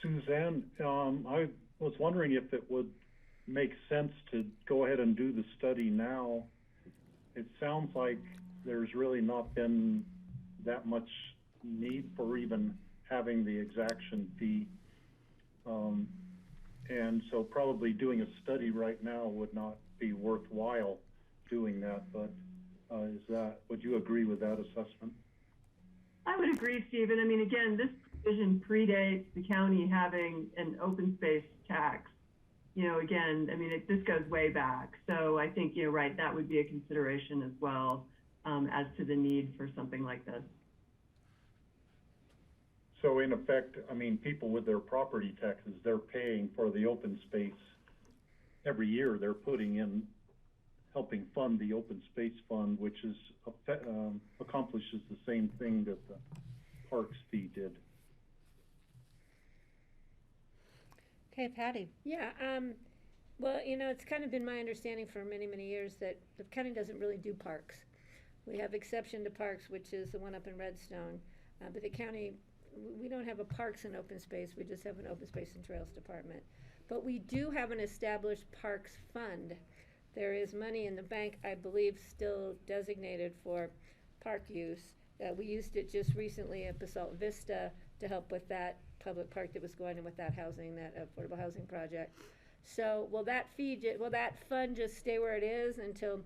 Suzanne, I was wondering if it would make sense to go ahead and do the study now. It sounds like there's really not been that much need for even having the exaction fee. And so probably doing a study right now would not be worthwhile doing that, but would you agree with that assessment? I would agree, Stephen. I mean, again, this provision predates the county having an open space tax. Again, I mean, this goes way back. So I think you're right, that would be a consideration as well as to the need for something like this. So in effect, I mean, people with their property taxes, they're paying for the open space every year. They're putting in, helping fund the open space fund, which is accomplishes the same thing that the parks fee did. Okay, Patty. Yeah, well, it's kind of been my understanding for many, many years that the county doesn't really do parks. We have exception to parks, which is the one up in Redstone, but the county, we don't have a parks and open space, we just have an open space and trails department. But we do have an established parks fund. There is money in the bank, I believe, still designated for park use. We used it just recently at Basalt Vista to help with that public park that was going in with that housing, that affordable housing project. So will that fund just stay where it is until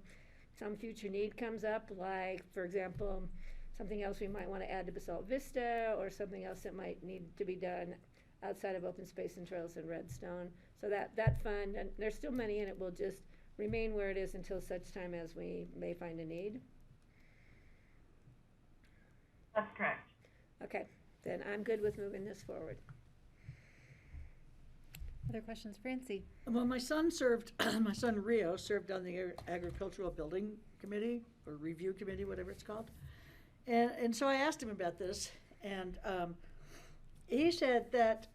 some future need comes up, like, for example, something else we might want to add to Basalt Vista, or something else that might need to be done outside of open space and trails in Redstone? So that fund, and there's still money in it, will just remain where it is until such time as we may find a need? That's correct. Okay, then I'm good with moving this forward. Other questions, Francie? Well, my son Rio served on the Agricultural Building Committee, or Review Committee, whatever it's called. And so I asked him about this, and he said that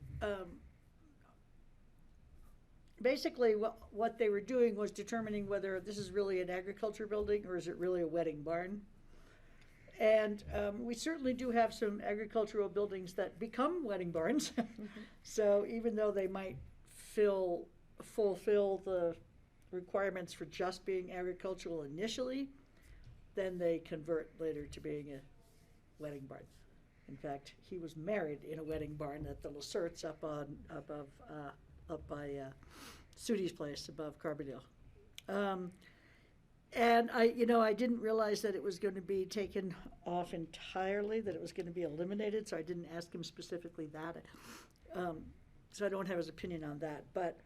basically what they were doing was determining whether this is really an agriculture building or is it really a wedding barn. And we certainly do have some agricultural buildings that become wedding barns. So even though they might fulfill the requirements for just being agricultural initially, then they convert later to being a wedding barn. In fact, he was married in a wedding barn at the Lacerts up by Sudi's place above Carbondale. And I didn't realize that it was going to be taken off entirely, that it was going to be eliminated, so I didn't ask him specifically that. So I don't have his opinion on that. But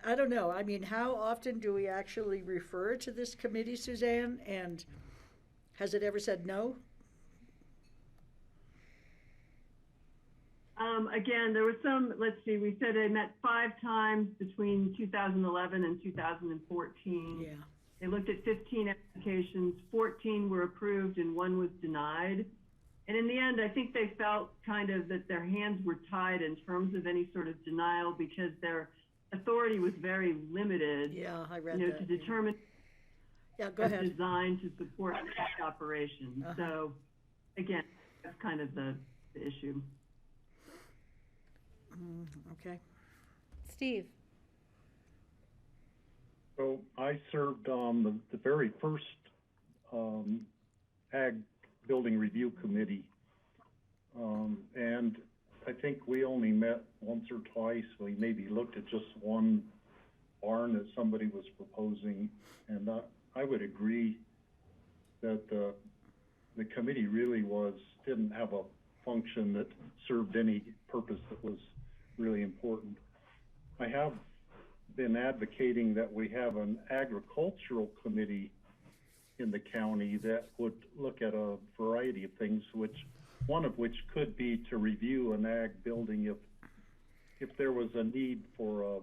I don't know. I mean, how often do we actually refer to this committee, Suzanne? And has it ever said no? Again, there was let's see, we said they met 5 times between 2011 and 2014. Yeah. They looked at 15 applications, 14 were approved and 1 was denied. And in the end, I think they felt kind of that their hands were tied in terms of any sort of denial because their authority was very limited. Yeah, I read that. To determine go ahead. Designed to support operations. So again, that's kind of the issue. Okay. Steve. So I served on the very first Ag Building Review Committee. And I think we only met once or twice. We maybe looked at just one barn that somebody was proposing. And I would agree that the committee really didn't have a function that served any purpose that was really important. I have been advocating that we have an agricultural committee in the county that would look at a variety of things, one of which could be to review an ag building if there was a need for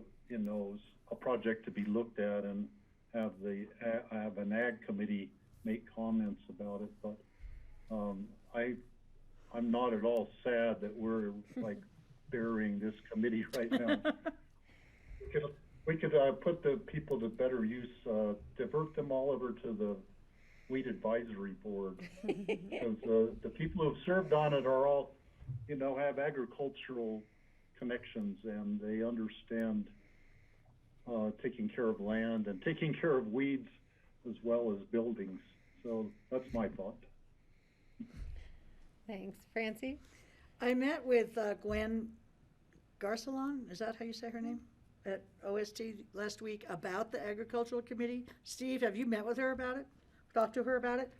a project to be looked at, and have an ag committee make comments about it. But I'm not at all sad that we're like burying this committee right now. We could put the people to better use, divert them all over to the Wheat Advisory Board, because the people who've served on it are all, have agricultural connections, and they understand taking care of land and taking care of weeds as well as buildings. So that's my thought. Thanks. Francie? I met with Gwen Garcelon, is that how you say her name? At OST last week about the Agricultural Committee. Steve, have you met with her about it? Talked to her about it?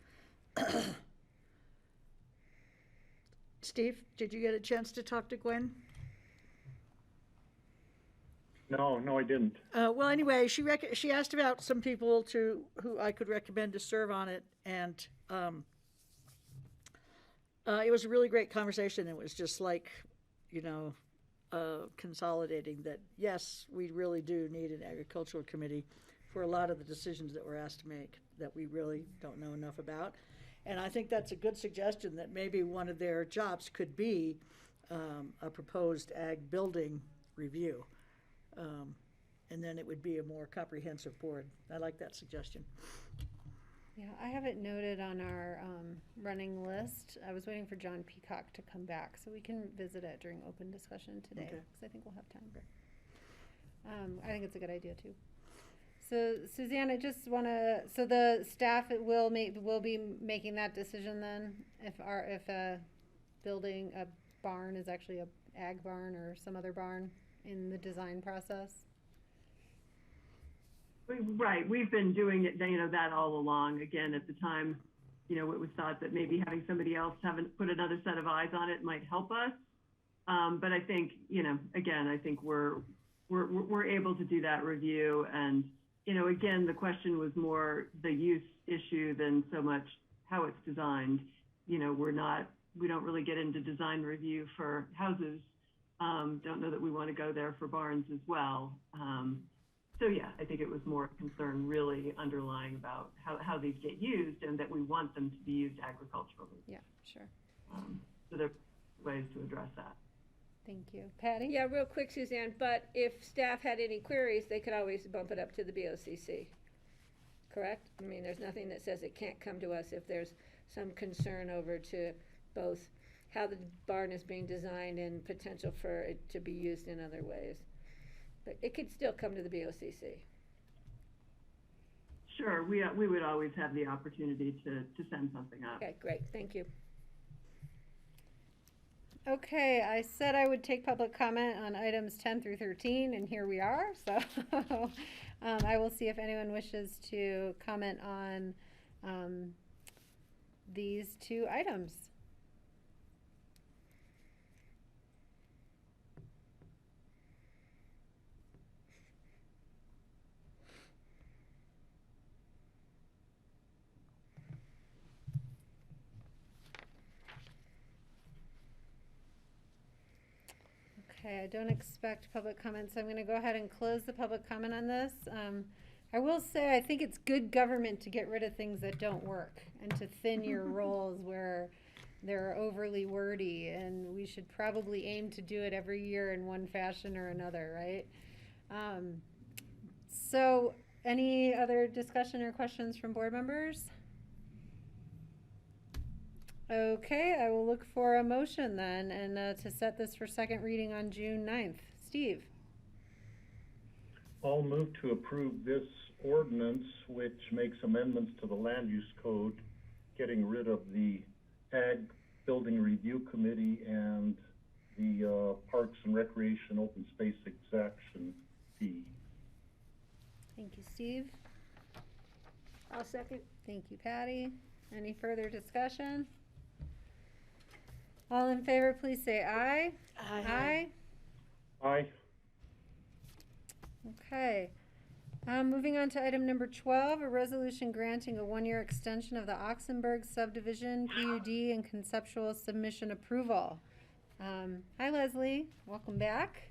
Steve, did you get a chance to talk to Gwen? No, I didn't. Well, anyway, she asked about some people who I could recommend to serve on it, and it was a really great conversation. It was just like, consolidating that, yes, we really do need an agricultural committee for a lot of the decisions that we're asked to make that we really don't know enough about. And I think that's a good suggestion, that maybe one of their jobs could be a proposed ag building review. And then it would be a more comprehensive board. I like that suggestion. Yeah, I have it noted on our running list. I was waiting for John Peacock to come back so we can visit it during open discussion today, because I think we'll have time. I think it's a good idea too. So Suzanne, I just want to. So the staff will be making that decision then, if a building a barn is actually a ag barn or some other barn in the design process. Right, we've been doing it, that all along. Again, at the time, it was thought that maybe having somebody else put another set of eyes on it might help us. But I think, again, I think we're able to do that review. And, again, the question was more the use issue than so much how it's designed. We don't really get into design review for houses. Don't know that we want to go there for barns as well. So yeah, I think it was more concern really underlying about how these get used, and that we want them to be used agriculturally. Yeah, sure. So there are ways to address that. Thank you. Patty? Yeah, real quick, Suzanne, but if staff had any queries, they could always bump it up to the BOCC, correct? I mean, there's nothing that says it can't come to us if there's some concern over to both how the barn is being designed and potential for it to be used in other ways. But it could still come to the BOCC. Sure, we would always have the opportunity to send something up. Okay, great, thank you. Okay, I said I would take public comment on items 10 through 13, and here we are. So I will see if anyone wishes to comment on these two items. Okay, I don't expect public comments. I'm going to go ahead and close the public comment on this. I will say I think it's good government to get rid of things that don't work and to thin your roles where they're overly wordy, and we should probably aim to do it every year in one fashion or another, right? So any other discussion or questions from board members? Okay, I will look for a motion then, and to set this for second reading on June 9th. Steve? I'll move to approve this ordinance, which makes amendments to the land use code, getting rid of the Ag Building Review Committee and the Parks and Recreation Open Space Exaction fee. Thank you, Steve. I'll second. Thank you, Patty. Any further discussion? All in favor, please say aye. Aye. Aye. Okay. Moving on to item number 12, a resolution granting a one-year extension of the Oxenberg subdivision PUD and conceptual submission approval. Hi, Leslie. Welcome back.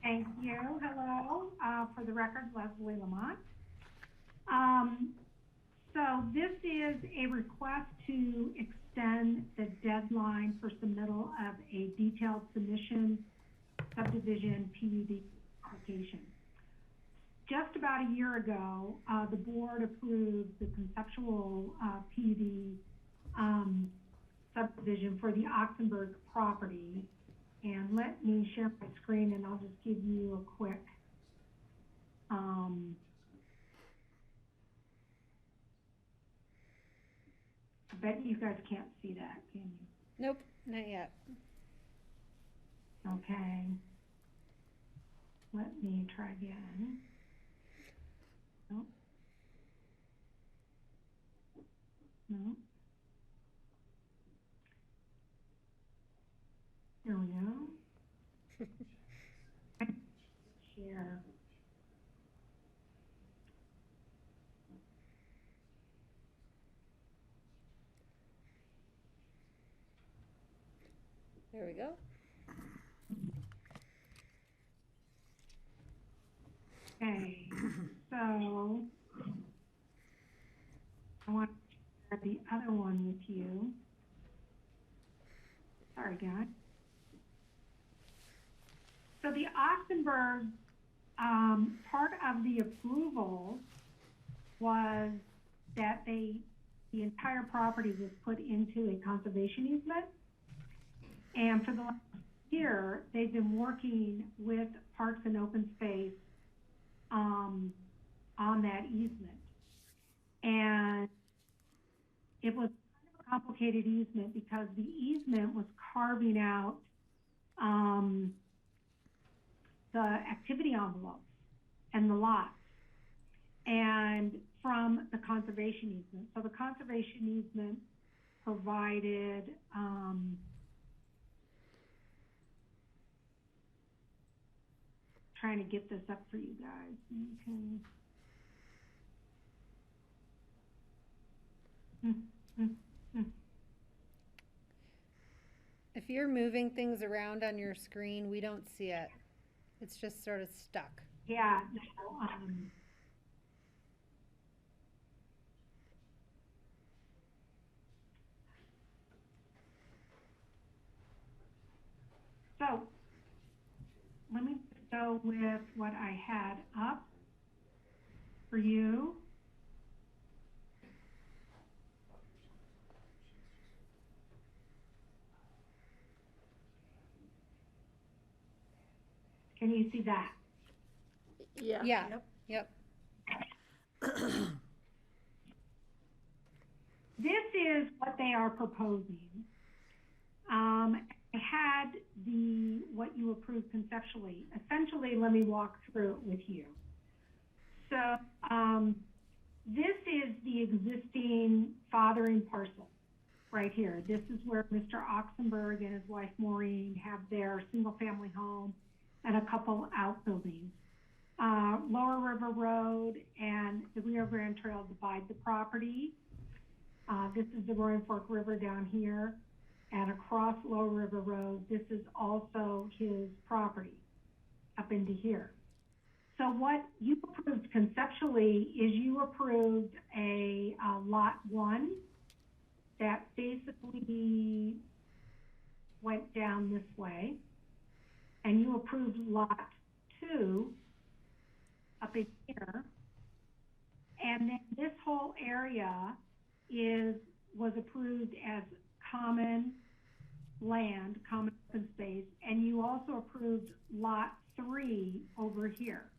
Thank you. Hello. For the record, Leslie Lamont. So this is a request to extend the deadline for submittal of a detailed submission subdivision PUD application. Just about a year ago, the board approved the conceptual PUD subdivision for the Oxenberg property. And let me share my screen and I'll just give you a quick I bet you guys can't see that, can you? Nope, not yet. Okay. Let me try again. Nope. No. Here we go. Share. There we go. Okay, so I want to share the other one with you. Sorry, guys. So the Oxenberg, part of the approval was that the entire property was put into a conservation easement. And for the last year, they've been working with Parks and Open Space on that easement. And it was kind of a complicated easement because the easement was carving out the activity envelopes and the lots and from the conservation easement. So the conservation easement provided trying to get this up for you guys. You can If you're moving things around on your screen, we don't see it. It's just sort of stuck. Yeah, no, so let me go with what I had up for you. Can you see that? Yeah. Yeah. Yep. This is what they are proposing. I had what you approved conceptually. Essentially, let me walk through it with you. So this is the existing fathering parcel right here. This is where Mr. Oxenberg and his wife Maureen have their single-family home and a couple outbuildings. Lower River Road and the Rio Grande Trail divide the property. This is the Roaring Fork River down here. And across Lower River Road, this is also his property up into here. So what you approved conceptually is you approved a lot 1 that basically went down this way. And you approved lot 2 up in here. And then this whole area was approved as common land, common open space, and you also approved lot 3 over here.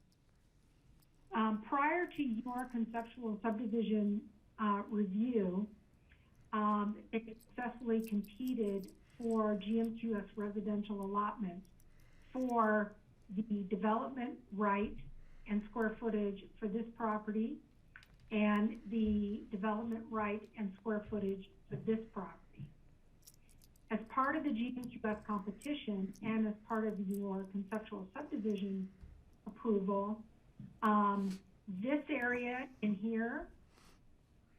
Prior to your conceptual subdivision review, it successfully competed for GMQS residential allotments for the development right and square footage for this property and the development right and square footage for this property. As part of the GMQS competition and as part of your conceptual subdivision approval, this area in here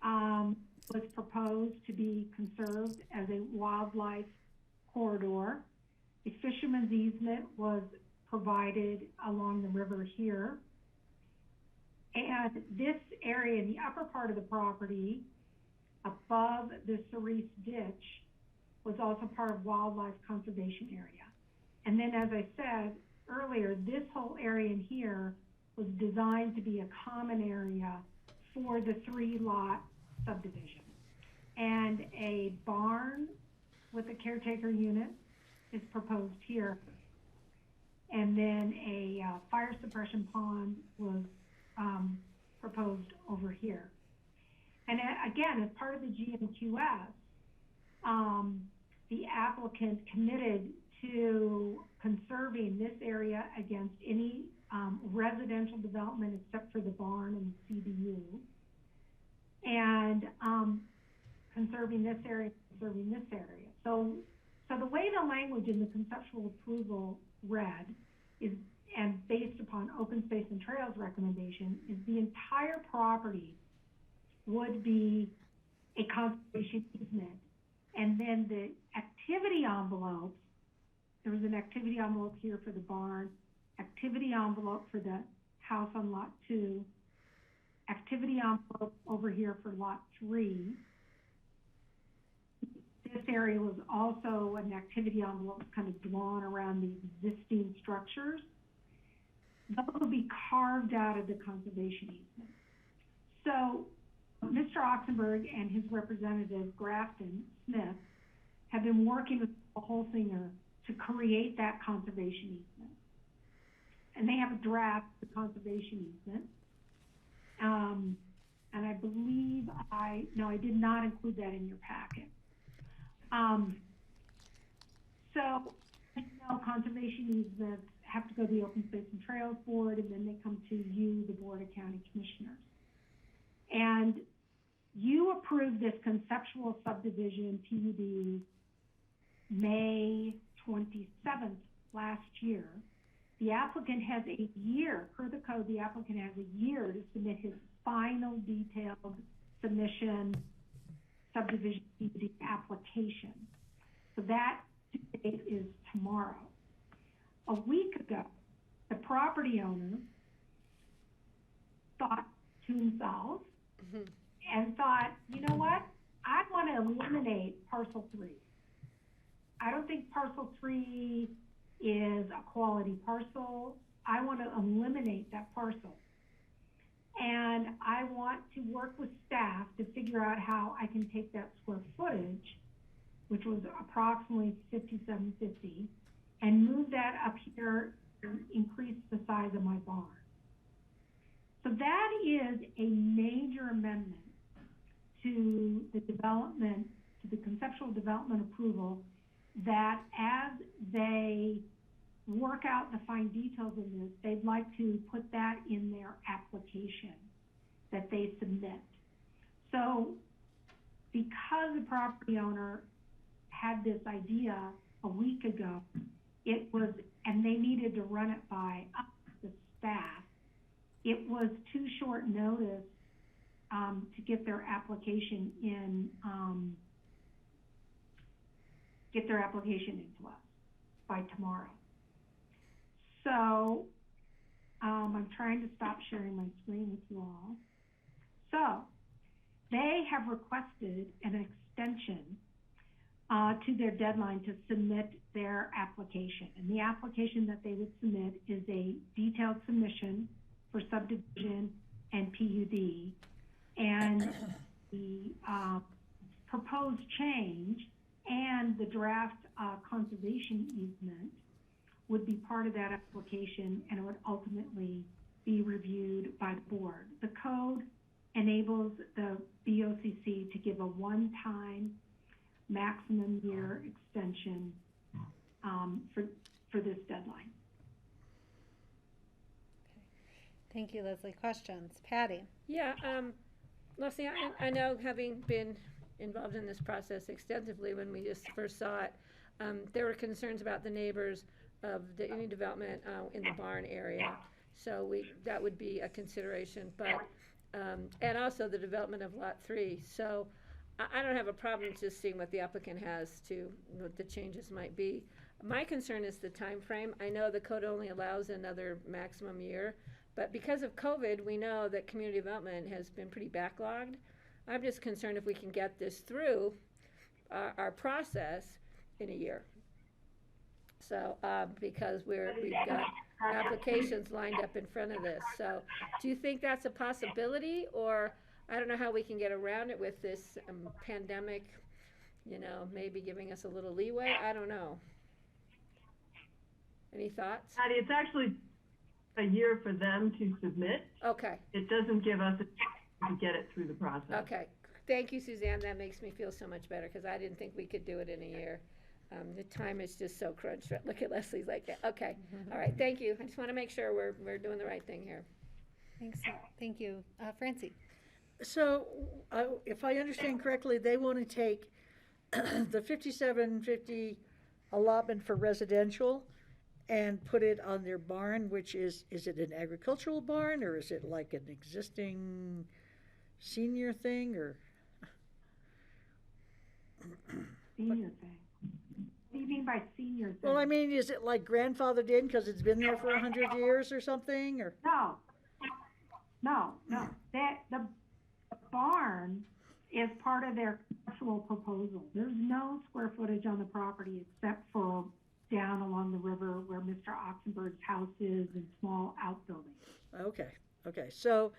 was proposed to be conserved as a wildlife corridor. A fisherman's easement was provided along the river here. And this area in the upper part of the property, above the Cerise ditch, was also part of wildlife conservation area. And then, as I said earlier, this whole area in here was designed to be a common area for the 3-lot subdivision. And a barn with a caretaker unit is proposed here. And then a fire suppression pond was proposed over here. And again, as part of the GMQS, the applicant committed to conserving this area against any residential development except for the barn and the CDU, and conserving this area, conserving this area. So the way the language in the conceptual approval read is, and based upon open space and trails recommendation, is the entire property would be a conservation easement. And then the activity envelopes, there was an activity envelope here for the barn, activity envelope for the house on lot 2, activity envelope over here for lot 3. This area was also an activity envelope kind of drawn around the existing structures. Those will be carved out of the conservation easement. So Mr. Oxenberg and his representative, Grafton Smith, have been working with Holsinger to create that conservation easement. And they have a draft of the conservation easement. And I believe I did not include that in your packet. So, you know, conservation easements have to go to the Open Space and Trails Board, and then they come to you, the Board of County Commissioners. And you approved this conceptual subdivision PUD May 27th last year. The applicant has a year, per the code, the applicant has a year to submit his final detailed submission subdivision PUD application. So that date is tomorrow. A week ago, the property owner thought to himself and thought, you know what? I want to eliminate parcel 3. I don't think parcel 3 is a quality parcel. I want to eliminate that parcel. And I want to work with staff to figure out how I can take that square footage, which was approximately 5,750, and move that up here and increase the size of my barn. So that is a major amendment to the development, to the conceptual development approval, that as they work out the fine details of this, they'd like to put that in their application that they submit. So because the property owner had this idea a week ago, it was, and they needed to run it by us, the staff, it was too short notice to get their application in, into us by tomorrow. So I'm trying to stop sharing my screen with you all. So they have requested an extension to their deadline to submit their application. And the application that they would submit is a detailed submission for subdivision and PUD. And the proposed change and the draft conservation easement would be part of that application, and it would ultimately be reviewed by the board. The code enables the BOCC to give a one-time maximum year extension for this deadline. Thank you, Leslie. Questions? Patty? Yeah, Leslie, I know, having been involved in this process extensively when we just first saw it, there were concerns about the neighbors of any development in the barn area. So that would be a consideration, but and also the development of Lot 3. So I don't have a problem just seeing what the applicant has to, what the changes might be. My concern is the time frame. I know the code only allows another maximum year, but because of COVID, we know that community development has been pretty backlogged. I'm just concerned if we can get this through our process in a year. So, because we've got applications lined up in front of this. So, do you think that's a possibility, or I don't know how we can get around it with this pandemic, maybe giving us a little leeway? I don't know. Any thoughts? Patty, it's actually a year for them to submit. Okay. It doesn't give us a chance to get it through the process. Okay. Thank you, Suzanne. That makes me feel so much better because I didn't think we could do it in a year. The time is just so crunched. Look at Leslie's like that. Okay. All right. Thank you. I just want to make sure we're doing the right thing here. Thanks. Thank you. Francie? So, if I understand correctly, they want to take the 5750 allotment for residential and put it on their barn, which is it an agricultural barn, or is it like an existing senior thing, or? Senior thing. What do you mean by senior thing? Well, I mean, is it like grandfathered in because it's been there for 100 years or something, or? No. The barn is part of their conceptual proposal. There's no square footage on the property except for down along the river where Mr. Oxenberg's house is and small outbuildings. Okay. So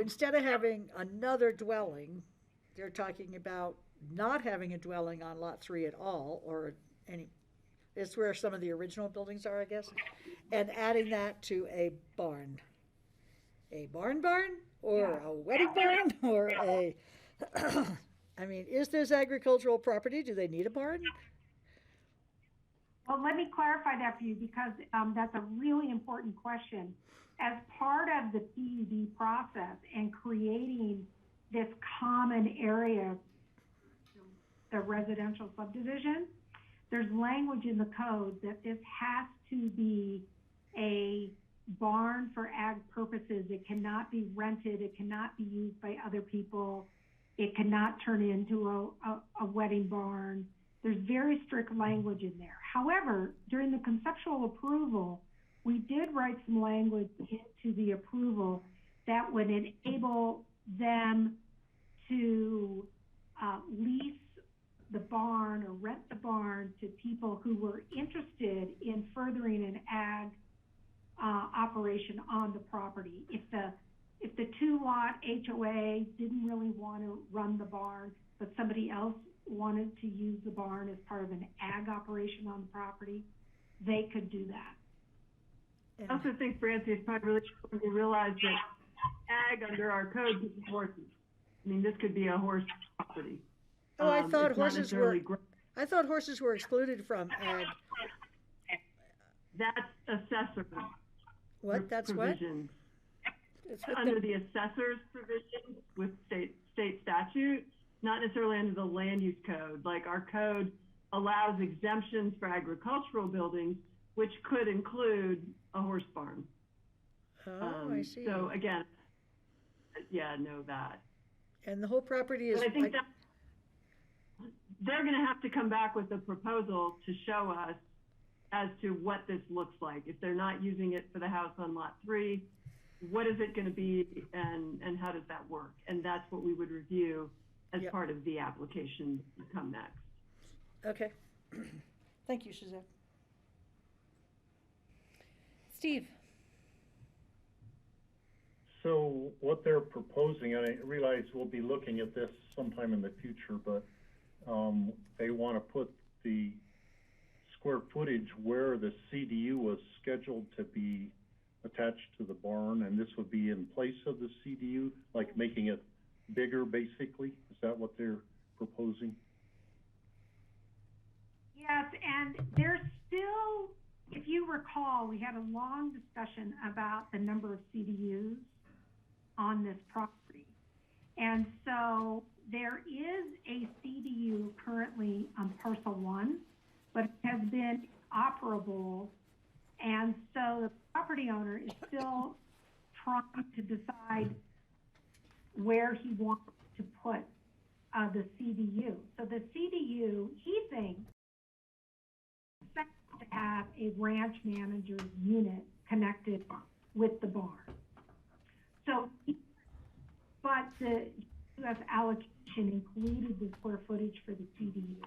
instead of having another dwelling, they're talking about not having a dwelling on Lot 3 at all, or any. It's where some of the original buildings are, I guess, and adding that to a barn. A barn, or a wedding barn, or a. I mean, is this agricultural property? Do they need a barn? Well, let me clarify that for you because that's a really important question. As part of the PUD process and creating this common area, the residential subdivision, there's language in the code that this has to be a barn for ag purposes. It cannot be rented. It cannot be used by other people. It cannot turn into a wedding barn. There's very strict language in there. However, during the conceptual approval, we did write some language into the approval that would enable them to lease the barn or rent the barn to people who were interested in furthering an ag operation on the property. If the two-lot HOA didn't really want to run the barn, but somebody else wanted to use the barn as part of an ag operation on the property, they could do that. I also think, Francie, it's probably really important to realize that ag under our code is horses. I mean, this could be a horse property. Oh, I thought horses were excluded from ag. That's assessor. What? That's provision. What? Under the assessor's provision with state statute, not necessarily under the land use code. Like our code allows exemptions for agricultural buildings, which could include a horse barn. Oh, I see. So again, know that. And the whole property is. But I think that they're going to have to come back with a proposal to show us as to what this looks like. If they're not using it for the house on Lot 3, what is it going to be, and how does that work? And that's what we would review as part of the application to come next. Okay. Thank you, Suzanne. Steve. So what they're proposing, and I realize we'll be looking at this sometime in the future, but they want to put the square footage where the CDU was scheduled to be attached to the barn, and this would be in place of the CDU, like making it bigger, basically? Is that what they're proposing? Yes, and there's still, if you recall, we had a long discussion about the number of CDUs on this property. And so there is a CDU currently on parcel 1, but it has been operable. And so the property owner is still trying to decide where he wants to put the CDU. So the CDU, he thinks, to have a ranch manager's unit connected with the barn. So, but the US allocation included the square footage for the CDU.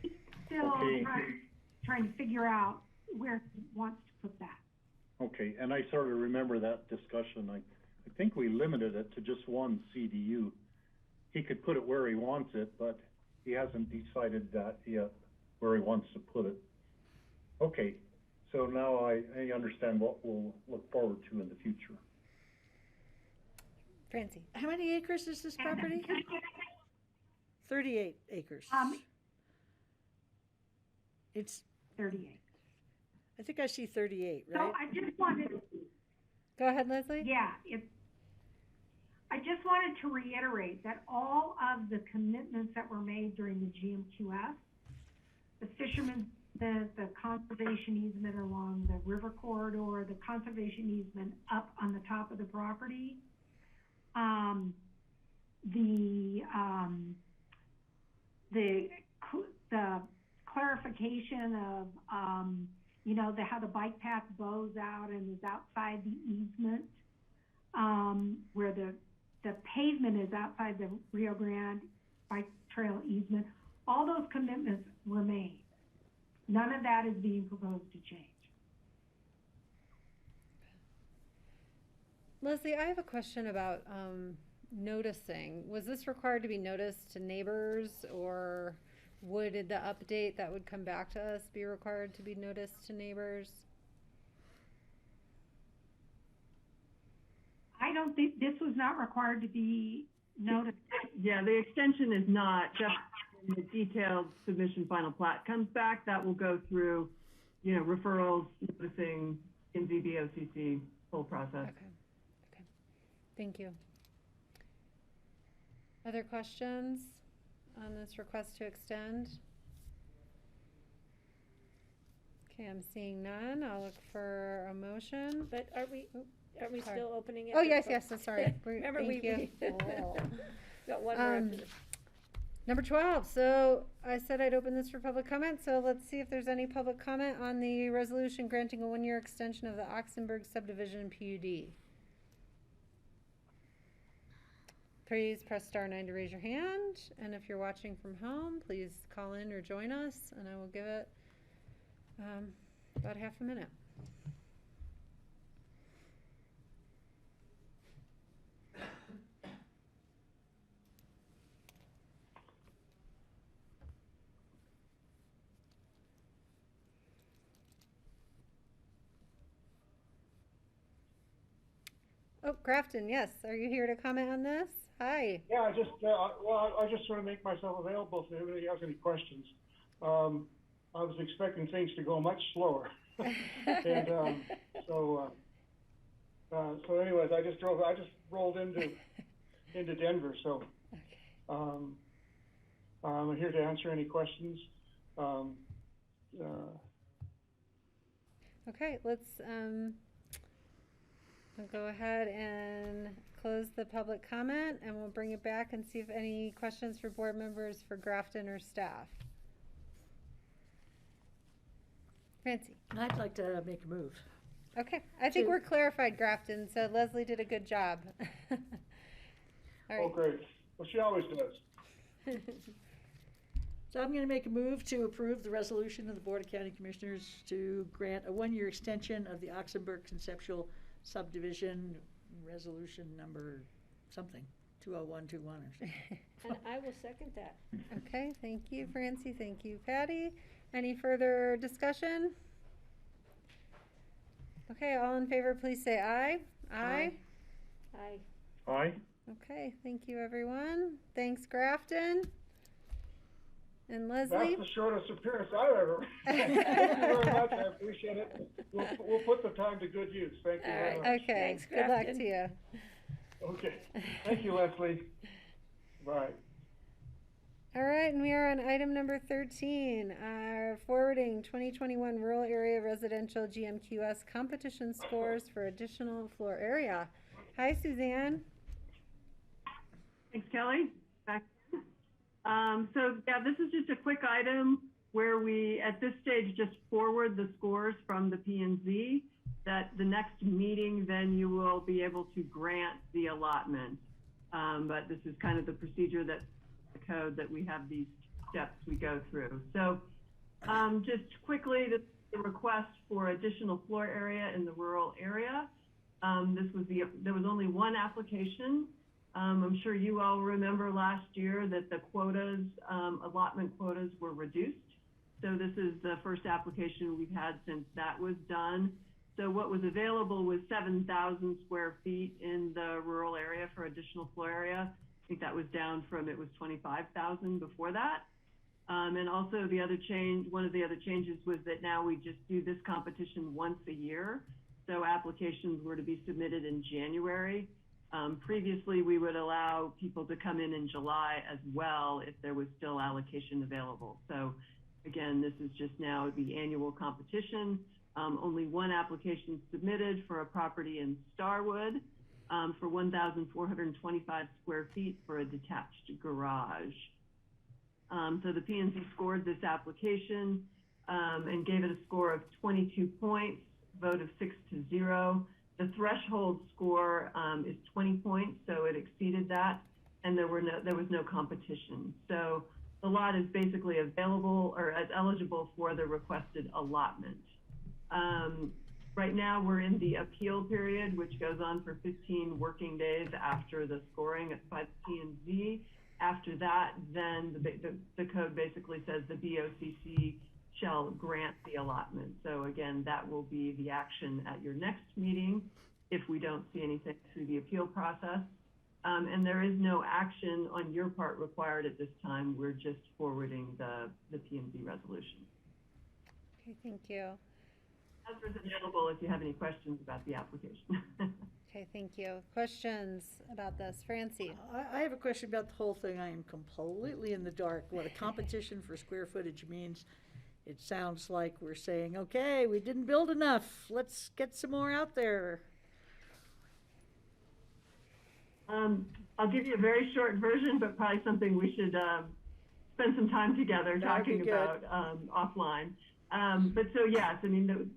He's still trying to figure out where he wants to put that. Okay, and I sort of remember that discussion. I think we limited it to just one CDU. He could put it where he wants it, but he hasn't decided that yet, where he wants to put it. Okay, so now I understand what we'll look forward to in the future. Francie. How many acres is this property? 38 acres. It's 38. I think I see 38, right? So I just wanted to... Go ahead, Leslie. Yeah, I just wanted to reiterate that all of the commitments that were made during the GMQS, the fishermen, the conservation easement along the river corridor, the conservation easement up on the top of the property, the clarification of how the bike path bows out and is outside the easement, where the pavement is outside the Rio Grande bike trail easement. All those commitments were made. None of that is being proposed to change. Leslie, I have a question about noticing. Was this required to be noticed to neighbors, or would the update that would come back to us be required to be noticed to neighbors? I don't think this was not required to be noticed. Yeah, the extension is not. Just when the detailed submission final plat comes back, that will go through, referrals, noticing, in BOCC, whole process. Okay. Thank you. Other questions on this request to extend? Okay, I'm seeing none. I'll look for a motion. But are we still opening it? Oh, yes, I'm sorry. Remember, Thank you. Got one more after this. Number 12. So I said I'd open this for public comment. So let's see if there's any public comment on the resolution granting a 1-year extension of the Oxenberg subdivision PUD. Please press *9 to raise your hand. And if you're watching from home, please call in or join us, and I will give it about half a minute. Oh, Grafton, yes. Are you here to comment on this? Hi. Yeah, I just want to make myself available if anybody has any questions. I was expecting things to go much slower, and so anyways, I just rolled into Denver, so I'm here to answer any questions. Okay, let's we'll go ahead and close the public comment, and we'll bring it back and see if any questions for board members for Grafton or staff. Francie. I'd like to make a move. Okay, I think we're clarified, Grafton, so Leslie did a good job. All right. Oh, great. Well, she always does. So I'm going to make a move to approve the resolution of the Board of County Commissioners to grant a 1-year extension of the Oxenberg Conceptual Subdivision Resolution number something, 20121 or something. And I will second that. Okay, thank you, Francie. Thank you, Patty. Any further discussion? Okay, all in favor, please say aye. Aye. Aye. Aye. Okay, thank you, everyone. Thanks, Grafton. And Leslie? That's the shortest appearance I've ever. Thank you very much. I appreciate it. We'll put the time to good use. Thank you very much. Okay, Thanks, good luck Grafton. to you. Okay. Thank you, Leslie. Bye. All right, and we are on item number 13, forwarding 2021 rural area residential GMQS competition scores for additional floor area. Hi, Suzanne. Thanks, Kelly. Back. So yeah, this is just a quick item where we, at this stage, just forward the scores from the P&Z. That the next meeting, then you will be able to grant the allotment. But this is kind of the procedure that the code that we have these steps we go through. So just quickly, the request for additional floor area in the rural area. There was only one application. I'm sure you all remember last year that the quotas, allotment quotas were reduced. So this is the first application we've had since that was done. So what was available was 7,000 square feet in the rural area for additional floor area. I think that was down from, it was 25,000 before that. And also the other change, one of the other changes was that now we just do this competition once a year. So applications were to be submitted in January. Previously, we would allow people to come in July as well if there was still allocation available. So again, this is just now the annual competition. Only one application submitted for a property in Starwood for 1,425 square feet for a detached garage. So the P&Z scored this application and gave it a score of 22 points, vote of 6-0. The threshold score is 20 points, so it exceeded that, and there was no competition. So the lot is basically available or as eligible for the requested allotment. Right now we're in the appeal period, which goes on for 15 working days after the scoring by the P&Z. After that, then the code basically says the BOCC shall grant the allotment. So again, that will be the action at your next meeting if we don't see anything through the appeal process. And there is no action on your part required at this time. We're just forwarding the P&Z resolution. Okay, thank you. Answers available if you have any questions about the application. Okay, thank you. Questions about this? Francie? I have a question about the whole thing. I am completely in the dark. What a competition for square footage means. It sounds like we're saying, okay, we didn't build enough. Let's get some more out there. I'll give you a very short version, but probably something we should spend some time together talking about offline. But so yes, I mean,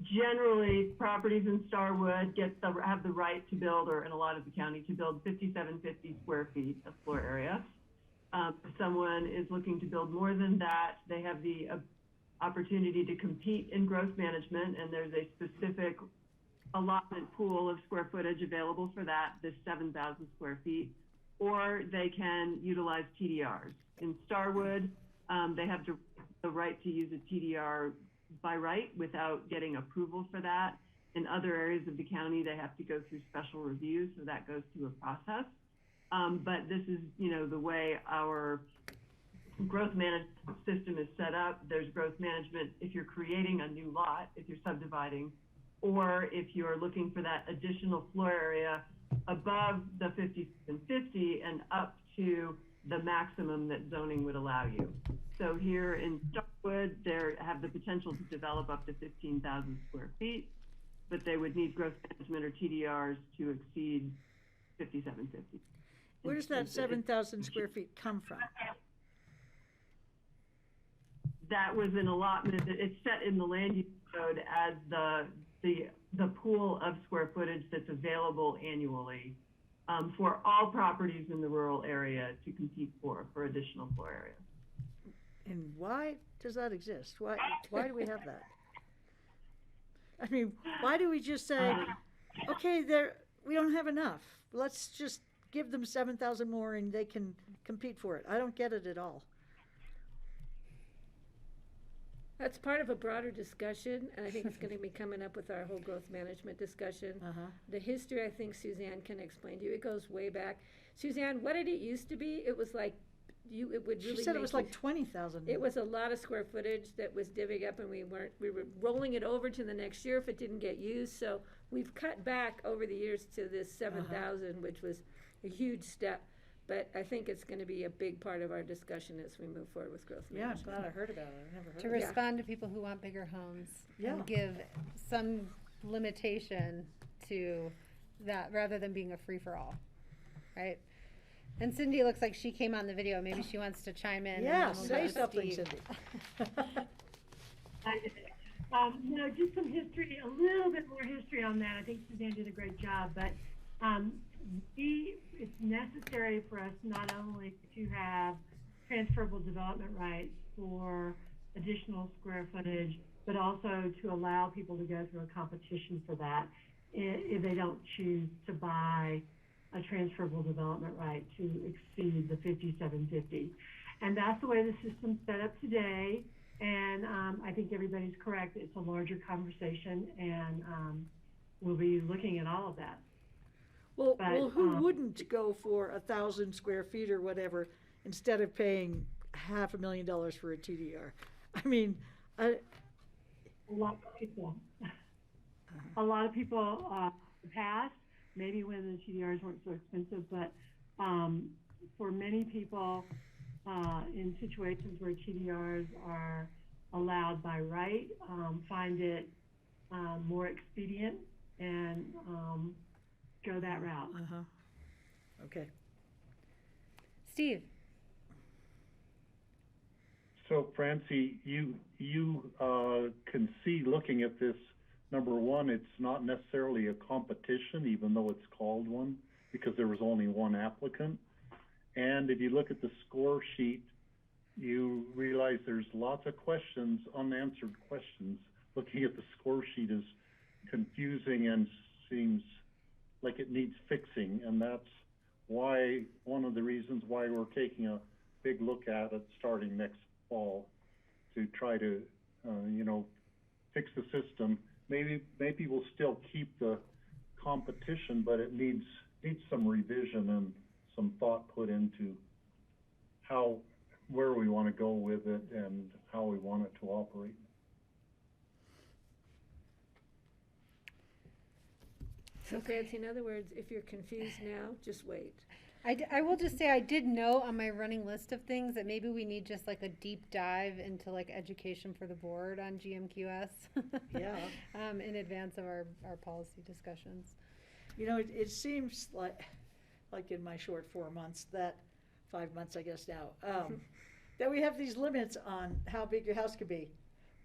generally properties in Starwood have the right to build, or in a lot of the county, to build 5,750 square feet of floor area. If someone is looking to build more than that, they have the opportunity to compete in growth management, and there's a specific allotment pool of square footage available for that, this 7,000 square feet, or they can utilize TDRs. In Starwood, they have the right to use a TDR by right without getting approval for that. In other areas of the county, they have to go through special reviews, so that goes through a process. But this is, the way our growth management system is set up. There's growth management if you're creating a new lot, if you're subdividing, or if you're looking for that additional floor area above the 5,750 and up to the maximum that zoning would allow you. So here in Starwood, they have the potential to develop up to 15,000 square feet, but they would need growth management or TDRs to exceed 5,750. Where does that 7,000 square feet come from? That was an allotment. It's set in the land use code as the pool of square footage that's available annually for all properties in the rural area to compete for additional floor area. And why does that exist? Why do we have that? I mean, why do we just say, okay, we don't have enough. Let's just give them 7,000 more and they can compete for it. I don't get it at all. That's part of a broader discussion, and I think it's gonna be coming up with our whole growth management discussion. The history, I think Suzanne can explain to you, it goes way back. Suzanne, what did it used to be? It was like, it would really She said it make was you- like 20,000. It was a lot of square footage that was divvying up, and we were rolling it over to the next year if it didn't get used, so we've cut back over the years to this 7,000, which was a huge step. But I think it's gonna be a big part of our discussion as we move forward with growth Yeah, I'm management. glad I heard about it. I never heard To of it. respond to people who want bigger homes Yeah. and give some limitation to that rather than being a free-for-all, right? And Cindy looks like she came on the video. Maybe she wants to chime in. and Yeah, then we'll say go to something, Steve. Cindy. Just some history, a little bit more history on that. I think Suzanne did a great job, but it's necessary for us not only to have transferable development rights for additional square footage, but also to allow people to go through a competition for that if they don't choose to buy a transferable development right to exceed the 5750. And that's the way the system's set up today. And I think everybody's correct. It's a larger conversation, and we'll be looking at all of that. Well, But, who wouldn't go for 1,000 square feet or whatever instead of paying $500,000 for a TDR? I mean, a lot of people. A lot of people passed, maybe when the TDRs weren't so expensive, but for many people in situations where TDRs are allowed by right, find it more expedient and go that route. Okay. Steve. So Francie, you can see looking at this, number one, it's not necessarily a competition, even though it's called one, because there was only one applicant. And if you look at the score sheet, you realize there's lots of questions, unanswered questions. Looking at the score sheet is confusing and seems like it needs fixing, and that's why, one of the reasons why we're taking a big look at it starting next fall to try to, fix the system. Maybe we'll still keep the competition, but it needs some revision and some thought put into where we want to go with it and how we want it to operate. So Francie, in other words, if you're confused now, just wait. I will just say I did note on my running list of things that maybe we need just like a deep dive into like education for the board on GMQS. Yeah. In advance of our policy discussions. It seems like in my short 4 months, 5 months, I guess now, that we have these limits on how big your house could be.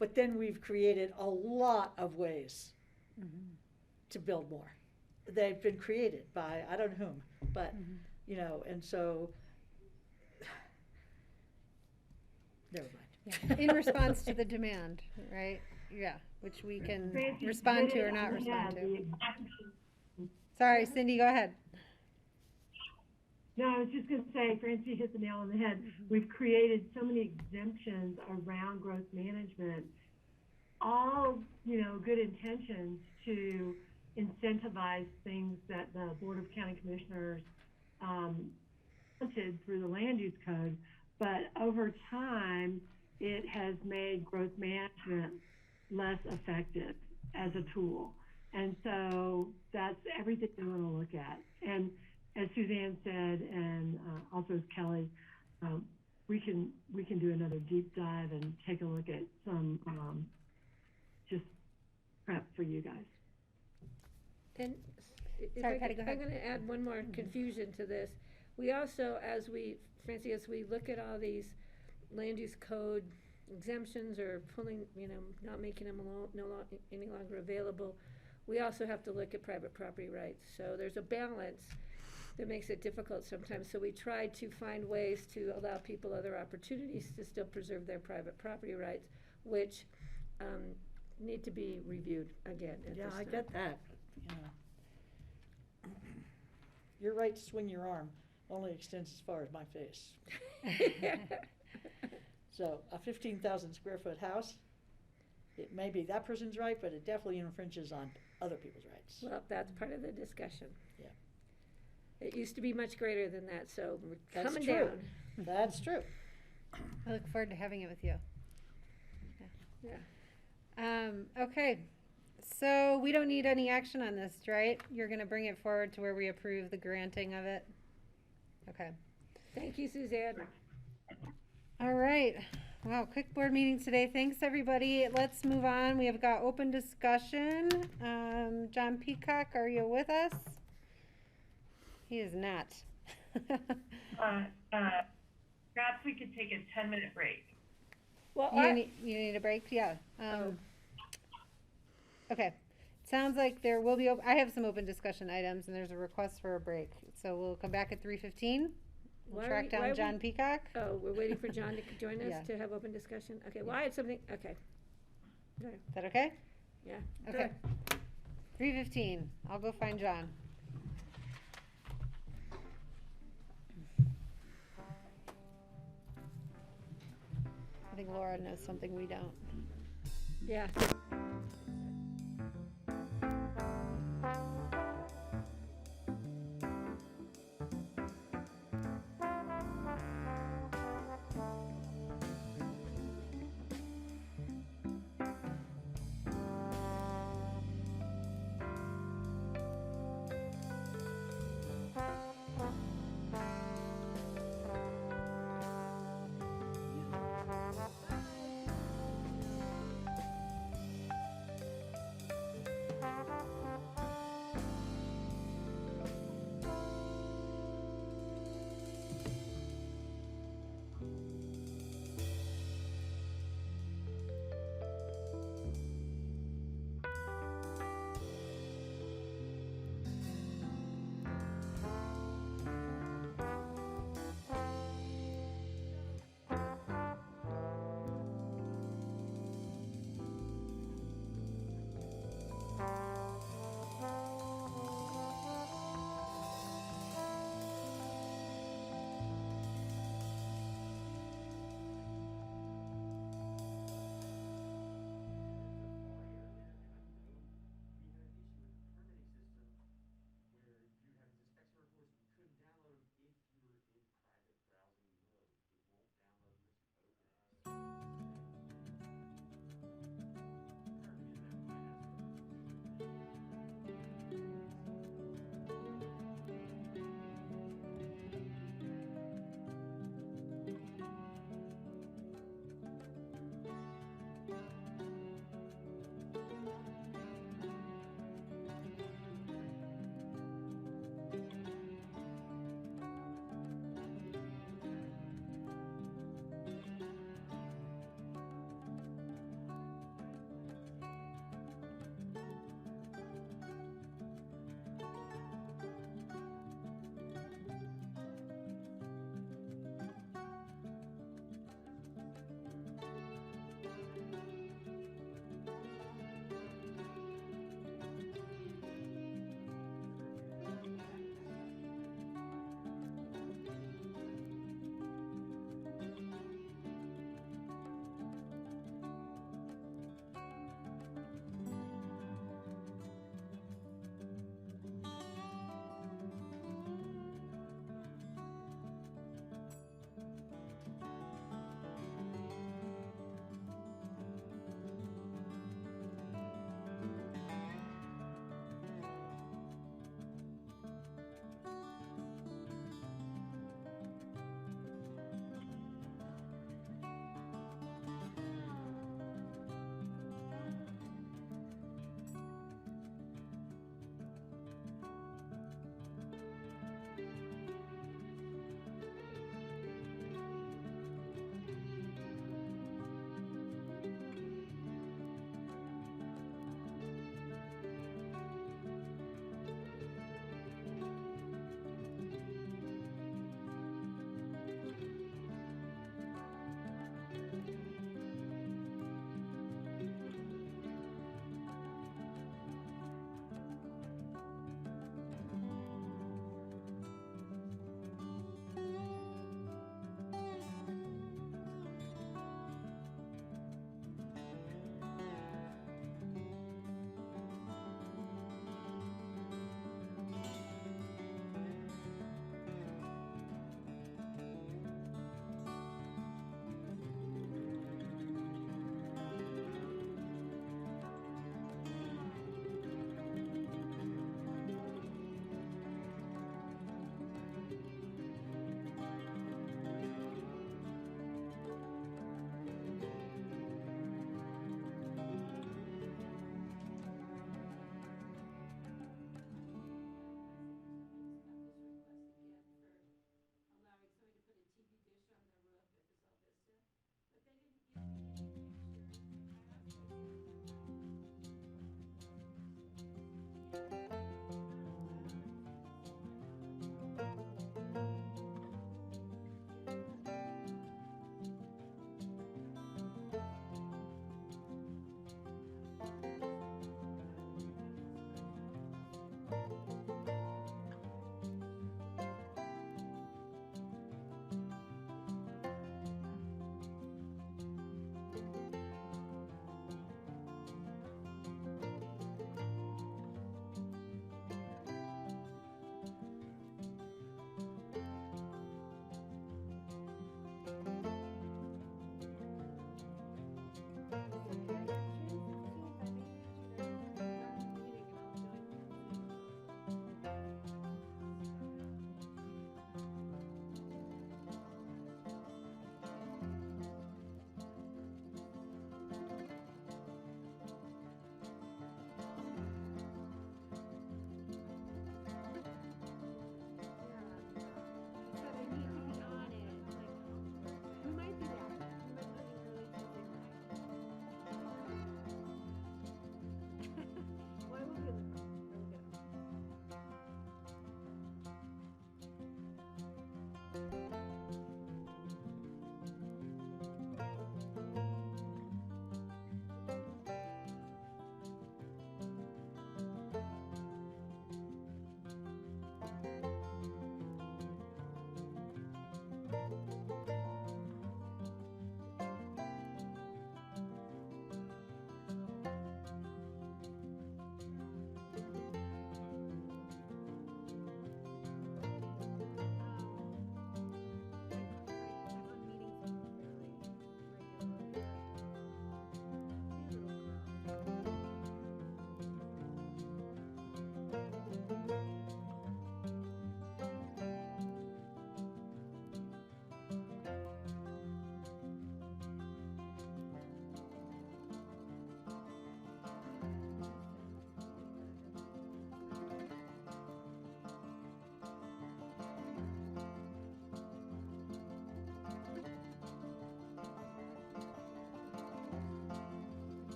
But then we've created a lot of ways to build more. They've been created by, I don't know whom, but, and so, never mind. Yeah. In response to the demand, right? Yeah, which we can Francie, respond to or not respond to. Sorry, Cindy, go ahead. No, I was just going to say, Francie hit the nail on the head. We've created so many exemptions around growth management, all, good intentions to incentivize things that the Board of County Commissioners wanted through the land use code. But over time, it has made growth management less effective as a tool. And so that's everything we want to look at. And as Suzanne said, and also as Kelly, we can do another deep dive and take a look at some just prep for you guys. And Sorry, Patty, go ahead. I'm going to add one more confusion to this. We also, Francie, as we look at all these land use code exemptions or pulling, not making them any longer available, we also have to look at private property rights. So there's a balance that makes it difficult sometimes. So we try to find ways to allow people other opportunities to still preserve their private property rights, which need to be reviewed again at this time. I get that. Your right to swing your arm only extends as far as my face. So a 15,000 square foot house, It may be that person's right, but it definitely infringes on other people's rights. Well, that's part of the discussion. Yeah. It used to be much greater than that, so we're That's coming true. down. That's true. I look forward to having it with you. Yeah. Okay, so we don't need any action on this, right? You're gonna bring it forward to where we approve the granting of it? Okay. Thank you, Suzanne. All right. Wow, quick board meeting today. Thanks, everybody. Let's move on. We have got open discussion. John Peacock, are you with us? He is not. Perhaps we could take a 10-minute break. Well, You need a break? Yeah. Okay. Sounds like there will be, I have some open discussion items, and there's a request for a break. So we'll come back at 3:15. We'll Why are track we- why down are John we- Peacock. Oh, we're waiting for John to join us Yeah. to have open discussion? Okay, well, I had something, okay. Okay. Is that okay? Yeah. Okay. 3:15. I'll go find John. I think Laura knows something we don't. Yeah.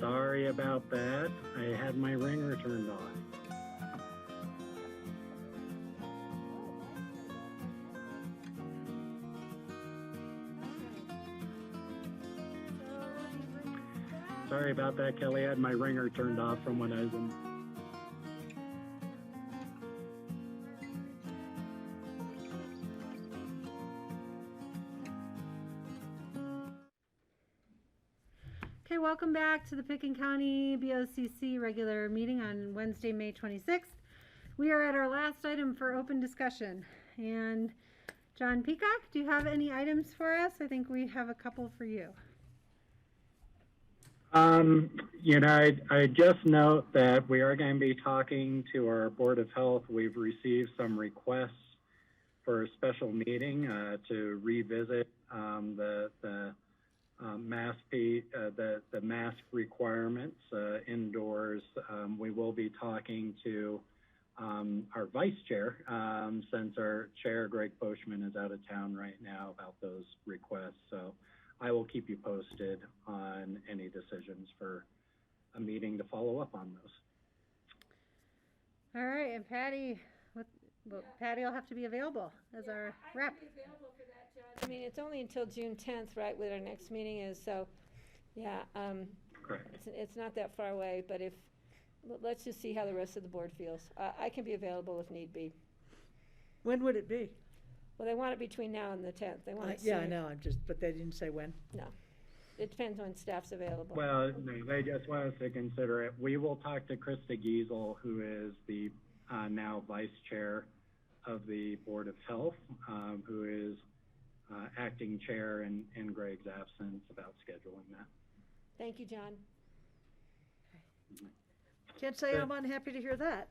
Sorry about that. I had my ringer turned on. Sorry about that, Kelly. I had my ringer turned off from when I was in. Okay, welcome back to the Picken County BOCC regular meeting on Wednesday, May 26th. We are at our last item for open discussion. And John Peacock, do you have any items for us? I think we have a couple for you. I just note that we are going to be talking to our Board of Health. We've received some requests for a special meeting to revisit the mask requirements indoors. We will be talking to our vice chair, since our chair, Greg Boschman, is out of town right now, about those requests. So I will keep you posted on any decisions for a meeting to follow up on those. All right, and Patty, Patty will have to be available as our rep. I can be available for that, John. I mean, it's only until June 10th, right, when our next meeting is, so, yeah, it's not that far away, but let's just see how the rest of the board feels. I can be available if need be. When would it be? Well, they want it between now and the 10th. They want it yeah, I sooner. know, but they didn't say when. No. It depends when staff's available. Well, no, they just want us to consider it. We will talk to Krista Giesel, who is the now vice chair of the Board of Health, who is acting chair in Greg's absence, about scheduling that. Thank you, John. Can't say I'm unhappy to hear that.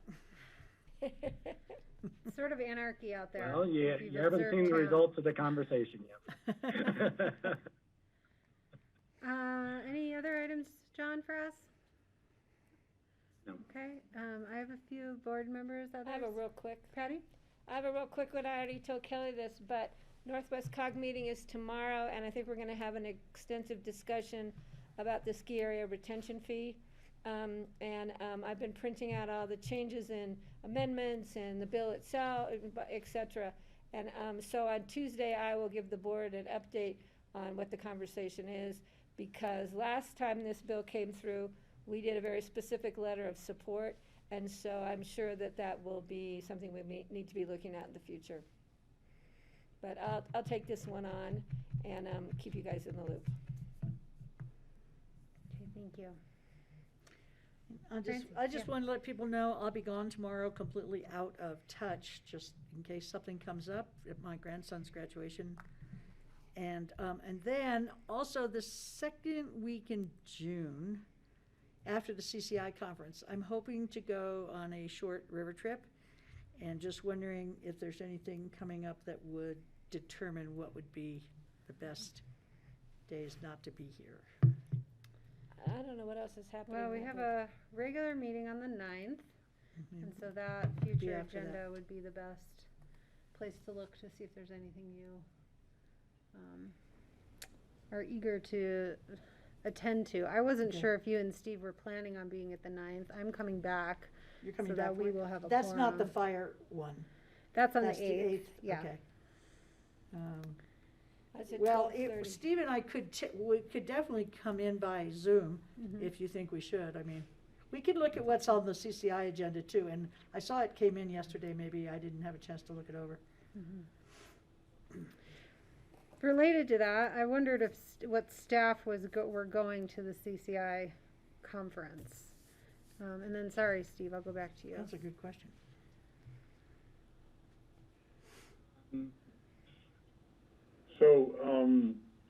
Sort of anarchy out there. Well, you haven't seen the results of the conversation yet. Any other items, John, for us? No. Okay, I have a few board members. Others? I have a real quick. Patty? I have a real quick one. I already told Kelly this, but Northwest COG meeting is tomorrow, and I think we're going to have an extensive discussion about the ski area retention fee. I've been printing out all the changes and amendments and the bill itself, et cetera. And so on Tuesday, I will give the board an update on what the conversation is, because last time this bill came through, we did a very specific letter of support, and so I'm sure that will be something we need to be looking at in the future. But I'll take this one on and keep you guys in the loop. Okay, thank you. I just want to let people know I'll be gone tomorrow, completely out of touch, just in case something comes up at my grandson's graduation. And then also the second week in June, after the CCI conference, I'm hoping to go on a short river trip, and just wondering if there's anything coming up that would determine what would be the best days not to be here. I don't know what else is happening. Well, we have a regular meeting on the 9th, and so that future agenda would be the best place to look to see if there's anything you are eager to attend to. I wasn't sure if you and Steve were planning on being at the 9th. I'm coming back. You're coming so back. that we will have a That's forum. not the fire one. That's on That's the 8th. Yeah. Okay. That's at Well, 12:30. Steve and I we could definitely come in by Zoom if you think we should. I mean, we can look at what's on the CCI agenda too. And I saw it came in yesterday. Maybe I didn't have a chance to look it over. Related to that, I wondered if what staff were going to the CCI conference. And then, sorry, Steve, I'll go back to you. That's a good question. So,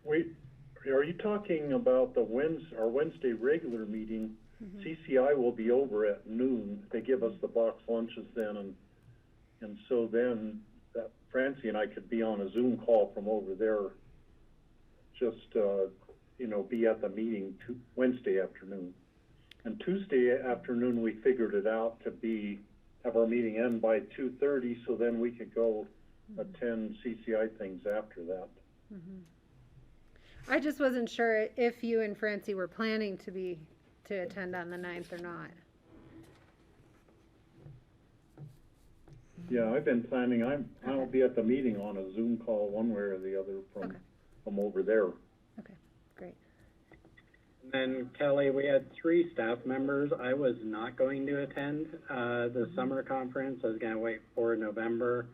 are you talking about our Wednesday regular meeting? CCI will be over at noon. They give us the box lunches then, and so then Francie and I could be on a Zoom call from over there. Just be at the meeting Wednesday afternoon, and Tuesday afternoon we figured it out to have our meeting end by 2:30, so then we could go attend CCI things after that. I just wasn't sure if you and Francie were planning to be to attend on the 9th or not. Yeah, I've been planning, I'll be at the meeting on a Zoom call one way or the other from over there. Great. And then Kelly, we had 3 staff members. I was not going to attend the summer conference. I was going to wait for November.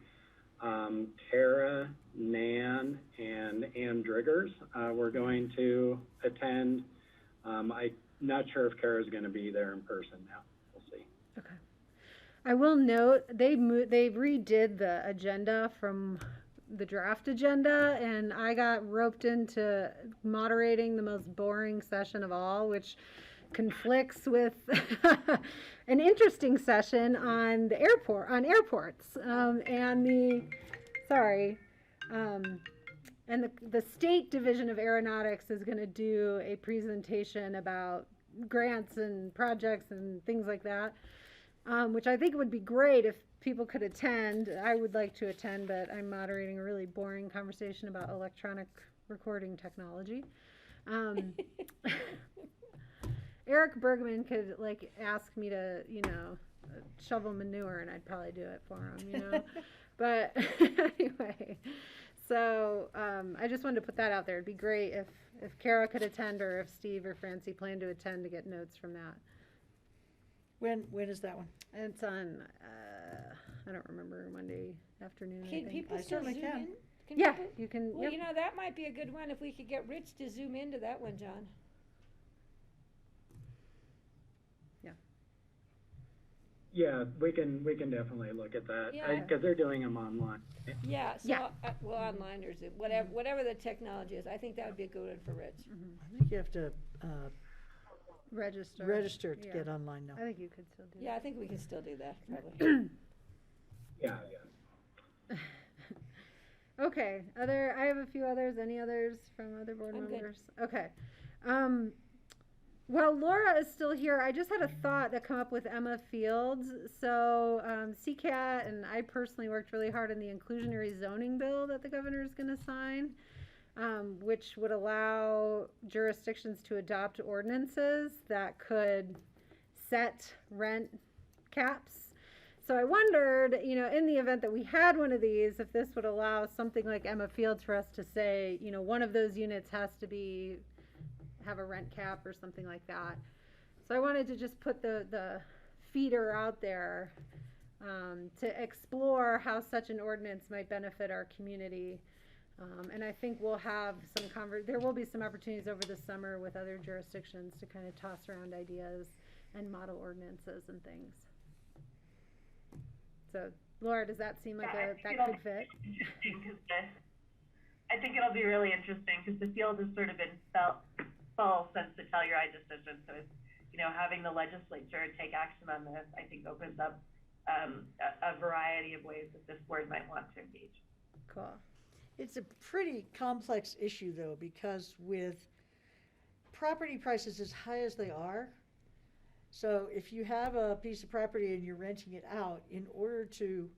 Tara, Nan, and Ann Driggers were going to attend. I'm not sure if Kara's going to be there in person now. We'll see. Okay. I will note they redid the agenda from the draft agenda, and I got roped into moderating the most boring session of all, which conflicts with an interesting session on the airports, and the State Division of Aeronautics is going to do a presentation about grants and projects and things like that, which I think would be great if people could attend. I would like to attend, but I'm moderating a really boring conversation about electronic recording technology. Eric Bergman could ask me to, shovel manure, and I'd probably do it for him, But anyway, so I just wanted to put that out there. It'd be great if Kara could attend, or if Steve or Francie plan to attend, to get notes from that. When is that one? It's on, I don't remember, Monday afternoon. Can people I still certainly zoom can. in? Yeah, people- you can. Well, Yep. that might be a good one if we could get Rich to zoom into that one, John. Yeah, we can definitely look at that Yeah. because they're doing them online. Yeah, so, Yeah. Well, online or Zoom, whatever the technology is, I think that would be a good one for Rich. I think you have to Register. to Yeah. get online now. I think you could still do Yeah, I think we can still do that, probably. Yeah. Okay, I have a few others. Any others from other board I'm good. members? Okay. Well, Laura is still here. I just had a thought that come up with Emma Fields. So CCAT and I personally worked really hard on the inclusionary zoning bill that the governor is going to sign, which would allow jurisdictions to adopt ordinances that could set rent caps. So I wondered, in the event that we had one of these, if this would allow something like Emma Fields for us to say, one of those units has to have a rent cap or something like that. So I wanted to just put the feeder out there to explore how such an ordinance might benefit our community. And I think we'll have there will be some opportunities over the summer with other jurisdictions to kind of toss around ideas and model ordinances and things. So, Laura, does that seem like that could fit? I think it'll be really interesting because the field has sort of been full since the Telluride decision. So, having the legislature take action on this, I think opens up a variety of ways that this board might want to engage. Cool. It's a pretty complex issue, though, because with property prices as high as they are, so if you have a piece of property and you're renting it out, in order to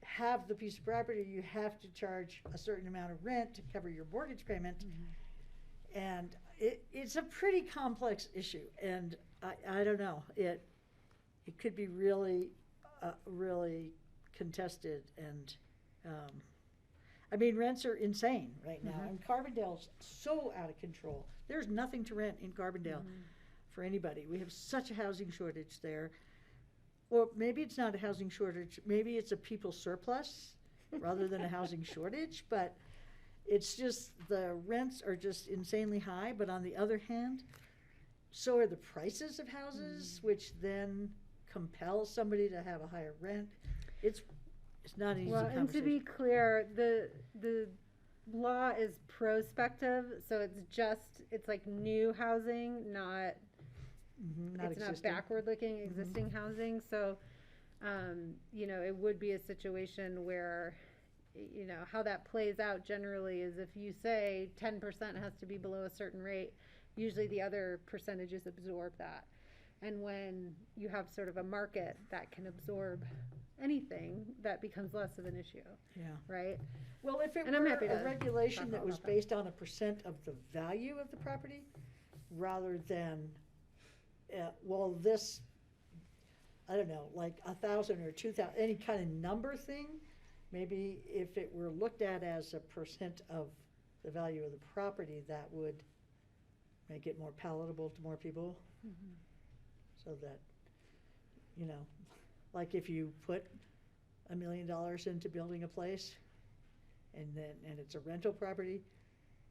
have the piece of property, you have to charge a certain amount of rent to cover your mortgage payment. Mm-hmm. And it's a pretty complex issue. And I don't know, it could be really, really contested. And rents are insane right now. Mm-hmm. And Carbondale's so out of control. There's nothing to rent in Carbondale. Mm-hmm. For anybody. We have such a housing shortage there. Or maybe it's not a housing shortage, maybe it's a people surplus rather than a housing shortage, but it's just the rents are just insanely high. But on the other hand, so are the prices of houses, which then compel somebody to have a higher rent. It's not an easy conversation. And to be clear, the law is prospective, so it's like new housing, not it's not backward-looking existing housing. So, it would be a situation where, how that plays out generally is if you say 10% has to be below a certain rate, usually the other percentages absorb that. And when you have sort of a market that can absorb anything, that becomes less of an issue. Yeah. Right? Well, if it were a regulation that was based on a percent of the value of the property rather than well, this, I don't know, like 1,000 or 2,000, any kind of number thing, maybe if it were looked at as a percent of the value of the property, that would make it more palatable to more people. Mhm. So that, you know, like if you put $1 million into building a place and it's a rental property,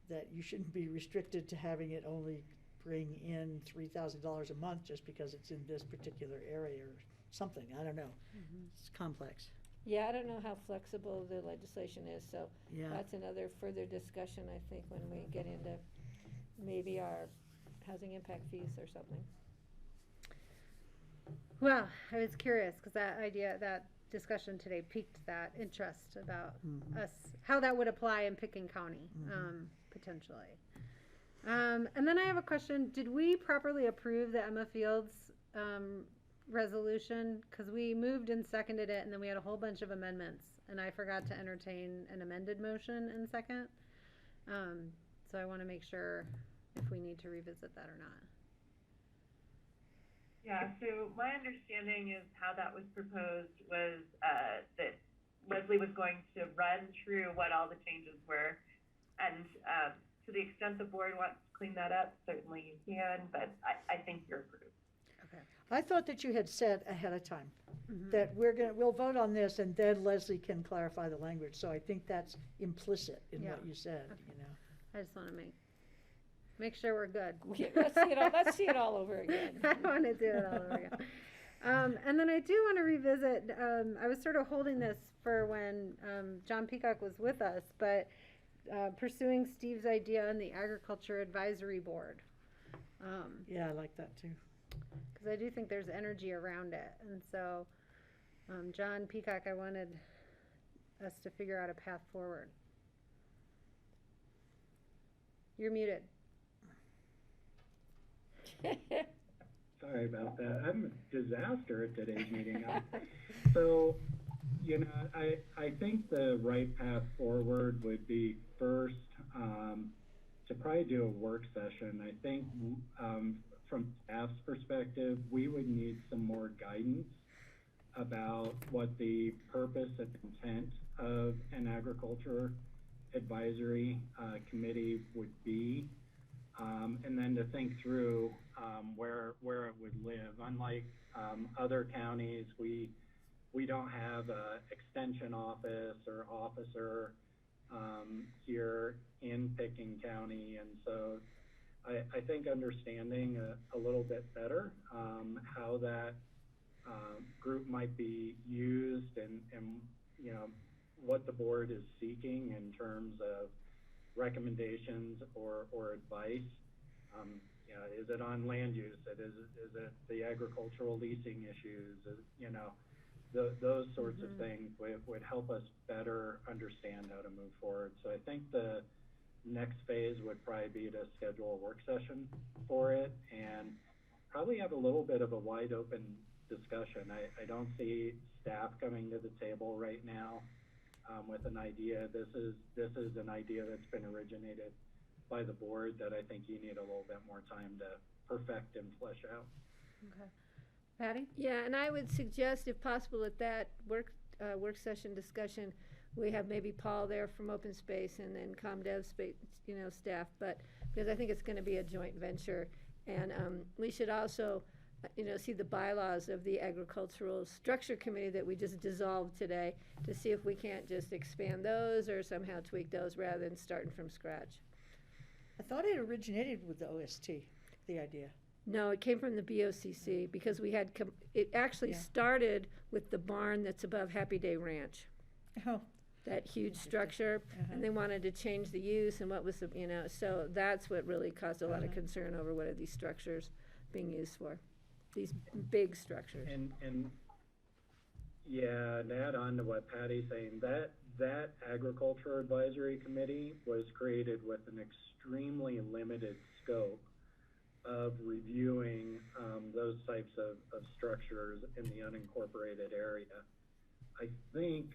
that you shouldn't be restricted to having it only bring in $3,000 a month just because it's in this particular area or something. I don't know. Mhm. It's complex. Yeah, I don't know how flexible the legislation is, so Yeah. that's another further discussion, I think, when we get into maybe our housing impact fees or something. Well, I was curious because that discussion today piqued that interest about Mhm. us, how that would apply in Pickens County, Mhm. potentially. And then I have a question. Did we properly approve the Emma Fields resolution? Because we moved and seconded it, and then we had a whole bunch of amendments, and I forgot to entertain an amended motion in second. So I want to make sure if we need to revisit that or not. Yeah, so my understanding is how that was proposed was that Leslie was going to run through what all the changes were. And to the extent the board wants to clean that up, certainly you can, but I think you're approved. Okay. I thought that you had said ahead of time Mhm. that we'll vote on this and then Leslie can clarify the language. So I think that's implicit in Yeah. what you said, Okay. you know. I just want to make sure we're good. Yeah, let's see it all over again. I want to do it all over again. And then I do want to revisit, I was sort of holding this for when John Peacock was with us, but pursuing Steve's idea on the Agriculture Advisory Board. Yeah, I like that too. Because I do think there's energy around it. And so, John Peacock, I wanted us to figure out a path forward. You're muted. Sorry about that. I'm a disaster at today's meeting. So, you know, I think the right path forward would be first to probably do a work session. I think from staff's perspective, we would need some more guidance about what the purpose and intent of an agriculture advisory committee would be. And then to think through where it would live. Unlike other counties, we don't have an extension office or officer here in Pickens County, and so I think understanding a little bit better how that group might be used and you know what the board is seeking in terms of recommendations or advice. You know, is it on land use? Is it the agricultural leasing issues? You know, those sorts of things would help us better understand how to move forward. So I think the next phase would probably be to schedule a work session for it and probably have a little bit of a wide open discussion. I don't see staff coming to the table right now with an idea. This is an idea that's been originated by the board that I think you need a little bit more time to perfect and flesh out. Okay. Patty? Yeah, and I would suggest, if possible, at that work session discussion, we have maybe Paul there from Open Space and then ComDev space, staff, but because I think it's going to be a joint venture, and we should also, see the bylaws of the Agricultural Structure Committee that we just dissolved today to see if we can't just expand those or somehow tweak those rather than starting from scratch. I thought it originated with the OST, the idea. No, it came from the BOCC because we had, it actually started with the barn that's above Happy Day Ranch. Oh. That huge structure, and they wanted to change the use and what was the, so that's what really caused a lot of concern over what are these structures being used for, these big structures. And yeah, and add on to what Patty's saying, that Agriculture Advisory Committee was created with an extremely limited scope of reviewing those types of structures in the unincorporated area. I think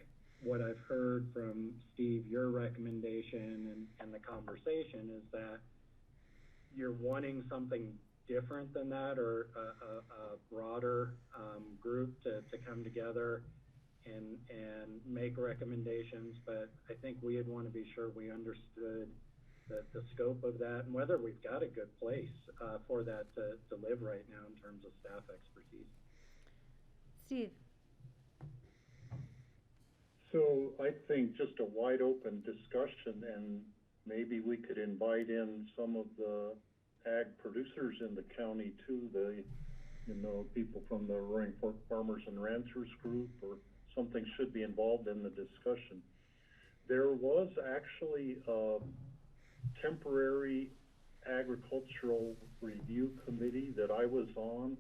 what I've heard from Steve, your recommendation and the conversation is that you're wanting something different than that, or a broader group to come together and make recommendations, but I think we'd want to be sure we understood the scope of that and whether we've got a good place for that to live right now in terms of staff expertise. Steve? So I think just a wide open discussion, and maybe we could invite in some of the ag producers in the county too, people from the Roaring Fork Farmers and Ranchers group or something should be involved in the discussion. There was actually a temporary agricultural review committee that I was on.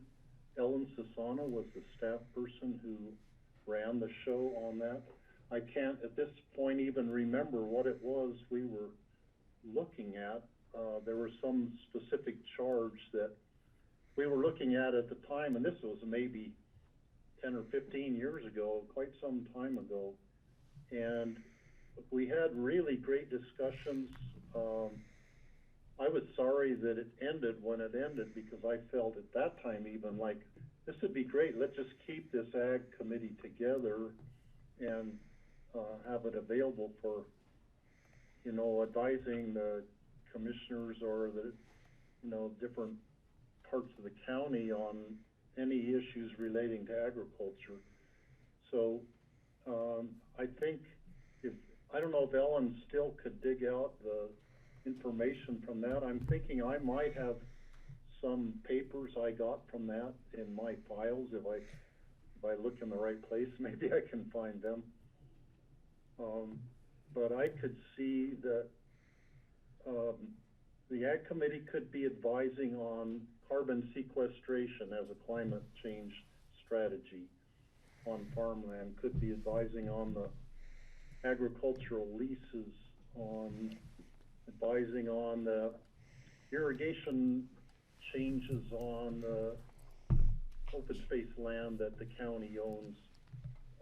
Ellen Sassana was the staff person who ran the show on that. I can't at this point even remember what it was we were looking at. There was some specific charge that we were looking at the time, and this was maybe 10 or 15 years ago, quite some time ago. And we had really great discussions. I was sorry that it ended when it ended, because I felt at that time even like, this would be great, let's just keep this ag committee together and have it available for, advising the commissioners or the, different parts of the county on any issues relating to agriculture. So I think I don't know if Ellen still could dig out the information from that. I'm thinking I might have some papers I got from that in my files. If I look in the right place, maybe I can find them. But I could see that the Ag Committee could be advising on carbon sequestration as a climate change strategy on farmland, could be advising on the agricultural leases, on advising on the irrigation changes on the open space land that the county owns,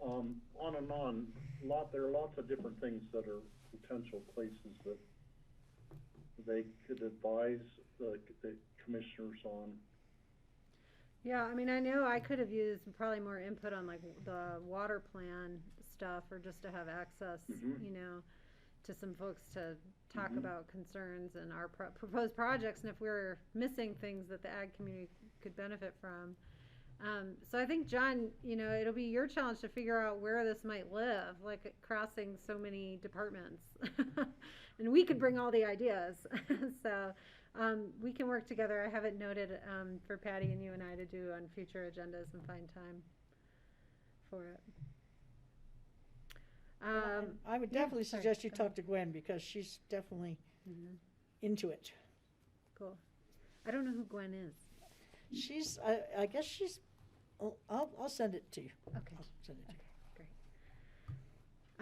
on and on. There are lots of different things that are potential places that they could advise the commissioners on. Yeah, I mean, I know I could have used probably more input on like the water plan stuff, or just to have access, to some folks to talk about concerns and our proposed projects, and if we're missing things that the ag community could benefit from. So I think, John, it'll be your challenge to figure out where this might live, like crossing so many departments. And we could bring all the ideas. So we can work together. I have it noted for Patty and you and I to do on future agendas and find time for it. I would definitely suggest you talk to Gwen, because she's definitely into it. Cool. I don't know who Gwen is. She's, I guess she's, I'll send it to you. Okay. I'll send it to you. Great.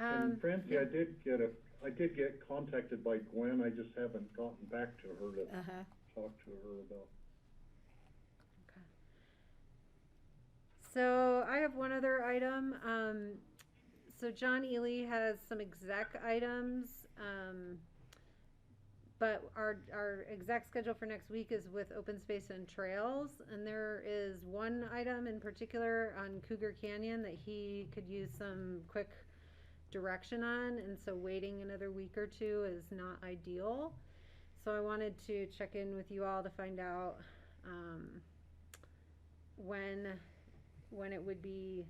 And Francie, yeah. I did get contacted by Gwen. I just haven't gotten back to her to talk to her about. Okay. So I have one other item. So John Ely has some exec items, but our exec schedule for next week is with open space and trails, and there is one item in particular on Cougar Canyon that he could use some quick direction on, and so waiting another week or two is not ideal. So I wanted to check in with you all to find out when it would be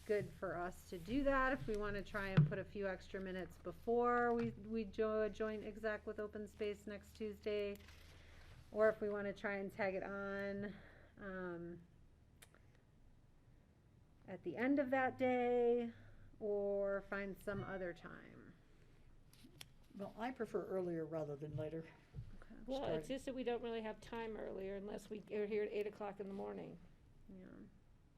good for us to do that, if we want to try and put a few extra minutes before we join exec with open space next Tuesday, or if we want to try and tag it on at the end of that day, or find some other time. Well, I prefer earlier rather than later. Okay. Well, it's just that we don't really have time earlier unless we are here at 8 o'clock in the morning. Yeah.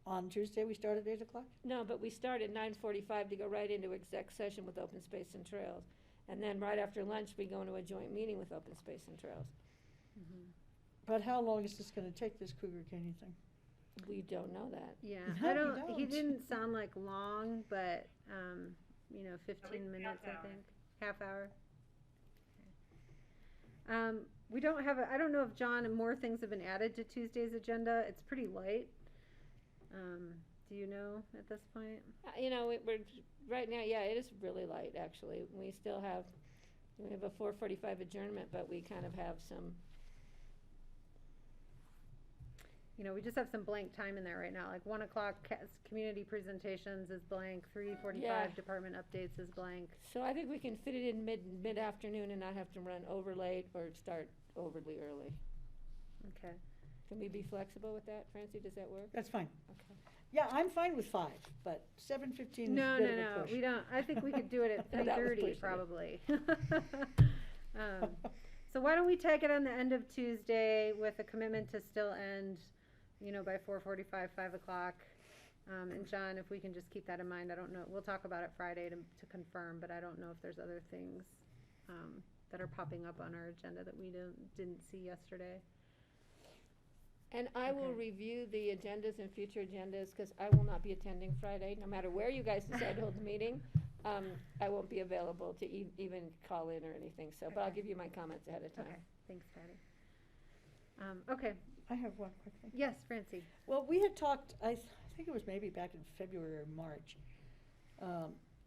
On Tuesday, we start at 8 o'clock? No, but we start at 9:45 to go right into exec session with open space and trails. And then right after lunch, we go into a joint meeting with open space and trails. But how long is this going to take, this Cougar Canyon thing? We don't know that. Yeah, No, he didn't sound like long, but 15 minutes, I think, half hour. We don't have, I don't know if John and more things have been added to Tuesday's agenda. It's pretty light. Do you know at this point? You know, we're, right now, yeah, it is really light, actually. We still have, we have a 4:45 adjournment, but we kind of have some. You know, we just have some blank time in there right now, like 1 o'clock community presentations is blank, 3:45 Yeah. department updates is blank. So I think we can fit it in mid-afternoon and not have to run over late or start overly early. Okay. Can we be flexible with that, Francie? Does that work? That's fine. Okay. Yeah, I'm fine with 5, but 7:15 is a No, bit no, of a no, push. we don't, I think we could do it at That was 3:30 pushing it. probably. So why don't we take it on the end of Tuesday with a commitment to still end, you know, by 4:45, 5 o'clock. And John, if we can just keep that in mind, I don't know, we'll talk about it Friday to confirm, but I don't know if there's other things, that are popping up on our agenda that we didn't see yesterday. And I will Okay. review the agendas and future agendas, because I will not be attending Friday, no matter where you guys decide to hold the meeting. I won't be available to even call in or anything, so, but I'll Okay. give you my comments ahead of time. Okay, thanks, Patty. Okay, I have one quick thing. yes, Francie. Well, we had talked, I think it was maybe back in February or March,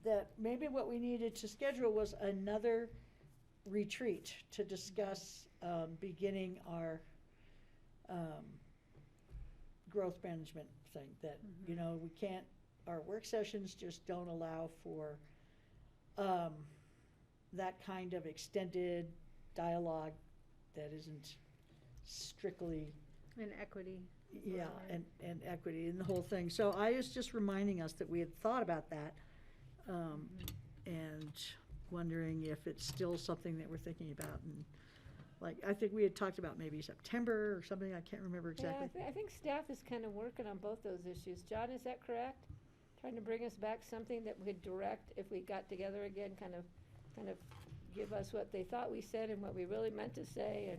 that maybe what we needed to schedule was another retreat to discuss beginning our growth management thing. That, you know, we can't, our work sessions just don't allow for that kind of extended dialogue that isn't strictly And equity. yeah, and equity and the whole thing. So I was just reminding us that we had thought about that, and wondering if it's still something that we're thinking about. And like, I think we had talked about maybe September or something, I can't remember exactly. Yeah, I think staff is kind of working on both those issues. John, is that correct? Trying to bring us back something that would direct, if we got together again, kind of give us what they thought we said and what we really meant to say,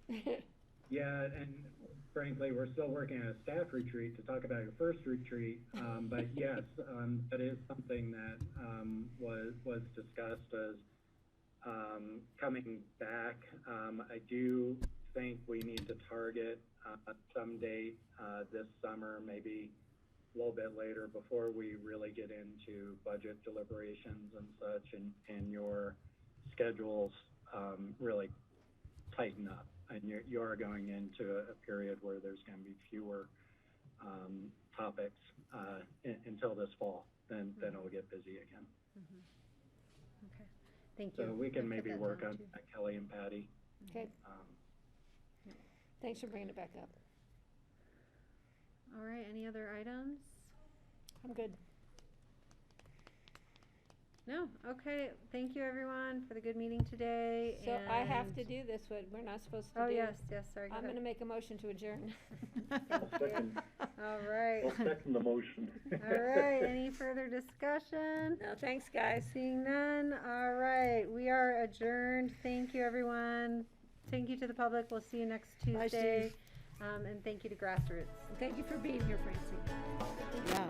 and Yeah, and frankly, we're still working on a staff retreat to talk about your first retreat. But yes, that is something that was discussed as coming back. I do think we need to target some date this summer, maybe a little bit later, before we really get into budget deliberations and such, and your schedules really tighten up. And you are going into a period where there's going to be fewer topics until this fall. Then it'll get busy again. Okay, thank you. So we can I'll put maybe that work down, on too. that, Kelly and Patty. Okay, thanks for bringing it back up. All right, any other items? I'm good. No, okay, thank you everyone for the good meeting today. So I have and- to do this, what we're not supposed to do. Oh, yes, sorry, go I'm ahead. gonna make a motion to adjourn. Second. All right. I'll second the motion. All right, any further discussion? No, thanks, guys. Seeing none, all right, we are adjourned. Thank you, everyone. Thank you to the public. We'll see you next Bye, Tuesday. Steve. And thank you to Grassroots. Thank you for being here, Francie. Yeah.